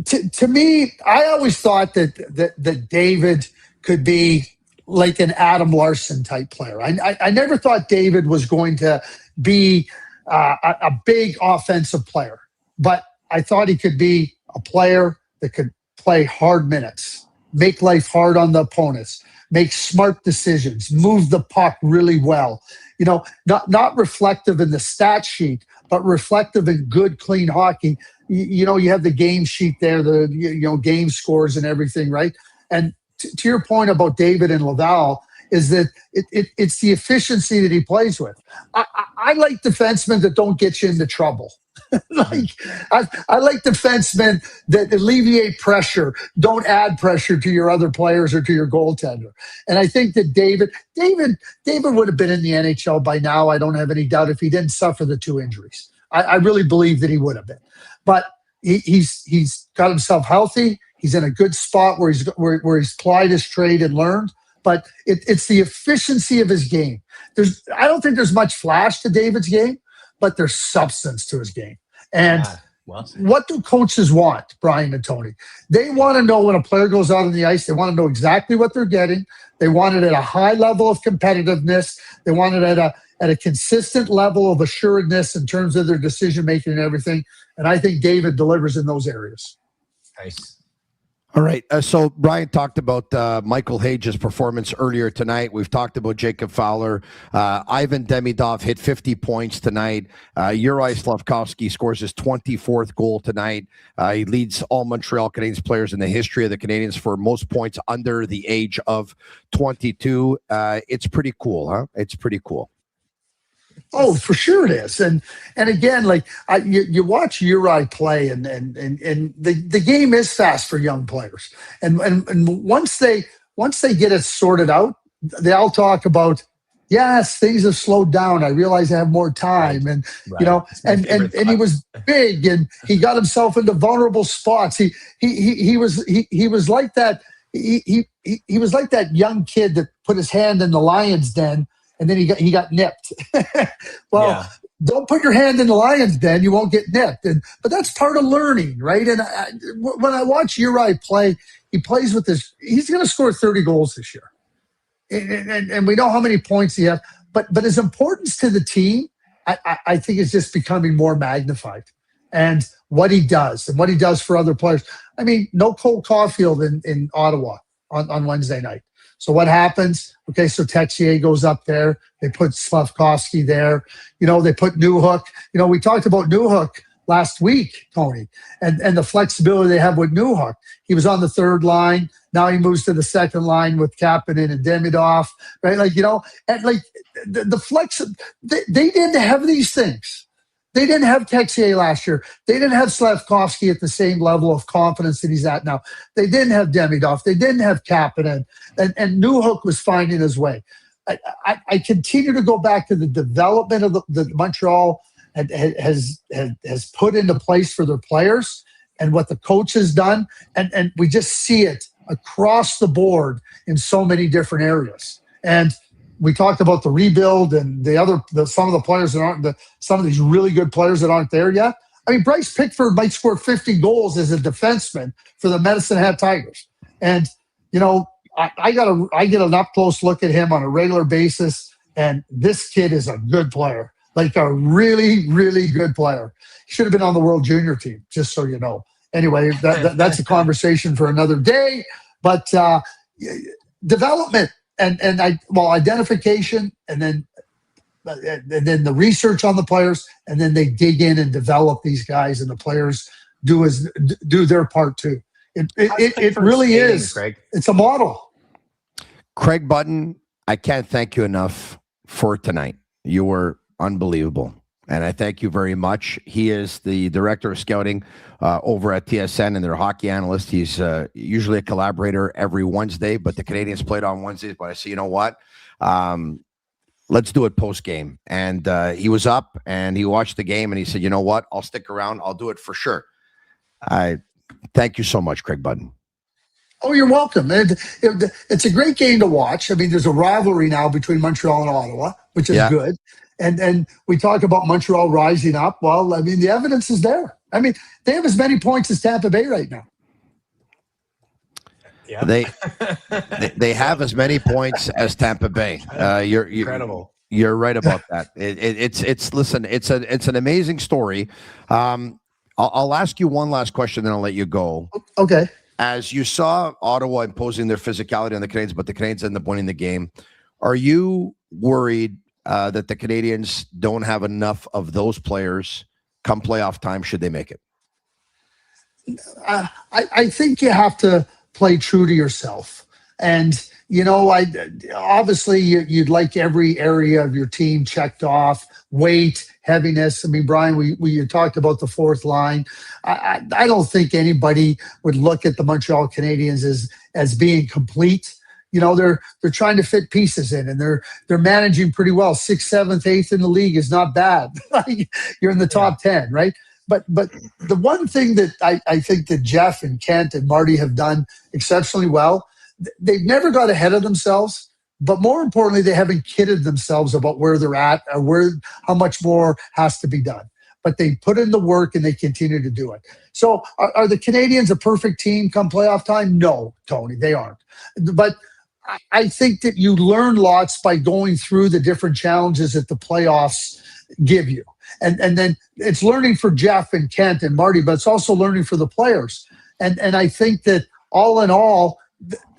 to me, I always thought that David could be like an Adam Larson type player. I never thought David was going to be a big offensive player, but I thought he could be a player that could play hard minutes, make life hard on the opponents, make smart decisions, move the puck really well. Not reflective in the stat sheet, but reflective in good, clean hockey. You have the game sheet there, the game scores and everything, right? And to your point about David and Laval, is that it's the efficiency that he plays with. I like defensemen that don't get you into trouble. I like defensemen that alleviate pressure, don't add pressure to your other players or to your goaltender. And I think that David would have been in the NHL by now. I don't have any doubt if he didn't suffer the 2 injuries. I really believe that he would have been. But he's got himself healthy. He's in a good spot where he's plied his trade and learned. But it's the efficiency of his game. I don't think there's much flash to David's game, but there's substance to his game. And what do coaches want, Brian and Tony? They want to know when a player goes out on the ice, they want to know exactly what they're getting. They want it at a high level of competitiveness. They want it at a consistent level of assuredness in terms of their decision-making and everything. And I think David delivers in those areas. Nice. All right. So Brian talked about Michael Hayes' performance earlier tonight. We've talked about Jacob Fowler. Ivan Demidov hit 50 points tonight. Juraj Slafkovsky scores his 24th goal tonight. He leads all Montreal Canadiens players in the history of the Canadiens for most points under the age of 22. It's pretty cool, huh? It's pretty cool. Oh, for sure it is. And again, you watch Uri play, and the game is fast for young players. And once they get it sorted out, they all talk about, yes, things have slowed down. I realize I have more time, and and he was big, and he got himself into vulnerable spots. He was like that. He was like that young kid that put his hand in the lion's den. And then he got nipped. Don't put your hand in the lion's den; you won't get nipped. But that's part of learning, right? And when I watch Uri play, he plays with this. He's going to score 30 goals this year, and we know how many points he has. But his importance to the team, I think, is just becoming more magnified. And what he does, and what he does for other players. I mean, no Cole Caulfield in Ottawa on Wednesday night. So what happens? Okay, so Texier goes up there. They put Slafkovsky there. They put Newhook. We talked about Newhook last week, Tony, and the flexibility they have with Newhook. He was on the 3rd line. Now he moves to the 2nd line with Kapanen and Demidov, right? The flex. They didn't have these things. They didn't have Texier last year. They didn't have Slafkovsky at the same level of confidence that he's at now. They didn't have Demidov. They didn't have Kapanen. And Newhook was finding his way. I continue to go back to the development of the Montreal has put into place for their players and what the coach has done. And we just see it across the board in so many different areas. And we talked about the rebuild and some of the players that aren't some of these really good players that aren't there yet. I mean, Bryce Pickford might score 50 goals as a defenseman for the Medicine Hat Tigers. And, I get an up-close look at him on a regular basis, and this kid is a good player, like a really, really good player. He should have been on the World Junior team, just so you know. Anyway, that's a conversation for another day. But development and identification, and then the research on the players, and then they dig in and develop these guys, and the players do their part too. It really is. Craig. It's a model. Craig Button, I can't thank you enough for tonight. You were unbelievable, and I thank you very much. He is the director of scouting over at TSN and their hockey analyst. He's usually a collaborator every Wednesday, but the Canadiens played on Wednesdays. But I said, you know what? Let's do it post game. And he was up and he watched the game and he said, you know what? I'll stick around. I'll do it for sure. I thank you so much, Craig Button. Oh, you're welcome. It's a great game to watch. I mean, there's a rivalry now between Montreal and Ottawa, which is good. And we talk about Montreal rising up. Well, I mean, the evidence is there. I mean, they have as many points as Tampa Bay right now. Yeah. They have as many points as Tampa Bay. You're incredible. You're right about that. It's an amazing story. I'll ask you one last question, then I'll let you go. Okay. As you saw Ottawa imposing their physicality on the Canadiens, but the Canadiens end up winning the game, are you worried that the Canadiens don't have enough of those players come playoff time should they make it? I think you have to play true to yourself. And, obviously you'd like every area of your team checked off, weight, heaviness. I mean, Brian, we talked about the fourth line. I don't think anybody would look at the Montreal Canadiens as being complete. They're trying to fit pieces in, and they're managing pretty well. 6th, 7th, 8th in the league is not bad. You're in the top 10, right? But the one thing that I think that Jeff and Kent and Marty have done exceptionally well, they've never got ahead of themselves. But more importantly, they haven't kidded themselves about where they're at or how much more has to be done. But they put in the work and they continue to do it. So are the Canadiens a perfect team come playoff time? No, Tony, they aren't. But I think that you learn lots by going through the different challenges that the playoffs give you. And then it's learning for Jeff and Kent and Marty, but it's also learning for the players. And I think that all in all,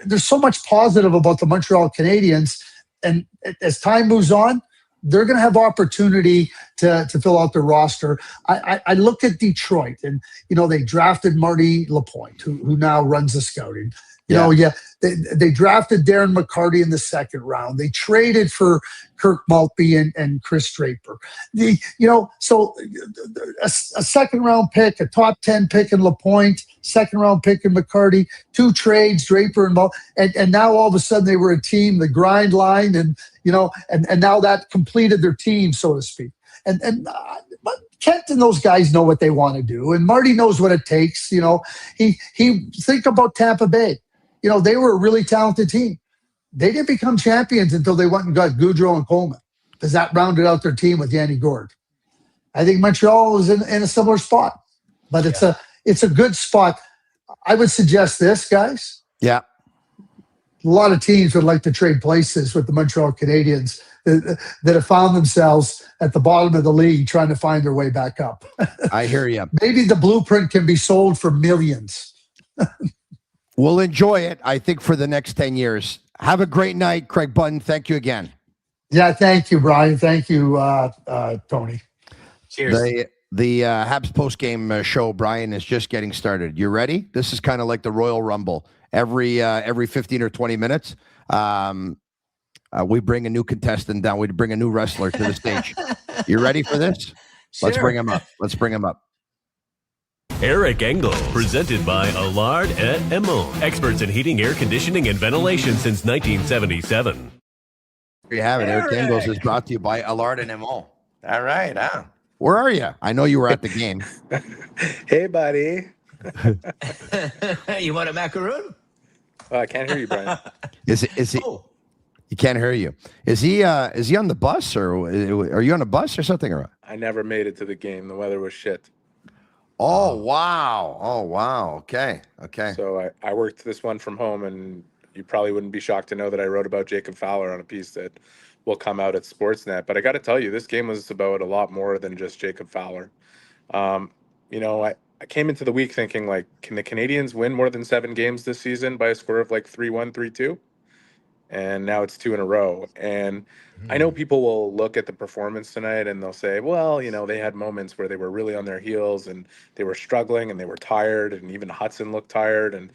there's so much positive about the Montreal Canadiens. And as time moves on, they're going to have opportunity to fill out their roster. I look at Detroit, and they drafted Marty Lapointe, who now runs the scouting. They drafted Darren McCarty in the second round. They traded for Kirk Maltby and Chris Draper. So a second round pick, a top 10 pick in Lapointe, second round pick in McCarty, 2 trades, Draper and Maltby, and now all of a sudden they were a team, the grind line, and now that completed their team, so to speak. But Kent and those guys know what they want to do, and Marty knows what it takes. He think about Tampa Bay. They were a really talented team. They didn't become champions until they went and got Goudreau and Coleman, because that rounded out their team with Yanni Gourde. I think Montreal is in a similar spot, but it's a good spot. I would suggest this, guys. Yeah. A lot of teams would like to trade places with the Montreal Canadiens that have found themselves at the bottom of the league trying to find their way back up. I hear you. Maybe the blueprint can be sold for millions. We'll enjoy it, I think, for the next 10 years. Have a great night, Craig Button. Thank you again. Yeah, thank you, Brian. Thank you, Tony. Cheers. The Habs postgame show, Brian, is just getting started. You ready? This is kind of like the Royal Rumble. Every 15 or 20 minutes, we bring a new contestant down. We bring a new wrestler to the stage. You ready for this? Sure. Let's bring him up. Eric Engels, presented by Allard et Emon, experts in heating, air conditioning, and ventilation since 1977. you have it. Eric Engels is brought to you by Allard and MO. All right. Huh? Where are you? I know you were at the game. Hey, buddy. You want a macaroon? I can't hear you, Brian. Is he? Oh. He can't hear you. Is he on the bus, or are you on a bus or something? Or I never made it to the game. The weather was shit. Oh wow. Okay. So I worked this one from home, and you probably wouldn't be shocked to know that I wrote about Jacob Fowler on a piece that will come out at Sportsnet. But I got to tell you, this game was about a lot more than just Jacob Fowler. I came into the week thinking, like, can the Canadiens win more than 7 games this season by a score of like 3-1, 3-2? And now it's 2 in a row. And I know people will look at the performance tonight and they'll say, well, they had moments where they were really on their heels and they were struggling and they were tired, and even Hudson looked tired. And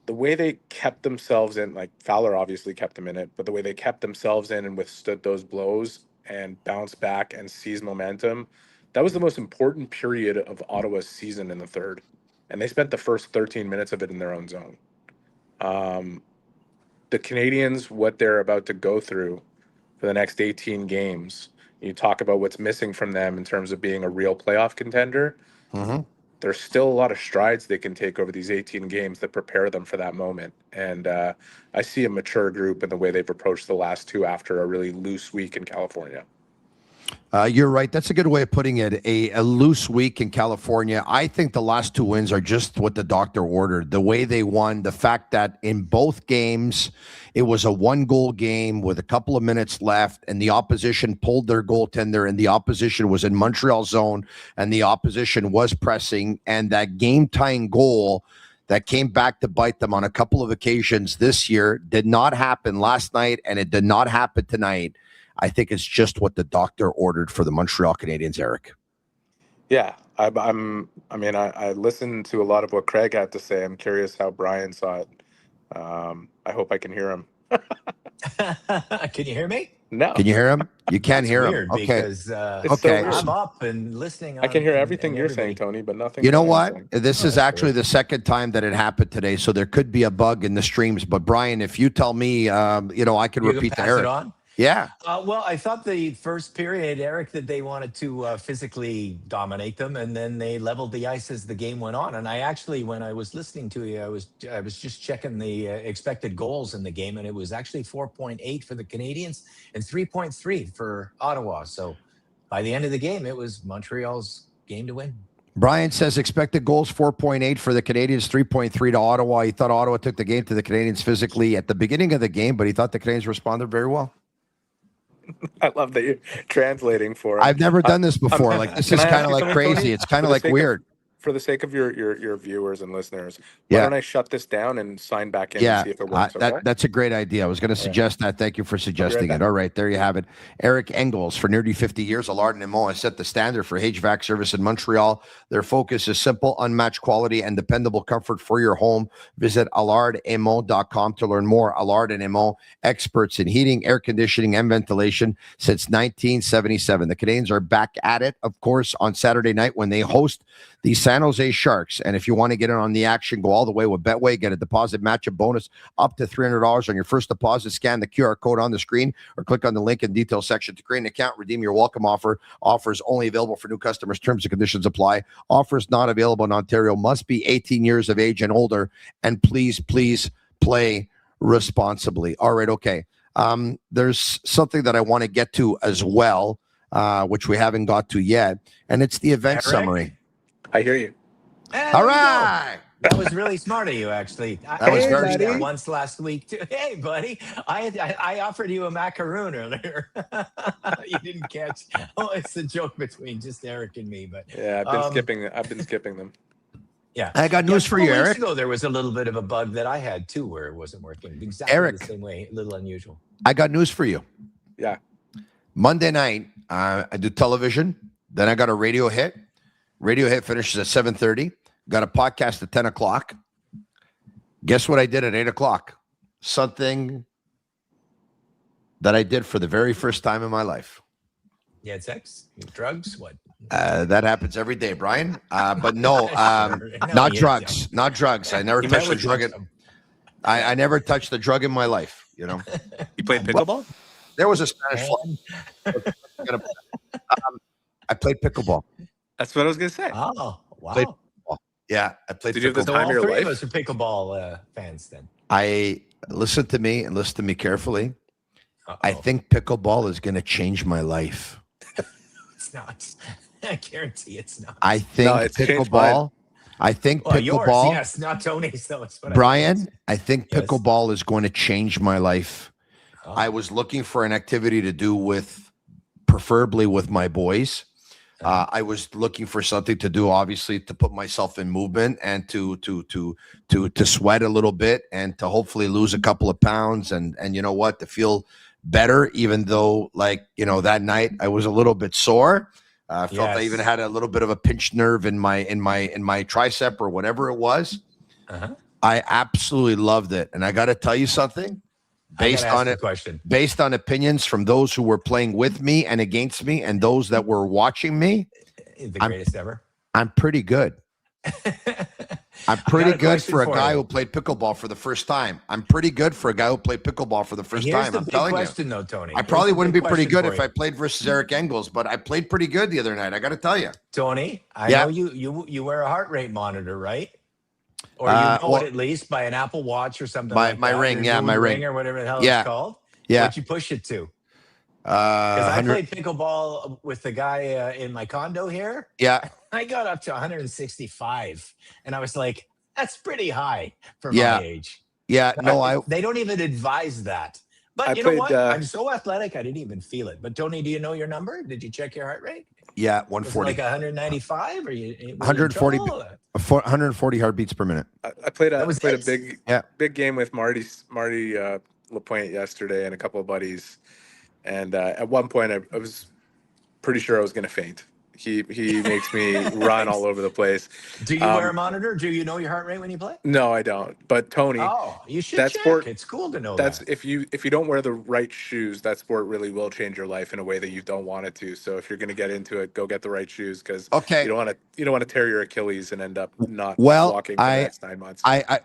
the way they kept themselves in, like, Fowler obviously kept them in it, but the way they kept themselves in and withstood those blows and bounced back and seized momentum, that was the most important period of Ottawa's season in the third. And they spent the first 13 minutes of it in their own zone. The Canadiens, what they're about to go through for the next 18 games, you talk about what's missing from them in terms of being a real playoff contender. There's still a lot of strides they can take over these 18 games that prepare them for that moment. And I see a mature group in the way they've approached the last 2 after a really loose week in California. You're right. That's a good way of putting it. A loose week in California. I think the last 2 wins are just what the doctor ordered. The way they won, the fact that in both games, it was a 1-goal game with a couple of minutes left, and the opposition pulled their goaltender, and the opposition was in Montreal zone, and the opposition was pressing, and that game-tying goal that came back to bite them on a couple of occasions this year did not happen last night, and it did not happen tonight. I think it's just what the doctor ordered for the Montreal Canadiens, Eric. Yeah, I listened to a lot of what Craig had to say. I'm curious how Brian saw it. I hope I can hear him. Can you hear me? No. Can you hear him? You can't hear him. Okay. Because, okay. I'm up and listening. I can hear everything you're saying, Tony, but nothing. You know what? This is actually the second time that it happened today, so there could be a bug in the streams. But Brian, if you tell me, I can repeat to Eric. It on? Yeah. Well, I thought the first period, Eric, that they wanted to physically dominate them, and then they leveled the ice as the game went on. And I actually, when I was listening to you, I was just checking the expected goals in the game, and it was actually 4.8 for the Canadiens and 3.3 for Ottawa. So by the end of the game, it was Montreal's game to win. Brian says expected goals 4.8 for the Canadiens, 3.3 to Ottawa. He thought Ottawa took the game to the Canadiens physically at the beginning of the game, but he thought the Canadiens responded very well. I love that you're translating for him. I've never done this before. This is kind of like crazy. Tony? It's kind of like weird. For the sake of your viewers and listeners, why don't I shut this down and sign back in and see if it works? That's a great idea. I was going to suggest that. Thank you for suggesting it. All right, there you have it. Eric Engels, for nearly 50 years, Allard and MO has set the standard for HVAC service in Montreal. Their focus is simple, unmatched quality, and dependable comfort for your home. Visit allardmo.com to learn more. Allard and MO, experts in heating, air conditioning, and ventilation since 1977. The Canadiens are back at it, of course, on Saturday night when they host the San Jose Sharks. And if you want to get in on the action, go all the way with Betway. Get a deposit matchup bonus up to $300 on your first deposit. Scan the QR code on the screen or click on the link in the details section to create an account. Redeem your welcome offer. Offers only available for new customers. Terms and conditions apply. Offers not available in Ontario. Must be 18 years of age and older. And please play responsibly. All right, okay. There's something that I want to get to as well, which we haven't got to yet, and it's the event summary. I hear you. All right. That was really smart of you, actually. That was very smart. Once last week, too. Hey, buddy, I offered you a macaroon earlier. You didn't catch. Oh, it's a joke between just Eric and me. But yeah, I've been skipping them. Yeah, I got news for you, Eric. Ago, there was a little bit of a bug that I had too, where it wasn't working exactly Eric, the same way. A little unusual. I got news for you. Yeah. Monday night, I do television. Then I got a radio hit. Radio hit finishes at 7:30. Got a podcast at 10 o'clock. Guess what I did at 8 o'clock? Something that I did for the very first time in my life. You had sex? Drugs? What? That happens every day, Brian. But no, not drugs. Not drugs. I never touched a drug. I never touched a drug in my life. You know, You played pickleball? there was a Spanish fly. I played pickleball. That's what I was gonna say. Oh, Played wow. pickleball. Yeah, I played Did you have the pickleball. So time of all your three life? of us are pickleball fans then. I listen to me and listen to me carefully. Uh-oh. I think pickleball is going to change my life. It's not. I guarantee it's not. I think it's changed pickleball. I think Well, yours, pickleball. yes, not Tony's though. It's what Brian, I think Yes. pickleball is going to change my life. Oh. I was looking for an activity to do with, preferably with my boys. I was looking for something to do, obviously, to put myself in movement and to sweat a little bit and to hopefully lose a couple of pounds and you know what, to feel better. Even though, like, you know, that night I was a little bit sore. I felt I even had a little bit of a pinched nerve in my tricep or whatever it was. I absolutely loved it, and I got to tell you something. Based on it, based on opinions from those who were playing with me and against me, and those that were watching me, The greatest ever. I'm pretty good. I'm pretty got a good question for a for guy you. who played pickleball for the first time. I'm pretty good for a guy who played pickleball for the first Here's time. the I'm big telling question, you. though, Tony. I probably Here's the wouldn't big be pretty question good for if you. I played versus Eric Engels, but I played pretty good the other night. I got to tell you. Tony, I Yeah. know you wear a heart rate monitor, right? Or you know well, it at least by an Apple Watch or something my- like my that. ring, your yeah, my Moon ring. or whatever the hell Yeah. it's called. Yeah. What'd you push it to? Because I 100 played pickleball with the guy in my condo here. Yeah. I got up to 165, and I was like, "That's pretty high for Yeah. my age." Yeah. No, They don't even advise that. But I you know played, what? I'm so athletic, I didn't even feel it. But Tony, do you know your number? Did you check your heart rate? yeah, Was it 140. like 195 or you? were you in 140 trouble? 140 heartbeats per minute. I played That was a it? big game with Marty Lapointe yesterday and a couple of buddies, and at one point I was pretty sure I was going to faint. He makes me run all over the place. Do you wear a monitor? Do you know your heart rate when you play? No, I don't. But Tony, Oh, you should that check. sport, It's cool to know that's that. if you don't wear the right shoes, that sport really will change your life in a way that you don't want it to. So if you're going to get into it, go get the right shoes because Okay. you don't want to tear your Achilles and end up not Well, walking for the next 9 months. I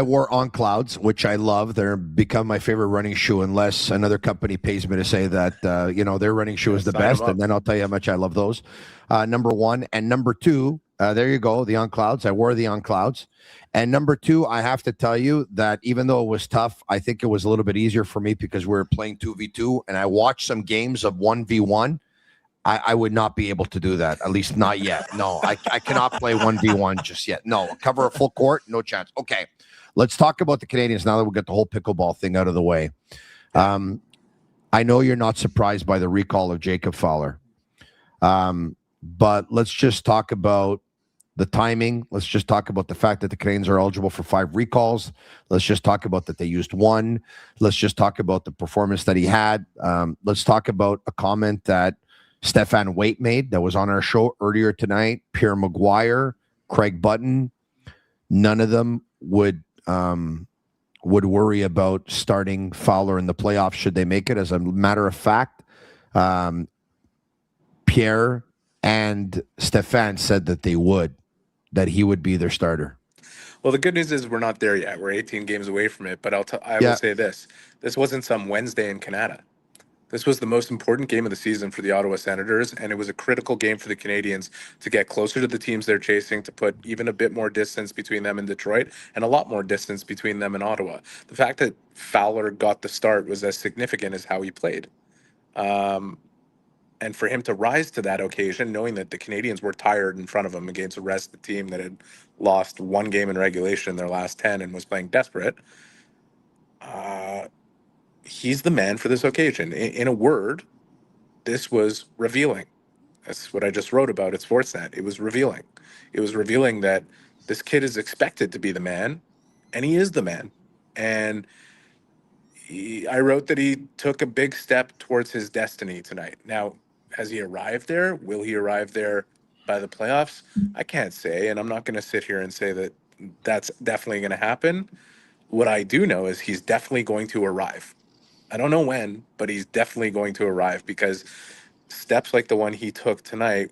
wore On Clouds, which I love. They're become my favorite running shoe, unless another company pays me to say that their running shoe is the sign best, 'em up. and then I'll tell you how much I love those. Number one, and number two, there you go, the On Clouds. I wore the On Clouds, and number two, I have to tell you that even though it was tough, I think it was a little bit easier for me because we were playing 2v2, and I watched some games of 1v1. I would not be able to do that, at least not yet. No, I cannot play 1v1 just yet. No, cover a full court, no chance. Okay, let's talk about the Canadiens now that we got the whole pickleball thing out of the way. I know you're not surprised by the recall of Jacob Fowler, but let's just talk about the timing. Let's just talk about the fact that the Canadiens are eligible for 5 recalls. Let's just talk about that they used 1. Let's just talk about the performance that he had. Let's talk about a comment that Stephane Waite made that was on our show earlier tonight. Pierre McGuire, Craig Button, none of them would worry about starting Fowler in the playoffs should they make it. As a matter of fact, Pierre and Stephane said that they would, that he would be their starter. Well, the good news is we're not there yet. We're 18 games away from it. But I will say this: this wasn't some Wednesday in Canada. This was the most important game of the season for the Ottawa Senators, and it was a critical game for the Canadiens to get closer to the teams they're chasing, to put even a bit more distance between them and Detroit, and a lot more distance between them and Ottawa. The fact that Fowler got the start was as significant as how he played. And for him to rise to that occasion, knowing that the Canadiens were tired in front of him against the rest of the team that had lost 1 game in regulation in their last 10 and was playing desperate, he's the man for this occasion. In a word, this was revealing. That's what I just wrote about at Sportsnet. It was revealing. It was revealing that this kid is expected to be the man, and he is the man. And I wrote that he took a big step towards his destiny tonight. Now, has he arrived there? Will he arrive there by the playoffs? I can't say, and I'm not going to sit here and say that that's definitely going to happen. What I do know is he's definitely going to arrive. I don't know when, but he's definitely going to arrive because steps like the one he took tonight,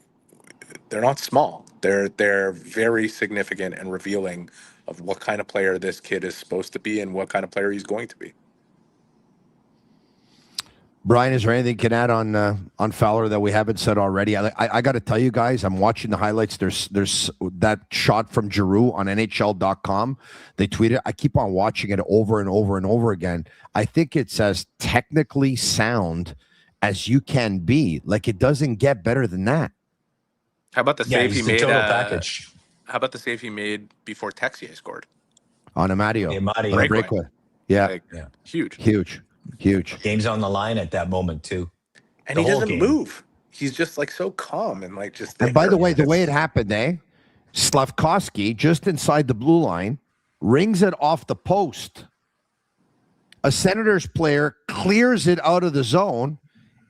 they're not small. They're very significant and revealing of what kind of player this kid is supposed to be and what kind of player he's going to be. Brian, is there anything you can add on Fowler that we haven't said already? I got to tell you guys, I'm watching the highlights. There's that shot from Gyro on NHL.com. They tweeted. I keep on watching it over and over and over again. I think it's as technically sound as you can be. Like, it doesn't get better than that. How about the save he he's the made? total package. How about the save he made before Texier scored? On Amadio. Amadio. On a breakaway. Yeah. Like, Yeah. Huge. Game's on the line at that moment too. And The he whole doesn't game. move. He's just like so calm and like just. And by the way, the way it happened, Slavkovsky, just inside the blue line, rings it off the post. A Senators player clears it out of the zone.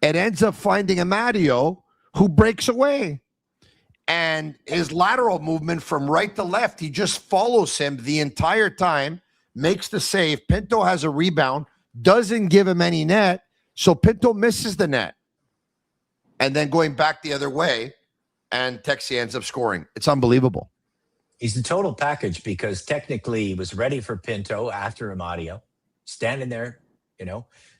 It ends up finding Amadio, who breaks away. And his lateral movement from right to left, he just follows him the entire time, makes the save. Pinto has a rebound, doesn't give him any net, so Pinto misses the net. And then going back the other way, and Texier ends up scoring. It's unbelievable. He's the total package because technically he was ready for Pinto after Amadio, standing there,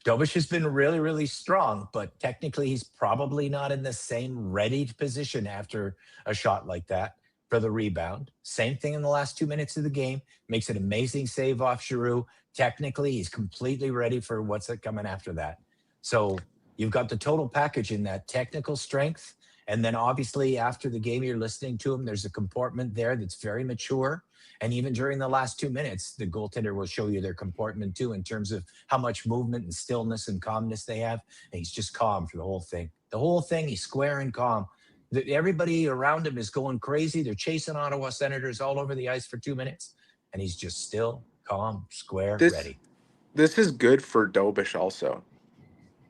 Dobish has been really, really strong, but technically he's probably not in the same ready position after a shot like that for the rebound. Same thing in the last 2 minutes of the game. Makes an amazing save off Giroux. Technically, he's completely ready for what's coming after that. So you've got the total package in that technical strength. And then obviously after the game, you're listening to him. There's a comportment there that's very mature. And even during the last 2 minutes, the goaltender will show you their comportment too, in terms of how much movement and stillness and calmness they have. And he's just calm for the whole thing. The whole thing, he's square and calm. Everybody around him is going crazy. They're chasing Ottawa Senators all over the ice for 2 minutes. And he's just still, calm, square, ready. This is good for Dobish also.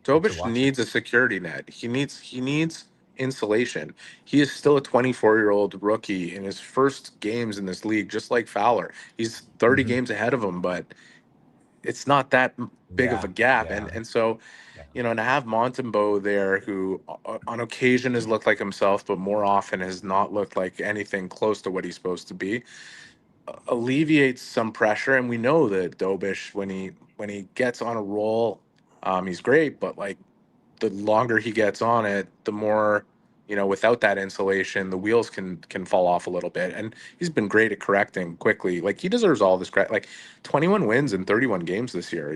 Dobish needs a security net. He needs insulation. He is still a 24-year-old rookie in his first games in this league, just like Fowler. He's 30 games ahead of him, but it's not that big of a gap. And so, to have Montembeault there, who on occasion has looked like himself, but more often has not looked like anything close to what he's supposed to be, alleviates some pressure. And we know that Dobish, when he gets on a roll, he's great, but like the longer he gets on it, the more, without that insulation, the wheels can fall off a little bit. And he's been great at correcting quickly. Like, he deserves all this credit. Like, 21 wins in 31 games this year,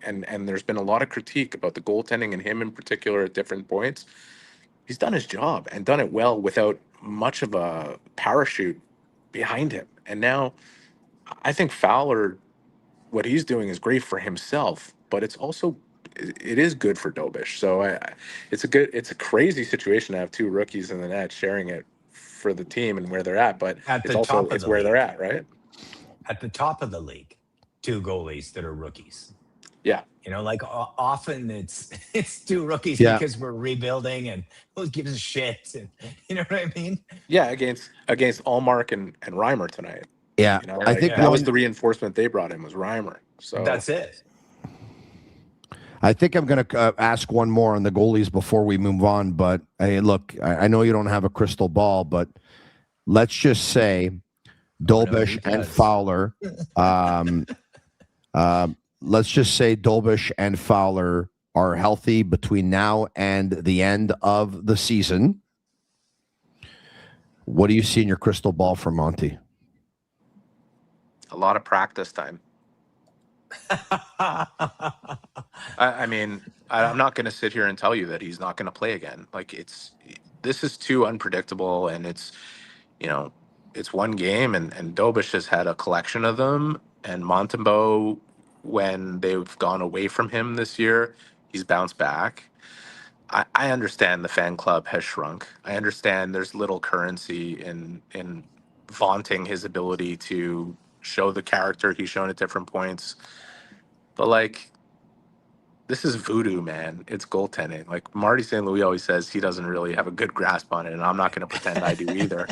and there's been a lot of critique about the goaltending and him in particular at different points. He's done his job and done it well without much of a parachute behind him. And now I think Fowler, what he's doing is great for himself, but it is good for Dobish. So it's a crazy situation to have two rookies in the net sharing it for the team and where they're at, but it's where they're at, right? At the top of the league, two goalies that are rookies. Yeah. Often it's two rookies because we're rebuilding and who gives a shit? And you know what I mean? Yeah, against Allmark and Reimer tonight. Yeah. I think that was the reinforcement they brought in was Reimer. So that's it. I think I'm going to ask one more on the goalies before we move on. But hey, look, I know you don't have a crystal ball, but let's just say Dobish and Fowler. Let's just say Dobish and Fowler are healthy between now and the end of the season. What do you see in your crystal ball for Monty? A lot of practice time. I mean, I'm not going to sit here and tell you that he's not going to play again. Like, this is too unpredictable, and it's one game, and Dobish has had a collection of them, and Montembeault, when they've gone away from him this year, he's bounced back. I understand the fan club has shrunk. I understand there's little currency in vaunting his ability to show the character he's shown at different points. But, like, this is voodoo, man. It's goaltending. Like, Marty St. Louis always says he doesn't really have a good grasp on it, and I'm not going to pretend I do either.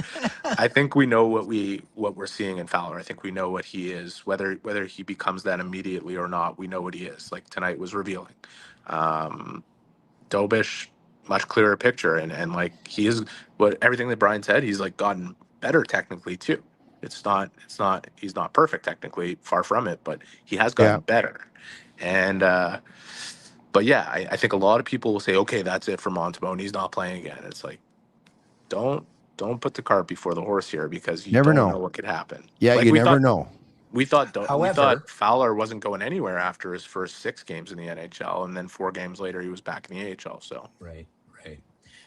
I think we know what we're seeing in Fowler. I think we know what he is. Whether he becomes that immediately or not, we know what he is. Like, tonight was revealing. Dobish, much clearer picture, and like, he is everything that Brian said. He's like gotten better technically too. He's not perfect technically, far from it, but he has gotten better. And But yeah, I think a lot of people will say, okay, that's it for Montembeault, and he's not playing again. It's like, don't put the cart before the horse here, because you Never don't know. know what could happen. Yeah, Like you never know. we thought However, Fowler wasn't going anywhere after his first 6 games in the NHL, and then 4 games later he was back in the AHL. So right.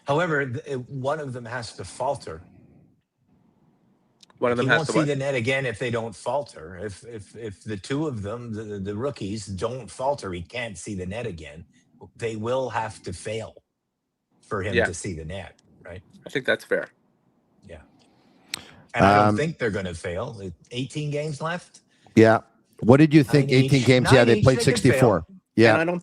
However, one of them has to falter. one of them He has won't to see what? the net again if they don't falter. If the two of them, the rookies, don't falter, he can't see the net again. They will have to fail for him Yeah, to see the net, right? I think that's fair. Yeah. And I don't think they're going to fail. 18 games left. Yeah. What did you think? 9 18 each. games. Yeah, 9 they each, played they could 64. fail. Yeah. And I don't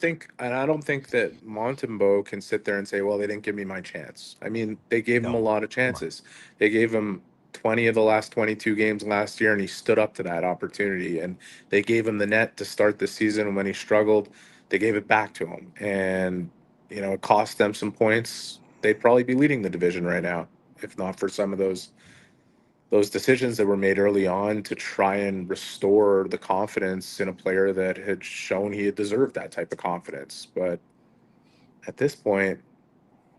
think that Montembeault can sit there and say, well, they didn't give me my chance. I mean, they gave him a No. lot of chances. They gave him 20 of the last 22 games last year, and he stood up to that opportunity. And they gave him the net to start the season. And when he struggled, they gave it back to him. And, it cost them some points. They'd probably be leading the division right now, if not for some of those decisions that were made early on to try and restore the confidence in a player that had shown he had deserved that type of confidence. But at this point,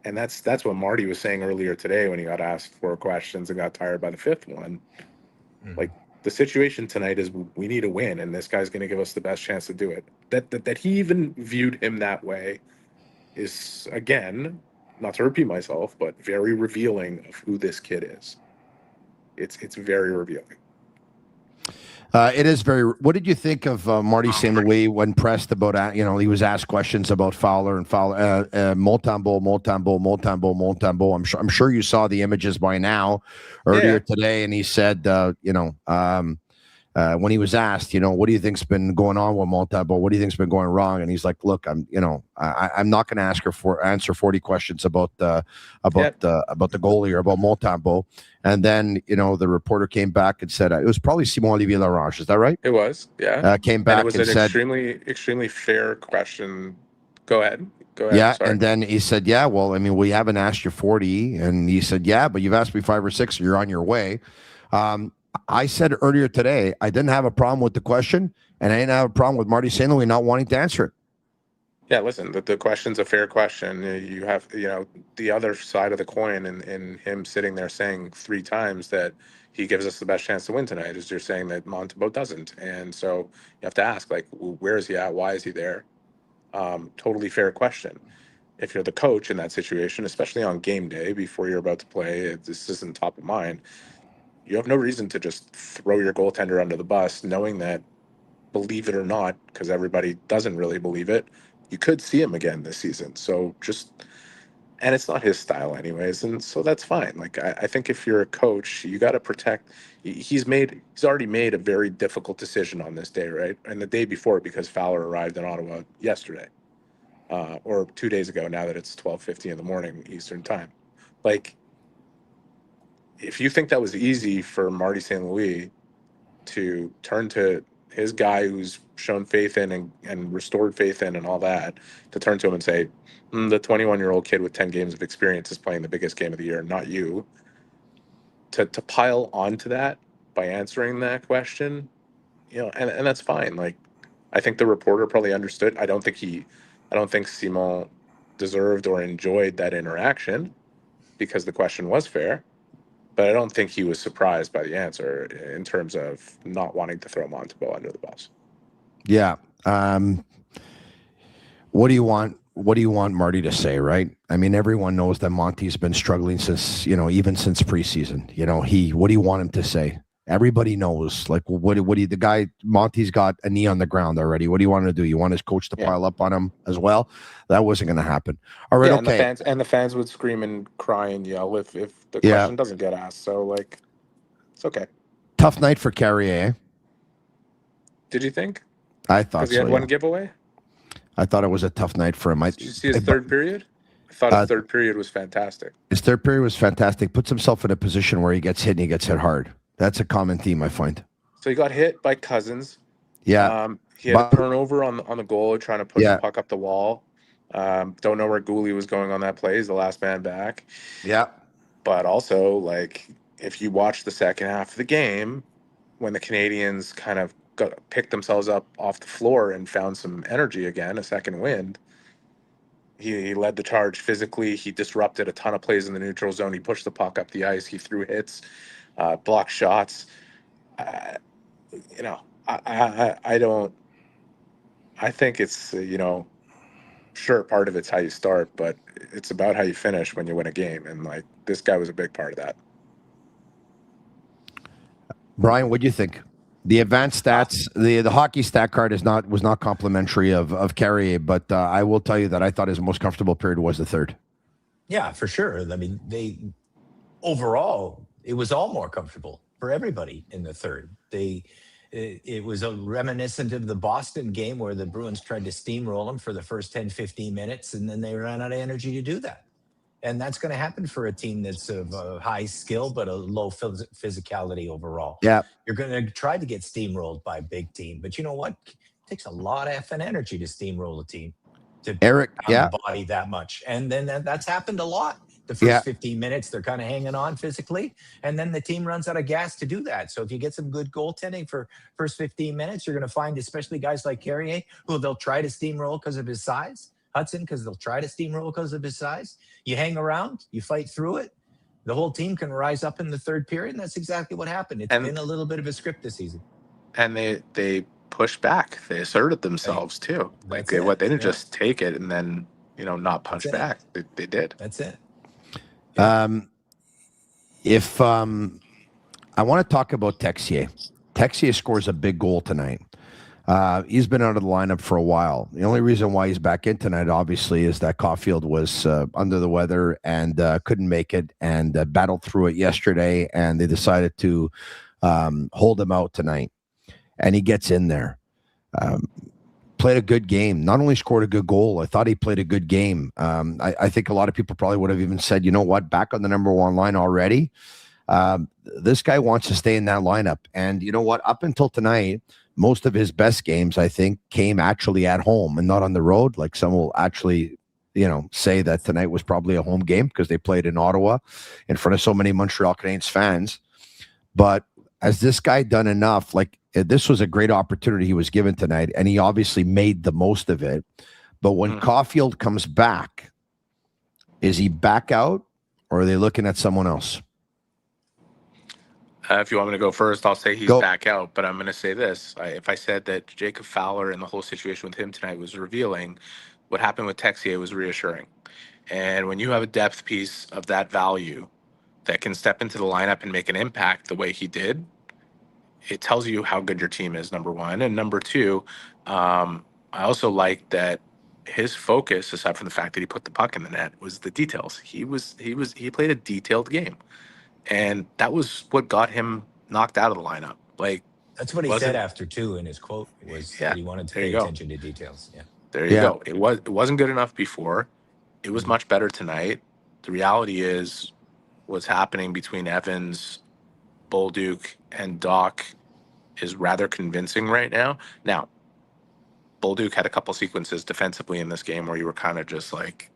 and that's what Marty was saying earlier today when he got asked 4 questions and got tired by the 5th one. Like, the situation tonight is we need a win, and this guy's going to give us the best chance to do it. That he even viewed him that way is, again, not to repeat myself, but very revealing of who this kid is. It's very revealing. It is very. What did you think of Marty St. Louis when pressed about? He was asked questions about Fowler and Montembeault. I'm sure you saw the images by now earlier today, and he said, when he was asked, what do you think's been going on with Montembeault? What do you think's been going wrong? And he's like, look, I'm not going to answer 40 questions about the goalie or about Montembeault. And then, the reporter came back and said, it was probably Simon-Olivier Larange. Is that right? It was, yeah. Came back and it was an said, extremely fair question. Go ahead. Yeah. Sorry. And then he said, yeah, well, I mean, we haven't asked you 40. And he said, yeah, but you've asked me 5 or 6, so you're on your way. I said earlier today, I didn't have a problem with the question, and I didn't have a problem with Marty St. Louis not wanting to answer it. Yeah, listen, the question's a fair question. You have, the other side of the coin in him sitting there saying 3 times that he gives us the best chance to win tonight is you're saying that Montembeault doesn't. And so you have to ask, like, where is he at? Why is he there? Totally fair question. If you're the coach in that situation, especially on game day before you're about to play, this isn't top of mind. You have no reason to just throw your goaltender under the bus, knowing that, believe it or not, because everybody doesn't really believe it, you could see him again this season. So and it's not his style anyways, and so that's fine. Like, I think if you're a coach, you got to protect. He's already made a very difficult decision on this day, right? And the day before, because Fowler arrived in Ottawa yesterday, or 2 days ago. Now that it's 12:50 in the morning Eastern time, like, if you think that was easy for Marty St. Louis to turn to his guy who's shown faith in and restored faith in and all that, to turn to him and say, the 21-year-old kid with 10 games of experience is playing the biggest game of the year, not you, to pile onto that by answering that question, and that's fine. Like, I think the reporter probably understood. I don't think Simon deserved or enjoyed that interaction because the question was fair. But I don't think he was surprised by the answer in terms of not wanting to throw Montembeault under the bus. Yeah. What do you want? What do you want Marty to say, right? I mean, everyone knows that Monty's been struggling since, even since preseason. What do you want him to say? Everybody knows. Like, Monty's got a knee on the ground already. What do you want him to do? You want his coach to pile up on him as well? That wasn't going to happen. All right, okay. And the fans would scream and cry and yell if the question doesn't get asked. So, like, it's okay. Tough night for Carrier, eh? Did you think? I thought so. Because he had one giveaway? I thought it was a tough night for him. Did you see his third period? I thought his third period was fantastic. His third period was fantastic. Puts himself in a position where he gets hit and he gets hit hard. That's a common theme, I find. So he got hit by Cousins. Yeah. He had a turnover on the goal, trying to push the puck up the wall. Don't know where Gooley was going on that play. He's the last man back. Yeah. But also, like, if you watch the second half of the game, when the Canadiens kind of picked themselves up off the floor and found some energy again, a second wind, He led the charge physically. He disrupted a ton of plays in the neutral zone. He pushed the puck up the ice. He threw hits, blocked shots. You know, I don't. I think it's sure, part of it's how you start, but it's about how you finish when you win a game, and like this guy was a big part of that. Brian, what do you think? The advanced stats, the hockey stat card was not complimentary of Carrier, but I will tell you that I thought his most comfortable period was the third. Yeah, for sure. I mean, overall, it was all more comfortable for everybody in the third. It was a reminiscent of the Boston game where the Bruins tried to steamroll them for the first 10, 15 minutes, and then they ran out of energy to do that. And that's going to happen for a team that's of high skill, but a low physicality overall. Yeah. You're going to try to get steamrolled by a big team. But you know what? It takes a lot of effing energy to steamroll a team, to Eric, pound the body that much. And then that's happened a lot. The first 15 minutes, they're kind of hanging on physically, and then the team runs out of gas to do that. So if you get some good goaltending for first 15 minutes, you're going to find, especially guys like Carrier, who they'll try to steamroll because of his size. Hudson, because they'll try to steamroll because of his size. You hang around, you fight through it. The whole team can rise up in the third period, and that's exactly what happened. It's been a little bit of a script this season. And they pushed back. They asserted themselves too. Like they didn't just take it and then not punch back. They did. That's it. If I want to talk about Texier. Texier scores a big goal tonight. He's been out of the lineup for a while. The only reason why he's back in tonight, obviously, is that Caulfield was under the weather and couldn't make it, and battled through it yesterday, and they decided to hold him out tonight. And he gets in there. Played a good game. Not only scored a good goal, I thought he played a good game. I think a lot of people probably would have even said, you know what, back on the number one line already. This guy wants to stay in that lineup. And you know what, up until tonight, most of his best games, I think, came actually at home and not on the road. Like some will actually, say that tonight was probably a home game because they played in Ottawa in front of so many Montreal Canadiens fans. But has this guy done enough? Like, this was a great opportunity he was given tonight, and he obviously made the most of it. But when Caulfield comes back, is he back out, or are they looking at someone else? If you want me to go first, I'll say he's back out. But I'm going to say this. If I said that Jacob Fowler and the whole situation with him tonight was revealing, what happened with Texier was reassuring. And when you have a depth piece of that value that can step into the lineup and make an impact the way he did, it tells you how good your team is, number one. And number two, I also like that his focus, aside from the fact that he put the puck in the net, was the details. He played a detailed game. And that was what got him knocked out of the lineup. Like, that's what he said after too in his quote, was that he wanted to pay attention to details. Yeah. There you go. It wasn't good enough before. It was much better tonight. The reality is what's happening between Evans, Bolduc, and Doc is rather convincing right now. Now, Bolduc had a couple sequences defensively in this game where you were kind of just like,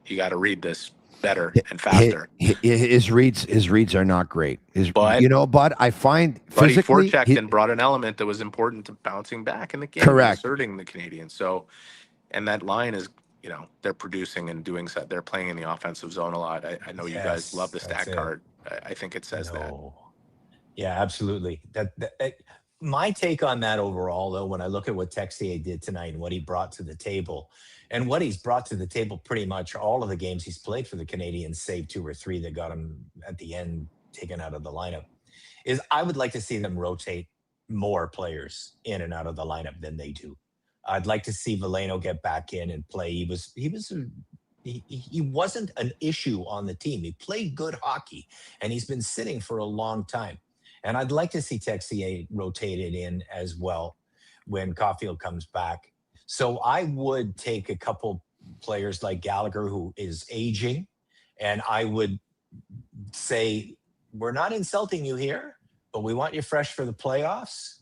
you got to read this better and faster. His reads are not great. But I find physically, he forechecked and brought an element that was important to bouncing back in the game, correct, asserting the Canadiens. So, and that line is, they're producing and doing so. They're playing in the offensive zone a lot. I know you guys love the stat card. I think it says that. Yeah, absolutely. That my take on that overall, though, when I look at what Texier did tonight and what he brought to the table, and what he's brought to the table pretty much all of the games he's played for the Canadiens, save 2 or 3 that got him at the end taken out of the lineup, is I would like to see them rotate more players in and out of the lineup than they do. I'd like to see Veleno get back in and play. He wasn't an issue on the team. He played good hockey, and he's been sitting for a long time. And I'd like to see Texier rotated in as well when Caulfield comes back. So I would take a couple players like Gallagher, who is aging, and I would say, we're not insulting you here, but we want you fresh for the playoffs.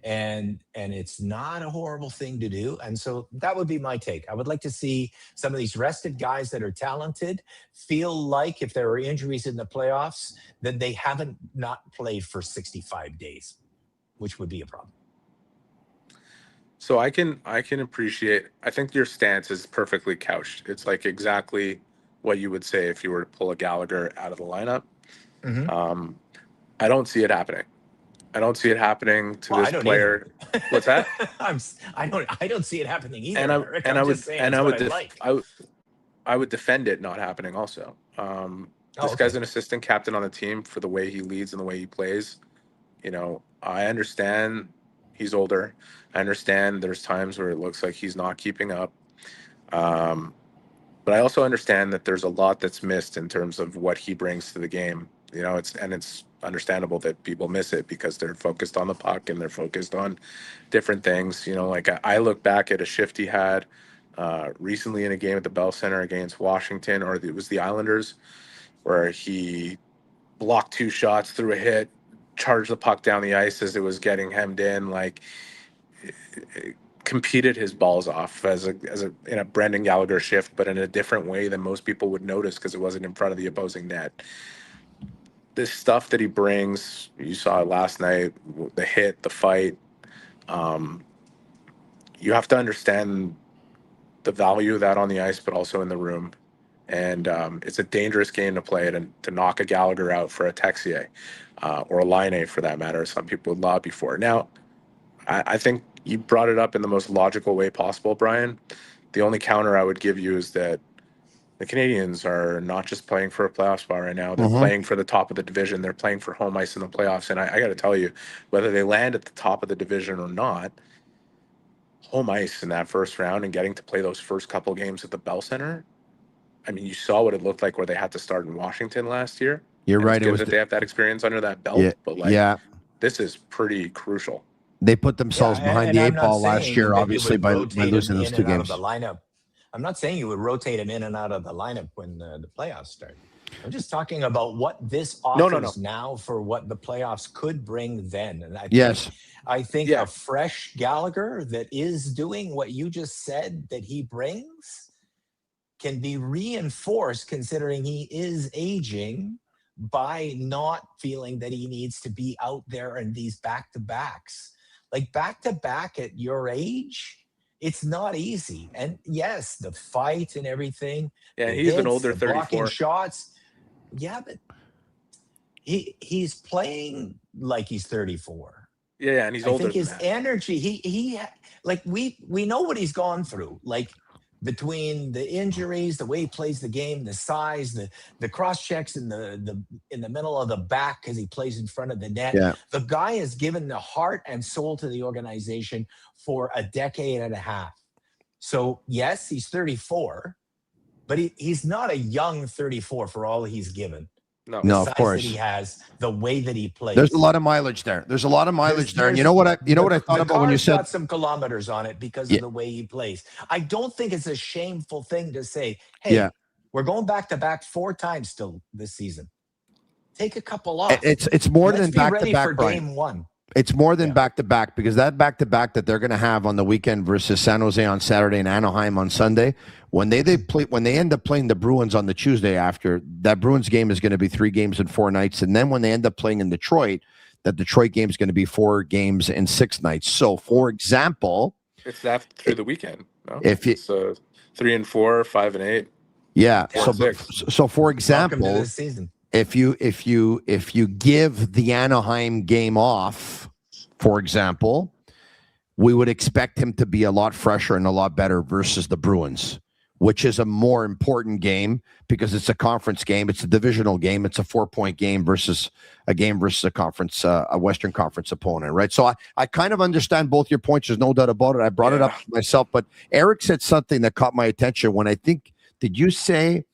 And it's not a horrible thing to do. And so that would be my take. I would like to see some of these rested guys that are talented feel like if there are injuries in the playoffs, then they haven't not played for 65 days, which would be a problem. So I can appreciate. I think your stance is perfectly couched. It's like exactly what you would say if you were to pull a Gallagher out of the lineup. Mhm. I don't see it happening. I don't see it happening to Well, I this don't player. either. What's that? I don't see it happening either, And I Eric. and I'm I would just saying and it's I what would I like. I would defend it not happening also. Oh, This guy's okay. an assistant captain on the team for the way he leads and the way he plays. You know, I understand he's older. I understand there's times where it looks like he's not keeping up. Um, but I also understand that there's a lot that's missed in terms of what he brings to the game. You know, it's understandable that people miss it because they're focused on the puck and they're focused on different things. You know, like I look back at a shift he had recently in a game at the Bell Center against Washington, or it was the Islanders, where he blocked two shots, threw a hit, charged the puck down the ice as it was getting hemmed in, like competed his balls off as a in a Brendan Gallagher shift, but in a different way than most people would notice because it wasn't in front of the opposing net. This stuff that he brings, you saw it last night, the hit, the fight. Um, you have to understand the value of that on the ice, but also in the room. And it's a dangerous game to play to knock a Gallagher out for a Texier or a Line for that matter. Some people would lobby for it. Now, I think you brought it up in the most logical way possible, Brian. The only counter I would give you is that the Canadiens are not just playing for a playoff spot right now. They're playing for the top of the division. They're playing for home ice in the playoffs. And I got to tell you, whether they land at the top of the division or not, home ice in that first round and getting to play those first couple games at the Bell Center. I mean, you saw what it looked like where they had to start in Washington last year. You're And right. it's It good was that they have that experience under that belt. yeah, But like, yeah. this is pretty crucial. They put Yeah, themselves behind and the I'm eight not ball last saying year, that you obviously would by rotate him losing those in two and out of the games. lineup. I'm not saying you would rotate him in and out of the lineup when the playoffs start. I'm just talking about what this No. offers now for what the playoffs could bring then. And Yes. I think Yeah. a fresh Gallagher that is doing what you just said that he brings can be reinforced considering he is aging by not feeling that he needs to be out there in these back-to-backs. Like back-to-back at your age, it's not easy. And yes, the fight and everything, Yeah, the he's an hits, older the blocking 34. shots. Yeah, but he's playing like he's 34. Yeah, and he's I older think than his that. energy, like we know what he's gone through. Like between the injuries, the way he plays the game, the size, the cross checks in the middle of the back because he plays in front of the net. Yeah. The guy has given the heart and soul to the organization for a decade and a half. So yes, he's 34, but he's not a young 34 for all he's given. No. The No, size of that course. he has, the way that he plays. There's a lot of mileage there. There's a lot of mileage there. And you know what I thought about when you car's said got some kilometers on it because Yeah. of the way he plays. I don't think it's a shameful thing to say, hey, Yeah. we're going back to back 4 times still this season. Take a couple off. It's more Let's than be back ready to back, for Brian. game 1. It's more than Yeah. back to back because that back to back that they're going to have on the weekend versus San Jose on Saturday and Anaheim on Sunday, when they end up playing the Bruins on the Tuesday after, that Bruins game is going to be 3 games in 4 nights, and then when they end up playing in Detroit, that Detroit game is going to be 4 games in 6 nights. So, for example, It's that through the weekend. No? If you- it's 3 and 4, 5 and 8. yeah. 4 and 6. So for Welcome to example, this season. if you give the Anaheim game off, for example, we would expect him to be a lot fresher and a lot better versus the Bruins, which is a more important game because it's a conference game, it's a divisional game, it's a 4-point game versus a conference, a Western Conference opponent, right? So I kind of understand both your points. There's no doubt about it. I brought it up myself, but Eric said something that caught my attention when did you say?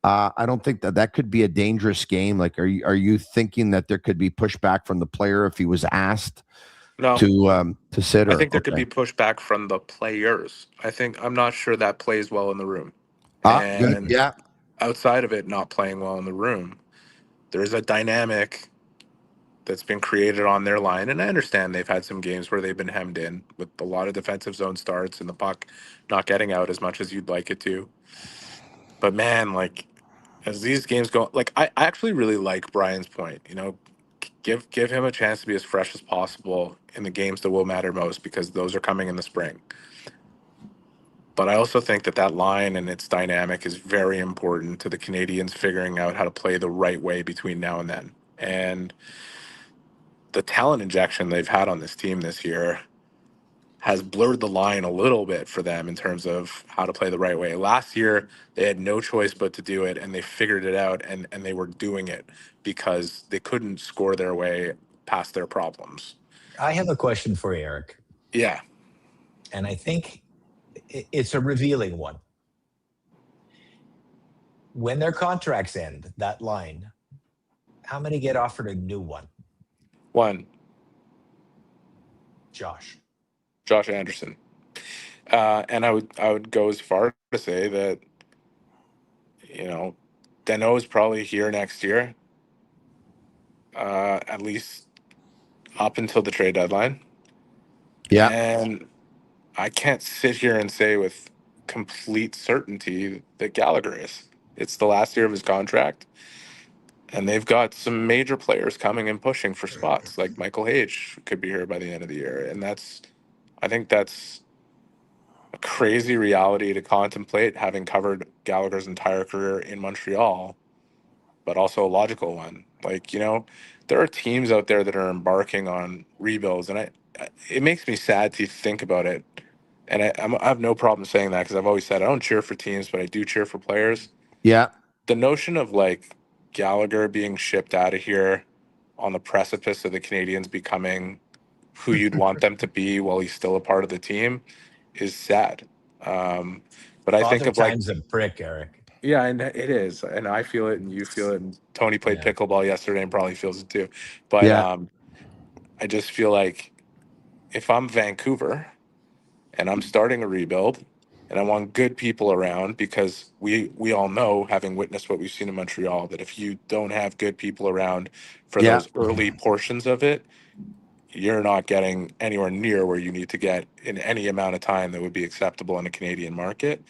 I don't think that could be a dangerous game. Like, are you thinking that there could be pushback from the player if he was asked No. to sit? I think there could be pushback from the players. I'm not sure that plays well in the room. Good. Yeah. Outside of it not playing well in the room, there's a dynamic that's been created on their line. And I understand they've had some games where they've been hemmed in with a lot of defensive zone starts and the puck not getting out as much as you'd like it to. But man, like, as these games go, like, I actually really like Brian's point. You know, Give him a chance to be as fresh as possible in the games that will matter most, because those are coming in the spring. But I also think that line and its dynamic is very important to the Canadiens figuring out how to play the right way between now and then. And the talent injection they've had on this team this year has blurred the line a little bit for them in terms of how to play the right way. Last year, they had no choice but to do it, and they figured it out, and they were doing it because they couldn't score their way past their problems. I have a question for you, Eric. Yeah. And I think it's a revealing one. When their contracts end, that line, how many get offered a new one? One. Josh Anderson. And I would go as far to say that, Deno is probably here next year, at least up until the trade deadline. Yeah. And I can't sit here and say with complete certainty that Gallagher is. It's the last year of his contract, and they've got some major players coming and pushing for spots, like Michael Hage could be here by the end of the year. And I think that's a crazy reality to contemplate, having covered Gallagher's entire career in Montreal, but also a logical one. There are teams out there that are embarking on rebuilds, and it makes me sad to think about it. And I have no problem saying that, because I've always said I don't cheer for teams, but I do cheer for players. Yeah. The notion of Gallagher being shipped out of here on the precipice of the Canadiens becoming who you'd want them to be while he's still a part of the team is sad. But I think of time's a prick, Eric. Yeah, and it is, and I feel it, and you feel it, and Tony played pickleball yesterday and probably feels it too. But I just feel like if I'm Vancouver and I'm starting a rebuild, and I want good people around, because we all know, having witnessed what we've seen in Montreal, that if you don't have good people around for those early portions of it, you're not getting anywhere near where you need to get in any amount of time that would be acceptable in a Canadian market.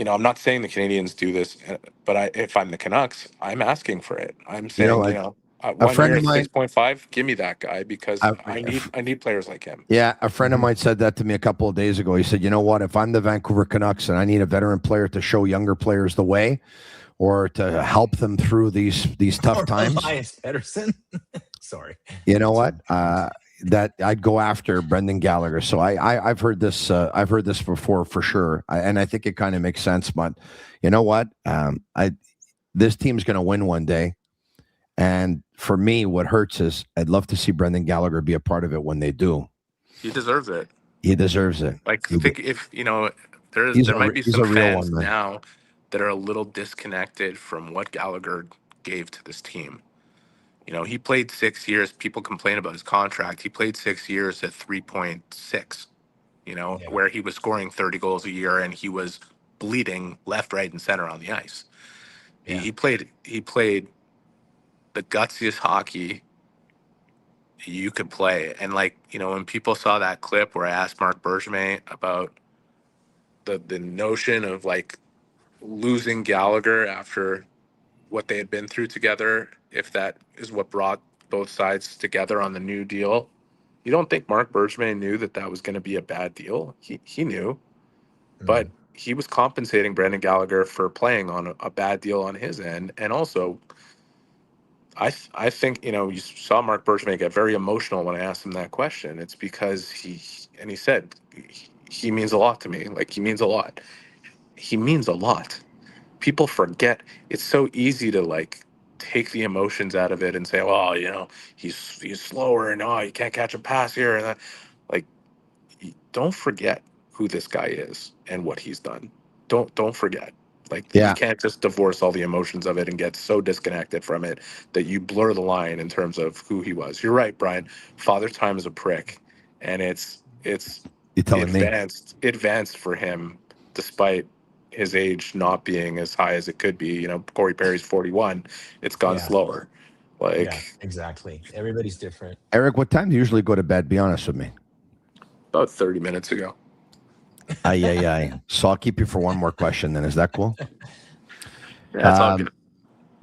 I'm not saying the Canadiens do this, but if I'm the Canucks, I'm asking for it. I'm saying, a 1 friend year of mine, 6.5, give me that guy, because I need players like him. Yeah, a friend of mine said that to me a couple of days ago. He said, "You know what? If I'm the Vancouver Canucks and I need a veteran player to show younger players the way, or to help them through these tough times, Elias Pettersson." Sorry. You know what? That I'd go after Brendan Gallagher. So I've heard this. I've heard this before for sure, and I think it kind of makes sense. But you know what? This team's going to win one day, and for me, what hurts is I'd love to see Brendan Gallagher be a part of it when they do. He deserves it. He deserves it. I think if there might be some fans now that are a little disconnected from what Gallagher gave to this team. He played 6 years. People complain about his contract. He played 6 years at 3.6, where he was scoring 30 goals a year and he was bleeding left, right, and center on the ice. Yeah. He played the gutsiest hockey you could play. And when people saw that clip where I asked Marc Bergevin about the notion of losing Gallagher after what they had been through together, if that is what brought both sides together on the new deal, you don't think Marc Bergevin knew that was going to be a bad deal? He knew, but he was compensating Brendan Gallagher for playing on a bad deal on his end. And also, I think, you saw Marc Bergevin get very emotional when I asked him that question. It's because he said, he means a lot to me. He means a lot. He means a lot. People forget. It's so easy to take the emotions out of it and say, well, he's slower and you can't catch a pass here and that. Don't forget who this guy is and what he's done. Don't forget. You can't just divorce all the emotions of it and get so disconnected from it that you blur the line in terms of who he was. You're right, Brian. Father Time is a prick, and it's advanced for him despite his age not being as high as it could be. Corey Perry's 41. It's gone slower. Yeah, exactly. Everybody's different. Eric, what time do you usually go to bed? Be honest with me. About 30 minutes ago. So I'll keep you for one more question then. Is that cool? Yeah, that's all good.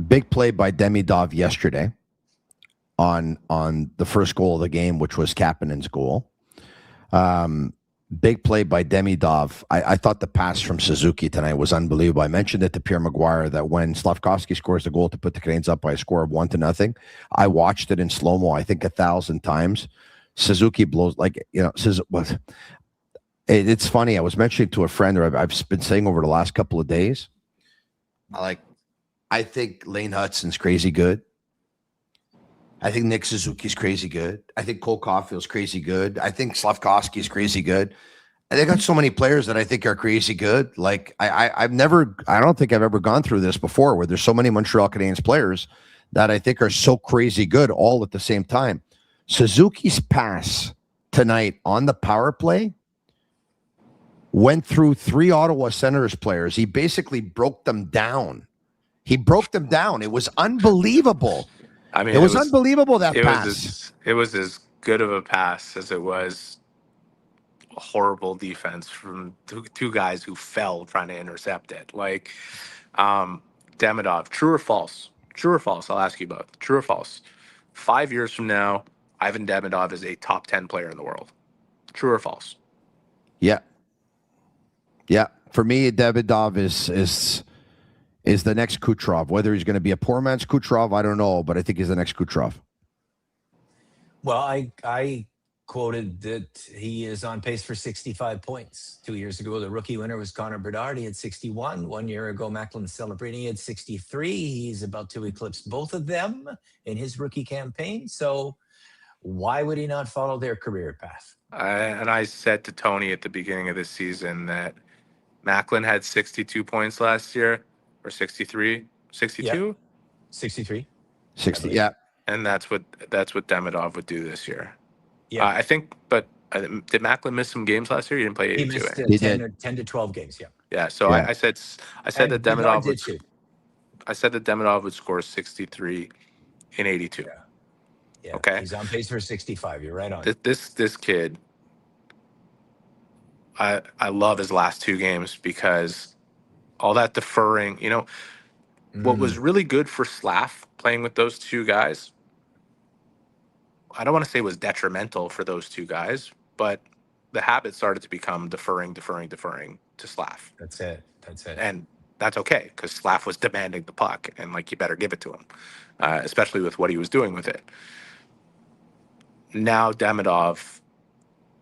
Big play by Demidov yesterday. on the first goal of the game, which was Kapanen's goal. Big play by Demidov. I thought the pass from Suzuki tonight was unbelievable. I mentioned it to Pierre McGuire that when Slafkovsky scores the goal to put the Canadiens up by a score of 1-0, I watched it in slow-mo, I think 1,000 times. Suzuki blows, it's funny. I was mentioning to a friend, or I've been saying over the last couple of days, I think Lane Hudson's crazy good. I think Nick Suzuki's crazy good. I think Cole Caulfield's crazy good. I think Slafkovsky's crazy good. And they got so many players that I think are crazy good. Like I don't think I've ever gone through this before, where there's so many Montreal Canadiens players that I think are so crazy good all at the same time. Suzuki's pass tonight on the power play went through 3 Ottawa Senators players. He basically broke them down. It was unbelievable. I mean, it was unbelievable, that pass. It was as good of a pass as it was a horrible defense from two guys who fell trying to intercept it. Like, Demidov, true or false? True or false? I'll ask you both. True or false? 5 years from now, Ivan Demidov is a top 10 player in the world. True or false? Yeah. Yeah. For me, Demidov is the next Kucherov. Whether he's going to be a poor man's Kucherov, I don't know, but I think he's the next Kucherov. Well, I quoted that he is on pace for 65 points. 2 years ago, the rookie winner was Connor Bedard. He had 61. 1 year ago, Macklin Celebrini had 63. He's about to eclipse both of them in his rookie campaign. So why would he not follow their career path? I said to Tony at the beginning of this season that Macklin had 62 points last year. Or 63, 62? Yep. 63. 60, yeah. And that's what Demidov would do this year. Yeah. I think, but did Macklin miss some games last year? He didn't play 82. He missed 10 to 12 games, yeah. Yeah, so yeah. I said that Demidov would score 63 in 82. Yeah. Okay. He's on pace for 65. You're right on. This kid, I love his last 2 games because all that deferring, what was really good for Slav playing with those 2 guys, I don't want to say was detrimental for those 2 guys, but the habit started to become deferring to Slav. That's it. And that's okay, because Slav was demanding the puck, and you better give it to him, especially with what he was doing with it. Now Demidov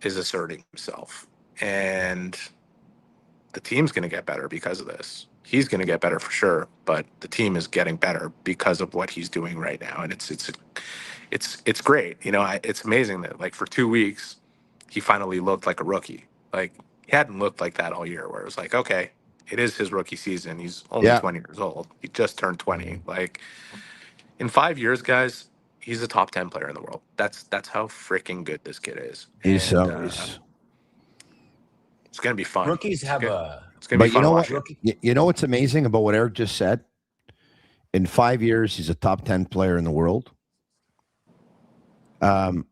is asserting himself, and the team's going to get better because of this. He's going to get better for sure, but the team is getting better because of what he's doing right now, and it's great. It's amazing that for 2 weeks he finally looked like a rookie. He hadn't looked like that all year. Where it was okay, it is his rookie season. He's only 20 years old. He just turned 20. In 5 years, guys, he's a top 10 player in the world. That's how freaking good this kid is. It's going to be fun. Rookies have It's going to be fun to watch. You know what's amazing about what Eric just said? In 5 years, he's a top 10 player in the world. I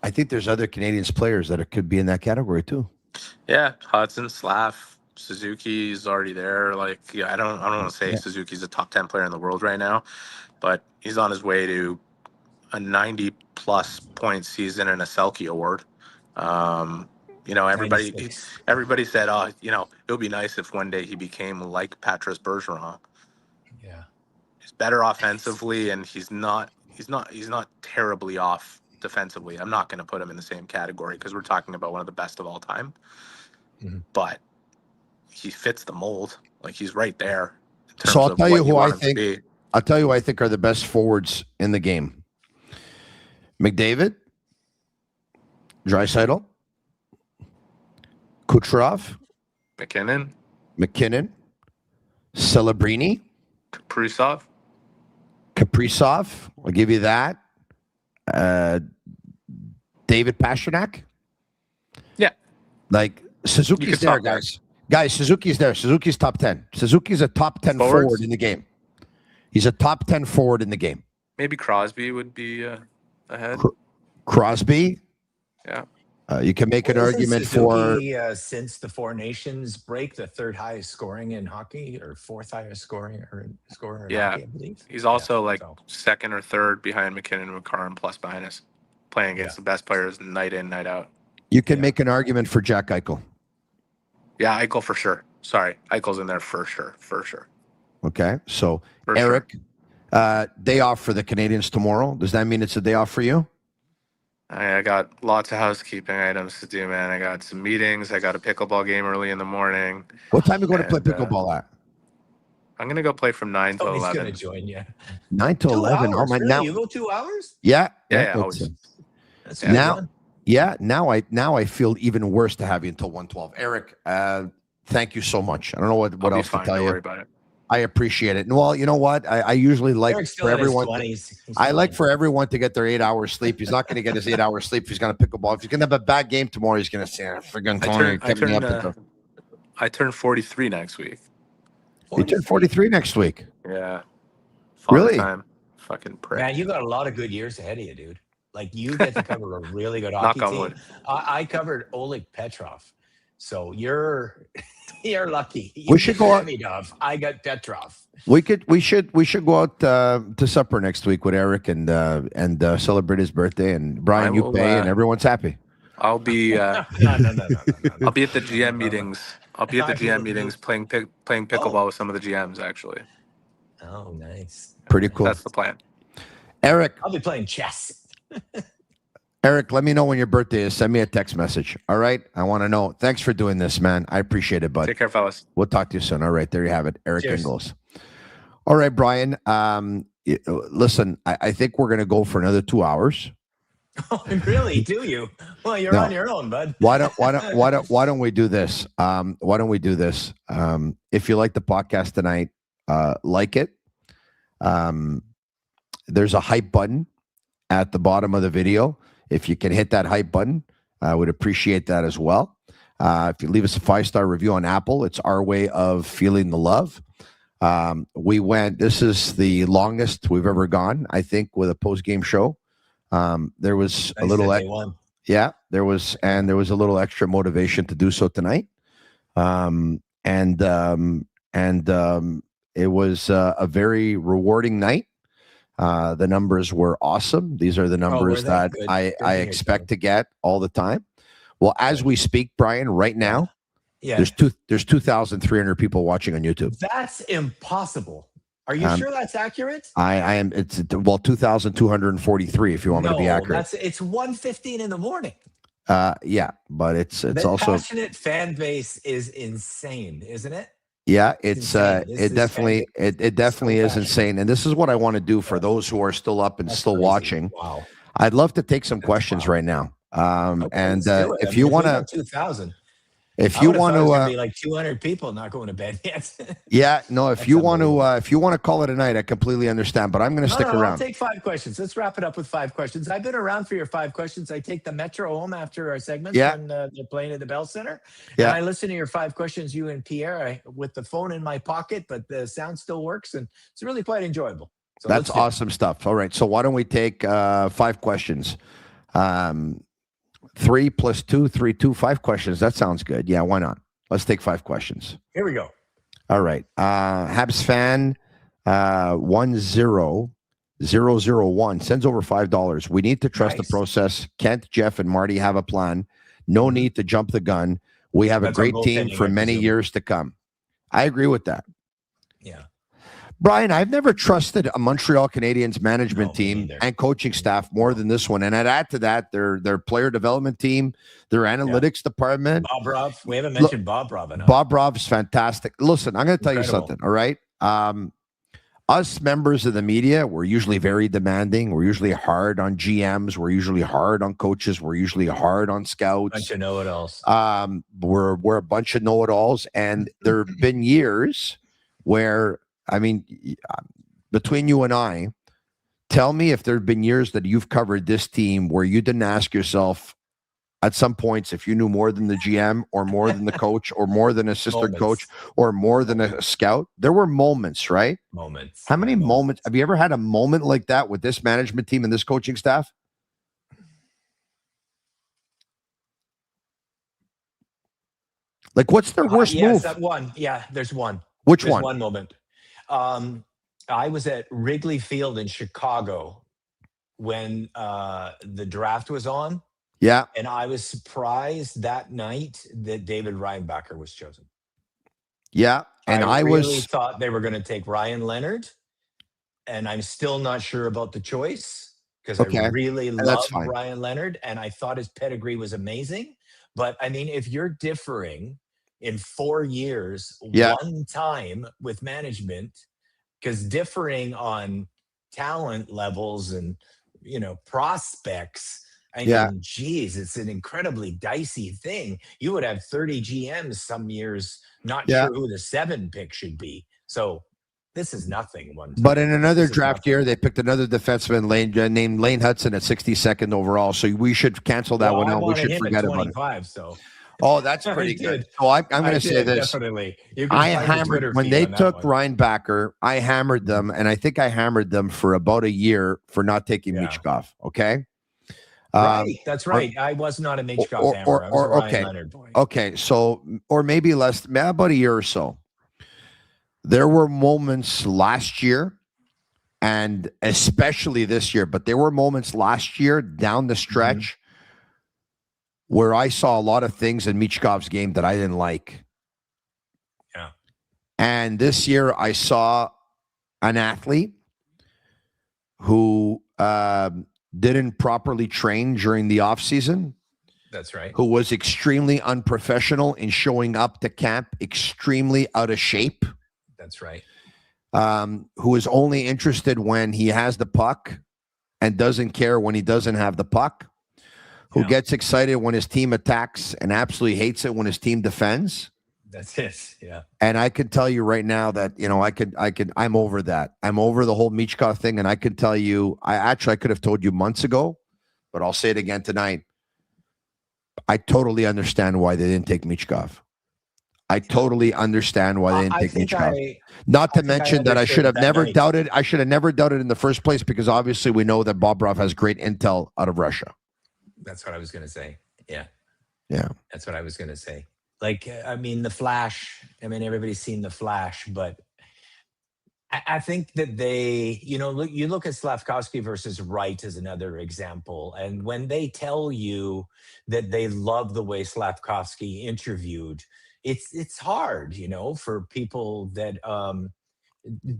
think there's other Canadiens players that could be in that category too. Yeah, Hudson, Slav, Suzuki's already there. I don't want to say Suzuki's a top 10 player in the world right now, but he's on his way to a 90-plus point season and a Selke award. Everybody said, it would be nice if one day he became like Patrice Bergeron. Yeah. He's better offensively, and he's not terribly off defensively. I'm not going to put him in the same category because we're talking about one of the best of all time. Mm-hmm. But he fits the mold. He's right there. So I'll tell you who I think. I'll tell you who I think are the best forwards in the game. McDavid, Draisaitl, Kucherov, McKinnon, Celebrini, Kaprizov. I'll give you that. David Pastrnak. Yeah. Suzuki's there, guys. Guys, Suzuki's there. Suzuki's top 10. Suzuki's a top 10 forward in the game. He's a top 10 forward in the game. Maybe Crosby would be ahead. Crosby? Yeah. You can make an Isn't argument for. Suzuki, since the Four Nations break, the third highest scoring in hockey, or fourth highest scorer in hockey, I believe. He's also so. second or third behind McKinnon and McCarron plus minus, playing against the best players night in, night out. You can make an argument for Jack Eichel. Yeah, Eichel for sure. Sorry, Eichel's in there for sure. Okay, so For Eric, day off for the Canadiens tomorrow. Does that mean it's a day off for you? I got lots of housekeeping items to do, man. I got some meetings. I got a pickleball game early in the morning. What time are you going to play pickleball at? I'm going to go play from 9 to 11. He's going to join you. 9 to 11. Oh my! Really? Now You go 2 hours? Yeah. Always. That's Now, now I feel even worse to have you until 1:12. Eric, thank you so much. I don't know what else to tell Don't you. worry about it. I appreciate it. And well, you know what? I usually like Eric's still for in his everyone. 20s. I like for everyone to get their 8 hours sleep. He's not going to get his 8 hours sleep. He's going to pick a ball. If he's going to have a bad game tomorrow, he's going to say, "Friggin' Tony kept me up." I turn 43 next week. You turn 43 next week. Yeah. Really? Time. Fucking prick. Man, you got a lot of good years ahead of you, dude. Like, you get to cover a really good hockey Knock on team. wood. I covered Oleg Petrov, so you're lucky. We should go out. Demidov. I got Petrov. We should go out to supper next week with Eric and celebrate his birthday, and Brian, you pay, and everyone's happy. I'll be No. I'll be at the GM meetings. I'll be at the GM meetings playing pickleball with some of the GMs actually. Oh, nice. Pretty cool. That's the plan. Eric, I'll be playing chess. Eric, let me know when your birthday is. Send me a text message. All right, I want to know. Thanks for doing this, man. I appreciate it, bud. Take care, fellas. We'll talk to you soon. All right, there you have it, Eric Cheers. Engels. All right, Brian. Listen, I think we're going to go for another 2 hours. Oh, really? Do you? Well, you're on your own, bud. Why don't we do this? Why don't we do this? If you like the podcast tonight, like it. There's a hype button at the bottom of the video. If you can hit that hype button, I would appreciate that as well. If you leave us a 5-star review on Apple, it's our way of feeling the love. This is the longest we've ever gone, I think, with a post-game show. There was a little, there was a little extra motivation to do so tonight. It was a very rewarding night. The numbers were awesome. These are the numbers that I expect to get all the time. Well, as we speak, Brian, right now, there's 2,300 people watching on YouTube. That's impossible. Are you sure that's accurate? I am. It's 2,243 if you want me to be accurate. It's 1:15 in the morning. Yeah, but it's The also passionate fan base is insane, isn't it? yeah, it's insane. it definitely is insane. And this is what I want to do for those who are still up and still crazy. watching. Wow. I'd love to take some questions right now. And if you want to, 2,000. if you want to, be like 200 people not going to bed yet. yeah, no, if you want to call it a night, I completely understand. But I'm going to stick around. I'll take 5 questions. Let's wrap it up with 5 questions. I've been around for your 5 questions. I take the Metro home after our segments when they're playing at the Bell Center. Yeah. And I listen to your 5 questions, you and Pierre, with the phone in my pocket, but the sound still works, and it's really quite enjoyable. So that's awesome stuff. All right, so why don't we take 5 questions? 3 + 2, 3, 2, 5 questions. That sounds good. Yeah, why not? Let's take 5 questions. Here we go. All right. Habs fan 10001 sends over $5. We need to trust the process. Kent, Jeff, and Marty have a plan. No need to jump the gun. We have a great team for many years to come. I agree with that. Yeah. Brian, I've never trusted a Montreal Canadiens management team and coaching staff more than this one. And I'd add to that their player development team, their analytics department. Bob Rov. We haven't mentioned Bob Rov enough. Bob Rov's fantastic. Listen, I'm going to tell you something, all right? Us members of the media, we're usually very demanding. We're usually hard on GMs. We're usually hard on coaches. We're usually hard on scouts. Bunch of know-it-alls. We're a bunch of know-it-alls. And there have been years where, I mean, between you and I, tell me if there have been years that you've covered this team where you didn't ask yourself at some points if you knew more than the GM or more than the coach or more than assistant coach or more than a scout. There were moments, right? Moments. How many moments? Have you ever had a moment like that with this management team and this coaching staff? Like, what's their worst yes, move? that one. Yeah, there's one. Which There's one? one moment. I was at Wrigley Field in Chicago when the draft was on. Yeah. And I was surprised that night that David Reinbacher was chosen. Yeah. And I really thought they were going to take Ryan Leonard. And I'm still not sure about the choice because I really love Ryan Leonard. And I thought his pedigree was amazing. But I mean, if you're differing in 4 years, one time with management, because differing on talent levels and, prospects, I mean, geez, it's an incredibly dicey thing. You would have 30 GMs some years, not sure who the 7 pick should be. So this is nothing. But in another draft year, they picked another defenseman named Lane Hudson at 62nd overall. So we should cancel that one out. We should forget about it. So. Oh, that's pretty good. So I'm going to say this. Definitely. I hammered when they took Reinbacher. I hammered them, and I think I hammered them for about a year for not taking Michkov. Okay. Right, that's right. I was not a Michkov hammer. I was a Ryan Leonard boy. Okay, so or maybe less, about a year or so. There were moments last year, and especially this year, but there were moments last year down the stretch where I saw a lot of things in Michkov's game that I didn't like. Yeah. And this year I saw an athlete who didn't properly train during the offseason. That's right. Who was extremely unprofessional in showing up to camp, extremely out of shape. That's right. Who is only interested when he has the puck and doesn't care when he doesn't have the puck. Who gets excited when his team attacks and absolutely hates it when his team defends. That's it. Yeah. And I can tell you right now that, I'm over that. I'm over the whole Michkov thing. And I can tell you, I could have told you months ago, but I'll say it again tonight. I totally understand why they didn't take Michkov. I totally understand why they didn't take Michkov. Not to mention that I should have never doubted. I should have never doubted in the first place because obviously we know that Bobrov has great intel out of Russia. That's what I was going to say. Yeah. Yeah. That's what I was going to say. Like, I mean, The Flash, everybody's seen The Flash, but I think that they, you look at Slafkovsky versus Wright as another example. And when they tell you that they love the way Slafkovsky interviewed, it's hard, for people that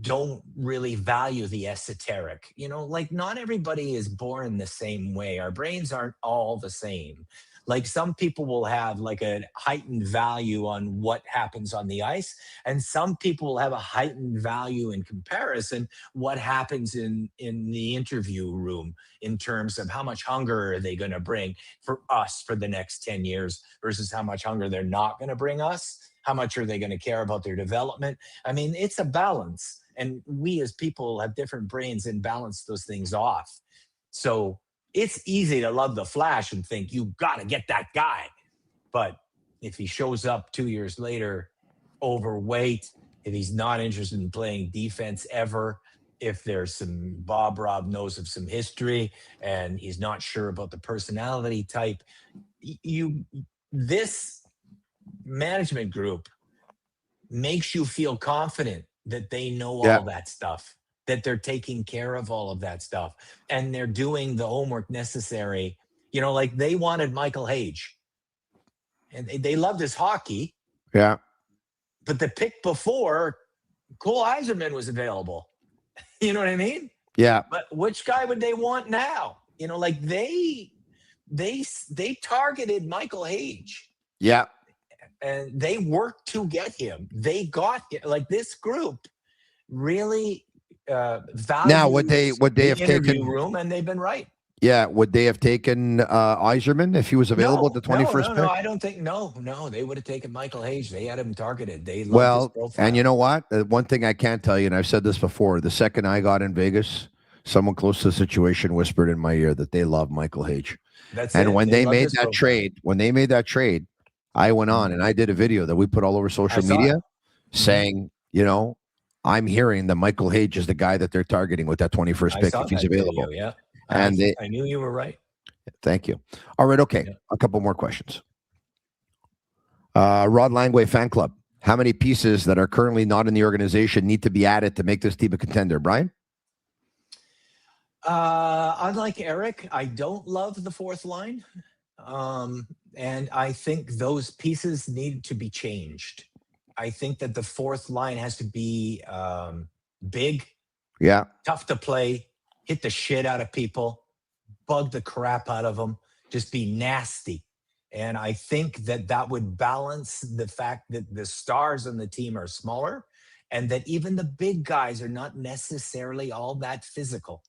don't really value the esoteric. Like not everybody is born the same way. Our brains aren't all the same. Like some people will have like a heightened value on what happens on the ice, and some people will have a heightened value in comparison what happens in the interview room in terms of how much hunger are they going to bring for us for the next 10 years versus how much hunger they're not going to bring us. How much are they going to care about their development? I mean, it's a balance, and we as people have different brains and balance those things off. So it's easy to love the Flash and think you got to get that guy. But if he shows up 2 years later, overweight, if he's not interested in playing defense ever, if there's some Bob Rob knows of some history and he's not sure about the personality type, this management group makes you feel confident that they know all that stuff, that they're taking care of all of that stuff, and they're doing the homework necessary. Like they wanted Michael Hage, and they loved his hockey. Yeah. But the pick before, Cole Eiserman was available. You know what I mean? Yeah. But which guy would they want now? Like they targeted Michael Hage. Yeah. And they worked to get him. They got him. Like this group really values now would they have taken room, and they've been right. Yeah, would they have taken Eiserman if he was available at the 21st pick? No, I don't think. No, they would have taken Michael Hage. They had him targeted. They loved his profile. And you know what? One thing I can't tell you, and I've said this before, the second I got in Vegas, someone close to the situation whispered in my ear that they love Michael Hage. When they made that trade, I went on and I did a video that we put all over social media saying, I'm hearing that Michael Hage is the guy that they're targeting with that 21st pick if he's available. Video, yeah. And I knew you were right. Thank you. All right. Okay. Yeah. A couple more questions. Rod Langway fan club. How many pieces that are currently not in the organization need to be added to make this team a contender? Brian? Unlike Eric, I don't love the fourth line. And I think those pieces need to be changed. I think that the fourth line has to be big, tough to play, hit the shit out of people, bug the crap out of them, just be nasty. And I think that would balance the fact that the stars on the team are smaller and that even the big guys are not necessarily all that physical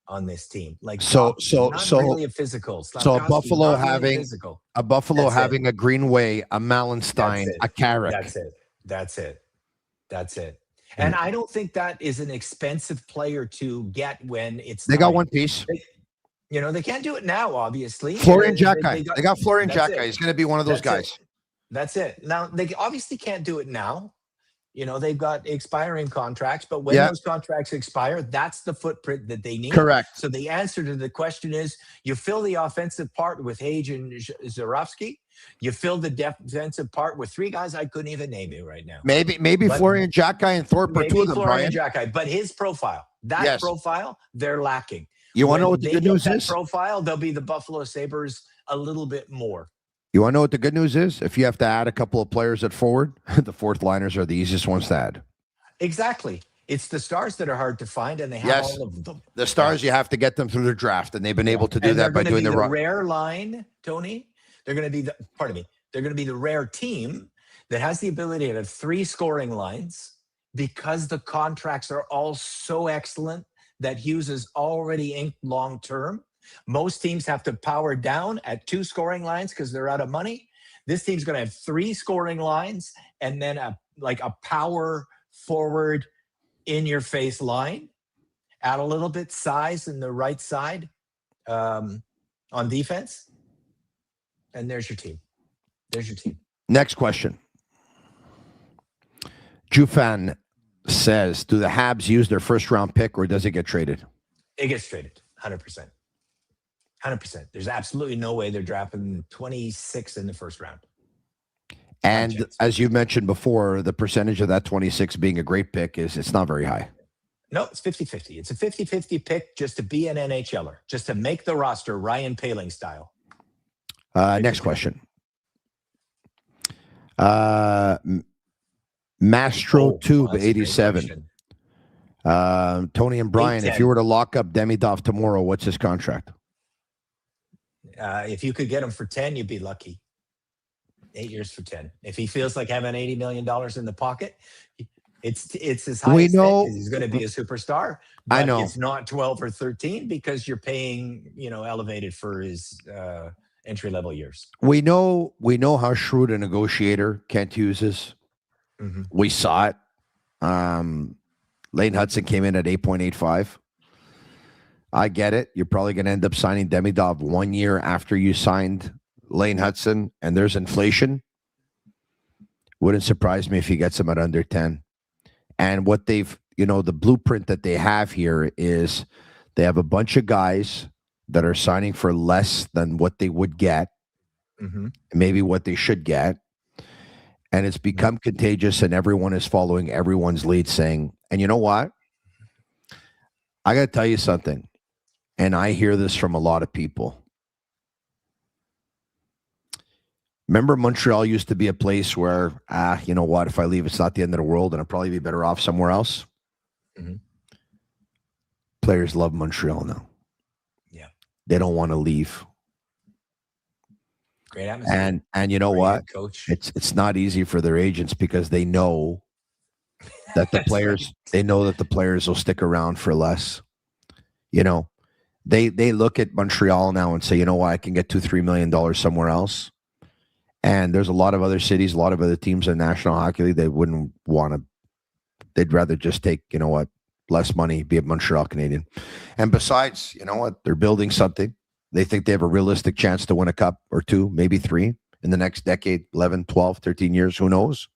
on this team. Like not really a physical. So a Buffalo having physical. a Buffalo having a Greenway, a Malenstein, a Carrick. That's it. And I don't think that is an expensive player to get when it's they got one piece. They can't do it now, obviously. Florian Xhekaj. They got Florian Xhekaj. He's going to be one of those guys. That's it. Now, they obviously can't do it now. They've got expiring contracts, but when those contracts expire, that's the footprint that they need. Correct. So the answer to the question is you fill the offensive part with Hage and Zarovsky. You fill the defensive part with three guys I couldn't even name you right now. Maybe Florian Xhekaj and Thorpe are two of them, Brian. Xhekaj, but his profile, profile, they're lacking. You want to know what the good news is? Profile, they'll be the Buffalo Sabres a little bit more. You want to know what the good news is? If you have to add a couple of players at forward, the fourth liners are the easiest ones to add. Exactly. It's the stars that are hard to find, and they have all of them. The stars, you have to get them through their draft, and they've been able to do that by doing the rare line, Tony. They're going to be they're going to be the rare team that has the ability to have three scoring lines because the contracts are all so excellent that Hughes is already inked long term. Most teams have to power down at two scoring lines because they're out of money. This team's going to have three scoring lines and then a power forward in your face line. Add a little bit size in the right side on defense. And there's your team. Next question. Jufan says, do the Habs use their first round pick or does it get traded? It gets traded, 100%. 100%. There's absolutely no way they're drafting 26 in the first round. And as you mentioned before, the percentage of that 26 being a great pick it's not very high. No, it's 50-50. It's a 50-50 pick just to be an NHLer, just to make the roster Ryan Poehling style. Next question. Mastro Tube 87. Tony and Brian, if you were to lock up Demidov tomorrow, what's his contract? If you could get him for 10, you'd be lucky. 8 years for 10. If he feels like having $80 million in the pocket, it's his highest. We know he's going to be a superstar. But I know it's not 12 or 13 because you're paying, elevated for his entry-level years. We know how shrewd a negotiator Kent Hughes is. Mm-hmm. We saw it. Lane Hudson came in at 8.85. I get it. You're probably going to end up signing Demidov 1 year after you signed Lane Hudson, and there's inflation. Wouldn't surprise me if he gets him at under 10. And what they've, the blueprint that they have here is they have a bunch of guys that are signing for less than what they would get, maybe what they should get. And it's become contagious, and everyone is following everyone's lead saying, and you know what? I got to tell you something. And I hear this from a lot of people. Remember, Montreal used to be a place where, you know what? If I leave, it's not the end of the world, and I'll probably be better off somewhere else. Mm-hmm. Players love Montreal now. Yeah, they don't want to leave. Great atmosphere. And you know what? Coach. It's not easy for their agents because they know that the players they know that the players will stick around for less. They look at Montreal now and say, you know what, I can get $2-3 million somewhere else. And there's a lot of other cities, a lot of other teams in National Hockey League, they wouldn't want to. They'd rather just take, less money, be a Montreal Canadian. And besides, you know what, they're building something. They think they have a realistic chance to win a cup or two, maybe three in the next decade, 11, 12, 13 years, who knows?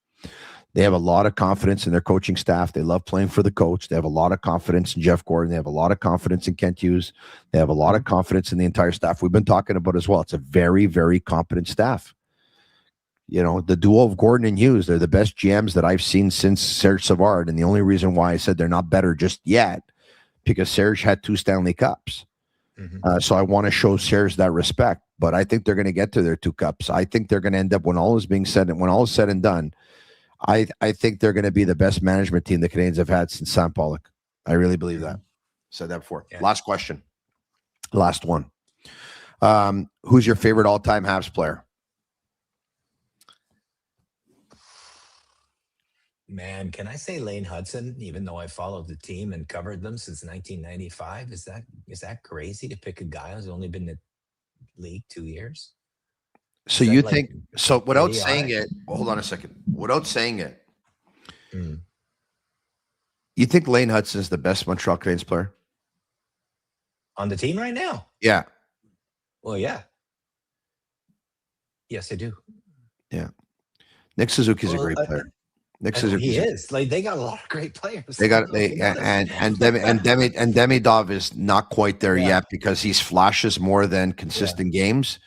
They have a lot of confidence in their coaching staff. They love playing for the coach. They have a lot of confidence in Jeff Gordon. They have a lot of confidence in Kent Hughes. They have a lot of confidence in the entire staff we've been talking about as well. It's a very, very competent staff. You know, the duo of Gordon and Hughes, they're the best GMs that I've seen since Serge Savard. And the only reason why I said they're not better just yet, because Serge had 2 Stanley Cups. So I want to show Serge that respect. But I think they're going to get to their 2 cups. I think they're going to end up, when all is being said and when all is said and done, I think they're going to be the best management team the Canadiens have had since Sam Pollock. I really believe that. Said that before. Yeah. Last question. Last one. Who's your favorite all-time Habs player? Man, can I say Lane Hudson, even though I followed the team and covered them since 1995? Is that crazy to pick a guy who's only been in the league 2 years? So you think, so without saying it, hold on a second. Without saying it, you think Lane Hudson is the best Montreal Canadiens player? On the team right now? Yeah. Well, yeah. Yes, I do. Yeah. Nick Suzuki's a great player. Nick Suzuki. He is. Like, they got a lot of great players. And Demidov is not quite there yet because he's flashes more than consistent games.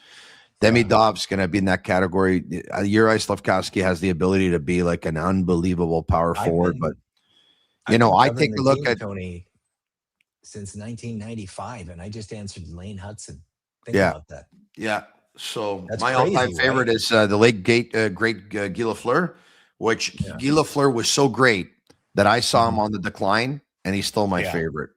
Demidov's going to be in that category. Juraj Slafkovsky has the ability to be like an unbelievable power forward, but I take a look at Tony since 1995, and I just answered Lane Hudson. Think about that. Yeah. So that's my crazy, all-time favorite is the late great Guy Lafleur, which Guy Lafleur was so great that I saw him on the decline, and he's still my favorite.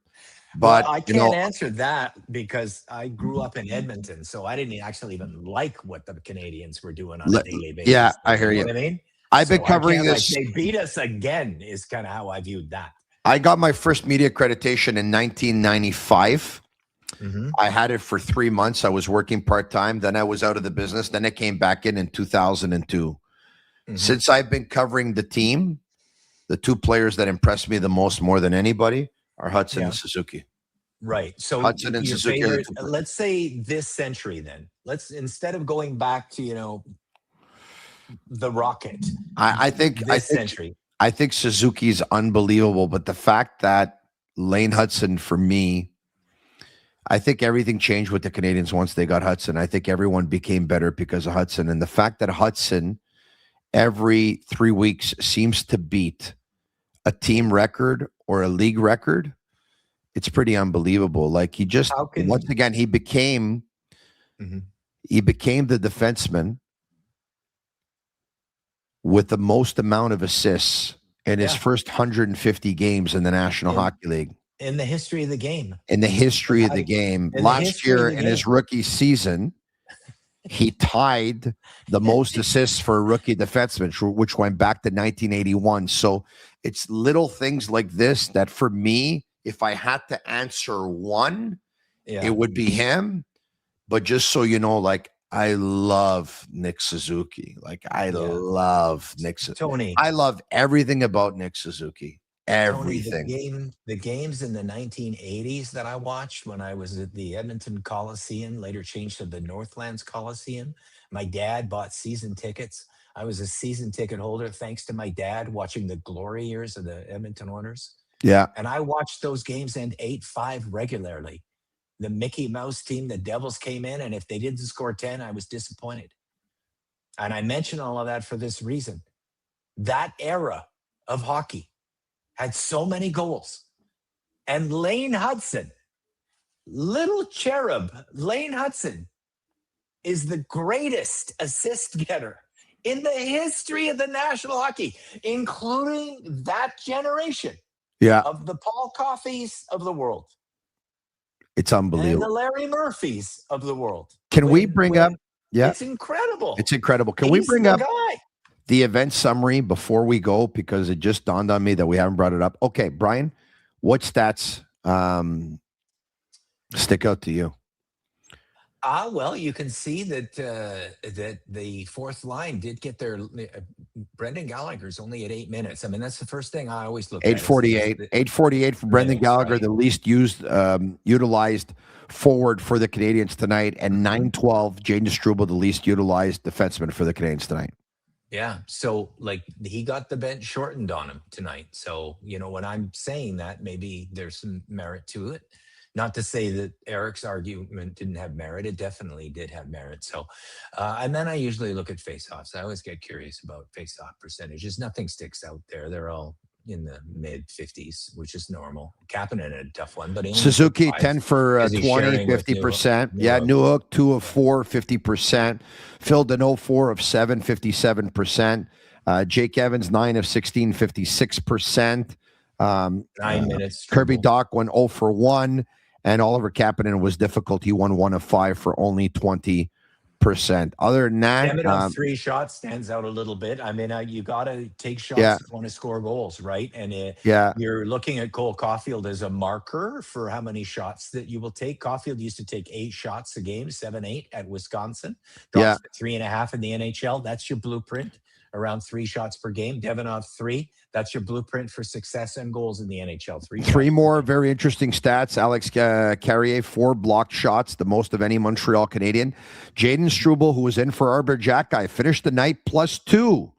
But I can't answer that because I grew up in Edmonton, so I didn't actually even like what the Canadiens were doing on a daily basis. Yeah, I hear you. What I mean, I've been covering this. They beat us again is kind of how I viewed that. I got my first media accreditation in 1995. I had it for 3 months. I was working part-time. Then I was out of the business. Then it came back in 2002. Since I've been covering the team, the 2 players that impressed me the most more than anybody are Hudson and Suzuki. Right. So Hudson and Suzuki. Favorite, let's say this century then. Let's, instead of going back to, the Rocket. I think Suzuki's unbelievable, but the fact that Lane Hudson, for me, I think everything changed with the Canadiens once they got Hudson. I think everyone became better because of Hudson. And the fact that Hudson every 3 weeks seems to beat a team record or a league record, it's pretty unbelievable. Like he just, once again, he became the defenseman with the most amount of assists in his first 150 games in the National Hockey League. In the history of the game. In the history of the game. Last year in his rookie season, he tied the most assists for a rookie defenseman, which went back to 1981. So it's little things like this that for me, if I had to answer one, it would be him. But just so you know, like, I love Nick Suzuki. Like, I love Nick Suzuki. Tony. I love everything about Nick Suzuki. Everything. Tony, the games in the 1980s that I watched when I was at the Edmonton Coliseum, later changed to the Northlands Coliseum. My dad bought season tickets. I was a season ticket holder thanks to my dad watching the glory years of the Edmonton Oilers. Yeah. And I watched those games end 8-5 regularly. The Mickey Mouse team, the Devils came in, and if they didn't score 10, I was disappointed. And I mention all of that for this reason. That era of hockey had so many goals. And Lane Hudson, little cherub, Lane Hudson is the greatest assist getter in the history of the National Hockey, including that generation of the Paul Coffeys of the world. It's unbelievable. And the Larry Murphys of the world. Can we bring up? Yeah. It's incredible. It's incredible. Can we bring up the event summary before we go? Because it just dawned on me that we haven't brought it up. Okay, Brian, what stats stick out to you? Well, you can see that that the fourth line did get their Brendan Gallagher's only at 8 minutes. I mean, that's the first thing I always look at. 848 for Brendan Gallagher, right? The least utilized forward for the Canadiens tonight, and 912 Jaden Struble, the least utilized defenseman for the Canadiens tonight. Yeah, so like he got the bench shortened on him tonight. So when I'm saying that, maybe there's some merit to it. Not to say that Eric's argument didn't have merit. It definitely did have merit. So, and then I usually look at face-offs. I always get curious about face-off percentages. Nothing sticks out there. They're all in the mid 50s, which is normal. Kapanen had a tough one, but Suzuki 10 for 20, 50%. Yeah, Newhook 2 of 4, 50%. Phil Deneau 4 of 7, 57%. Jake Evans 9 of 16, 56%. 9 minutes. Kirby Doc went 0 for 1, and Oliver Kapanen was difficult. He won 1 of 5 for only 20%. Other than that, Demidov 3 shots stands out a little bit. I mean, you got to take shots if you want to score goals, right? And you're looking at Cole Caulfield as a marker for how many shots that you will take. Caulfield used to take 8 shots a game, 7-8 at Wisconsin. Drops to 3.5 in the NHL. That's your blueprint. Around 3 shots per game. Devinov 3. That's your blueprint for success and goals in the NHL. 3 more very interesting stats. Alex Carrier 4 blocked shots, the most of any Montreal Canadian. Jaden Struble, who was in for Arbor Jack Guy, finished the night +2.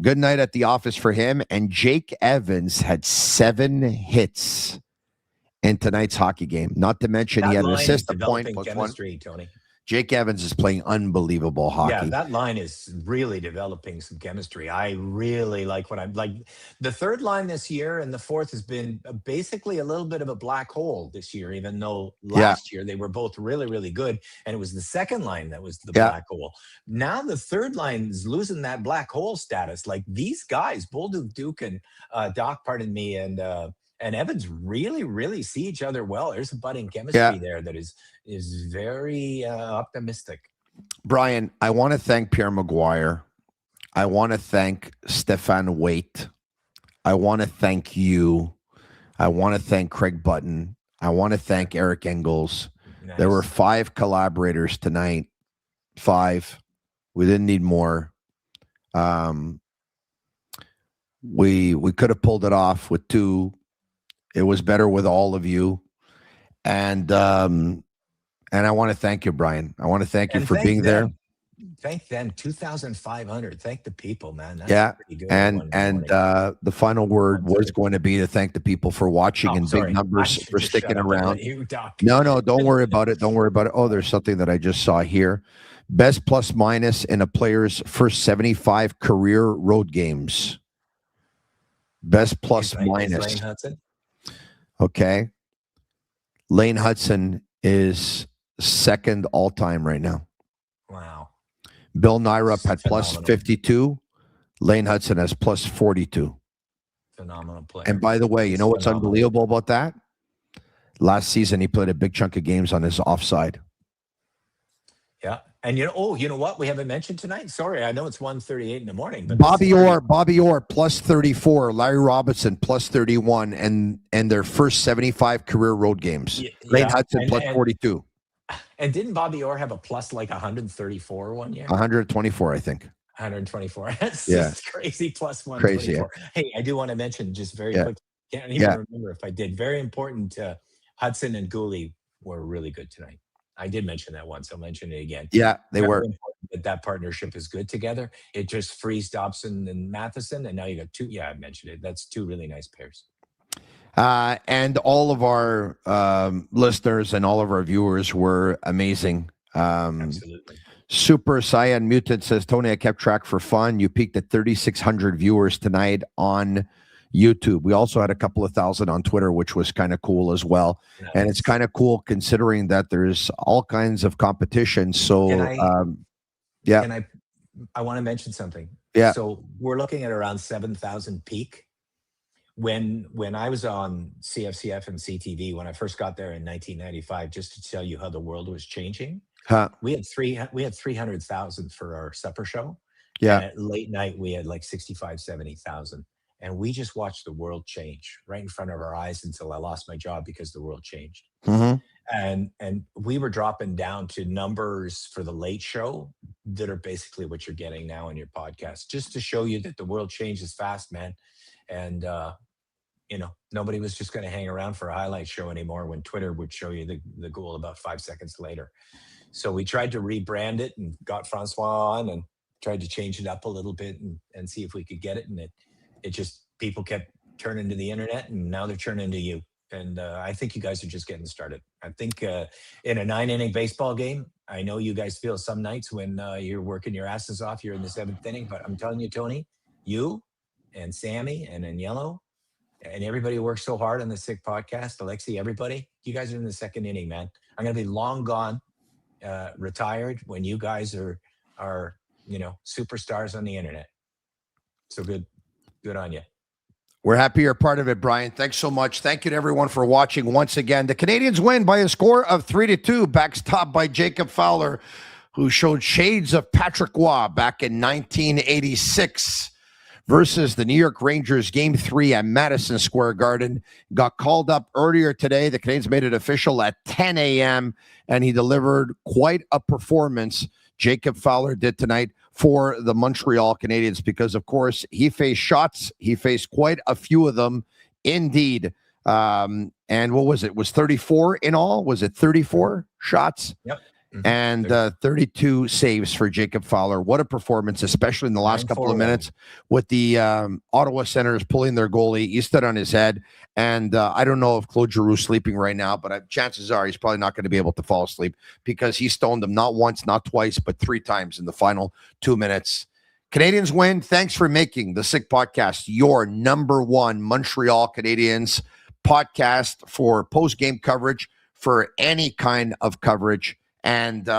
Good night at the office for him. And Jake Evans had 7 hits in tonight's hockey game. Not to mention he had an assist, a point chemistry, Tony. Jake Evans is playing unbelievable hockey. Yeah, that line is really developing some chemistry. I really like what I'm like. The third line this year and the fourth has been basically a little bit of a black hole this year, even though last year they were both really, really good. And it was the second line that was the black hole. Now the third line is losing that black hole status. Like these guys, Bolduc, Duke, and Doc, pardon me, and Evans really, really see each other well. There's a budding chemistry there that is very optimistic. Brian, I want to thank Pierre McGuire. I want to thank Stephane Waite. I want to thank you. I want to thank Craig Button. I want to thank Eric Engels. Nice. There were 5 collaborators tonight. 5. We didn't need more. We could have pulled it off with 2. It was better with all of you. And I want to thank you, Brian. I want to thank you for being there. Thank them. 2,500. Thank the people, man. That's pretty good. And the final word was going to be to thank the people for watching in big numbers, for sticking around. No, don't worry about it. Don't worry about it. Oh, there's something that I just saw here. Best plus minus in a player's first 75 career road games. Best plus minus. Lane Hudson? Okay. Lane Hudson is second all-time right now. Wow. Bill Nyrup had plus 52. Lane Hudson has plus 42. Phenomenal player. And by the way, you know what's unbelievable about that? Last season, he played a big chunk of games on his offside. Yeah. And you know what we haven't mentioned tonight? Sorry, I know it's 1:38 in the morning. But Bobby Orr plus 34, Larry Robinson plus 31, and their first 75 career road games. Lane Hudson plus 42. And didn't Bobby Orr have a plus like 134 one year? 124, I think. 124. That's crazy. Plus 124. Crazy. Yeah. Hey, I do want to mention just very quick. Can't even remember if I did. Very important. Hudson and Gooley were really good tonight. I did mention that once. I'll mention it again. Yeah, they were. That partnership is good together. It just frees Dobson and Matheson, and now you got 2. Yeah, I mentioned it. That's 2 really nice pairs. And all of our listeners and all of our viewers were amazing. Absolutely. Super Saiyan Mutant says, Tony, I kept track for fun. You peaked at 3,600 viewers tonight on YouTube. We also had a couple of thousand on Twitter, which was kind of cool as well. Nice. And it's kind of cool considering that there's all kinds of competition. So, I want to mention something. Yeah. So we're looking at around 7,000 peak. When I was on CFCF and CTV, when I first got there in 1995, just to tell you how the world was changing, we had 300,000 for our supper show. Yeah. And at late night, we had like 65, 70,000. And we just watched the world change right in front of our eyes until I lost my job because the world changed. Mm-hmm. And we were dropping down to numbers for the late show that are basically what you're getting now in your podcast, just to show you that the world changes fast, man. And, nobody was just going to hang around for a highlight show anymore when Twitter would show you the goal about 5 seconds later. So we tried to rebrand it and got Francois on and tried to change it up a little bit and see if we could get it. And it just, people kept turning to the internet, and now they're turning to you. And I think you guys are just getting started. I think in a 9-inning baseball game, I know you guys feel some nights when you're working your asses off, you're in the 7th inning, but I'm telling you, Tony, you and Sammy and Yellow and everybody who works so hard on the Sick Podcast, Alexi, everybody, you guys are in the 2nd inning, man. I'm going to be long gone, retired when you guys are superstars on the internet. So good on you. We're happy you're part of it, Brian. Thanks so much. Thank you to everyone for watching once again. The Canadiens win by a score of 3-2, backstopped by Jacob Fowler, who showed shades of Patrick Waugh back in 1986 versus the New York Rangers. Game 3 at Madison Square Garden. Got called up earlier today. The Canadiens made it official at 10 a.m., and he delivered quite a performance. Jacob Fowler did tonight for the Montreal Canadiens because, of course, he faced shots. He faced quite a few of them, indeed. And what was it? Was 34 in all? Was it 34 shots? Yep. And 32 saves for Jacob Fowler. What a performance, especially in the last couple of minutes with the Ottawa Senators pulling their goalie. He stood on his head. And I don't know if Claude Giroux's sleeping right now, but chances are he's probably not going to be able to fall asleep because he stoned them not once, not twice, but 3 times in the final 2 minutes. Canadiens win. Thanks for making the Sick Podcast your #1 Montreal Canadiens podcast for post-game coverage, for any kind of coverage. And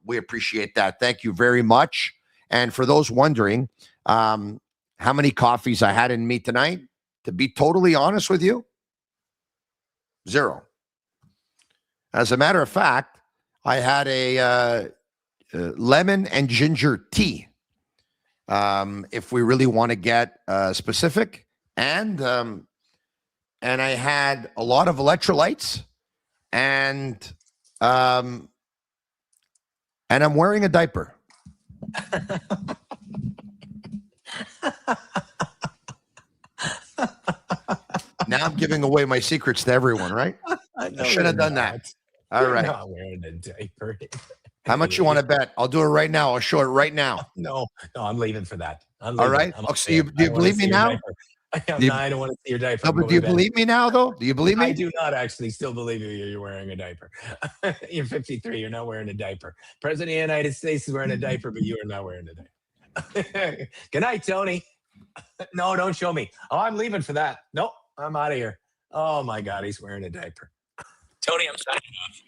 we appreciate that. Thank you very much. And for those wondering how many coffees I had in me tonight, to be totally honest with you, 0. As a matter of fact, I had a lemon and ginger tea, if we really want to get specific. And I had a lot of electrolytes, and I'm wearing a diaper. Now I'm giving away my secrets to everyone, right? I should have done that. All right. You're not wearing a diaper. How much you want to bet? I'll do it right now. I'll show it right now. No, I'm leaving for that. All right. So do you believe me now? I don't want to see your diaper. No, but do you believe me now, though? Do you believe me? I do not actually still believe you're wearing a diaper. You're 53. You're not wearing a diaper. President of the United States is wearing a diaper, but you are not wearing a diaper. Good night, Tony. No, don't show me. Oh, I'm leaving for that. Nope, I'm out of here. Oh, my God, he's wearing a diaper. Tony, I'm signing off.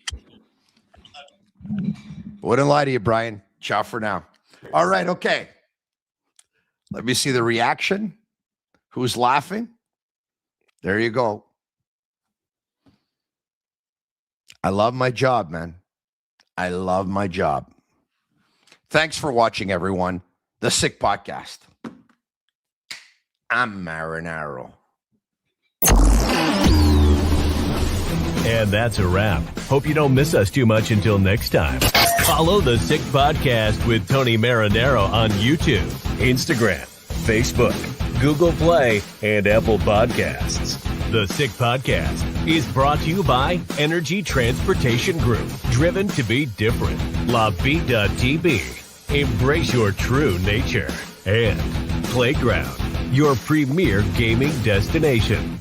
Wouldn't lie to you, Brian. Ciao for now. All right, okay. Let me see the reaction. Who's laughing? There you go. I love my job, man. I love my job. Thanks for watching, everyone. The Sick Podcast. I'm Marinaro. And that's a wrap. Hope you don't miss us too much until next time. Follow the Sick Podcast with Tony Marinaro on YouTube, Instagram, Facebook, Google Play, and Apple Podcasts. The Sick Podcast is brought to you by Energy Transportation Group, driven to be different. LaBita.tb, embrace your true nature. And Playground, your premier gaming destination.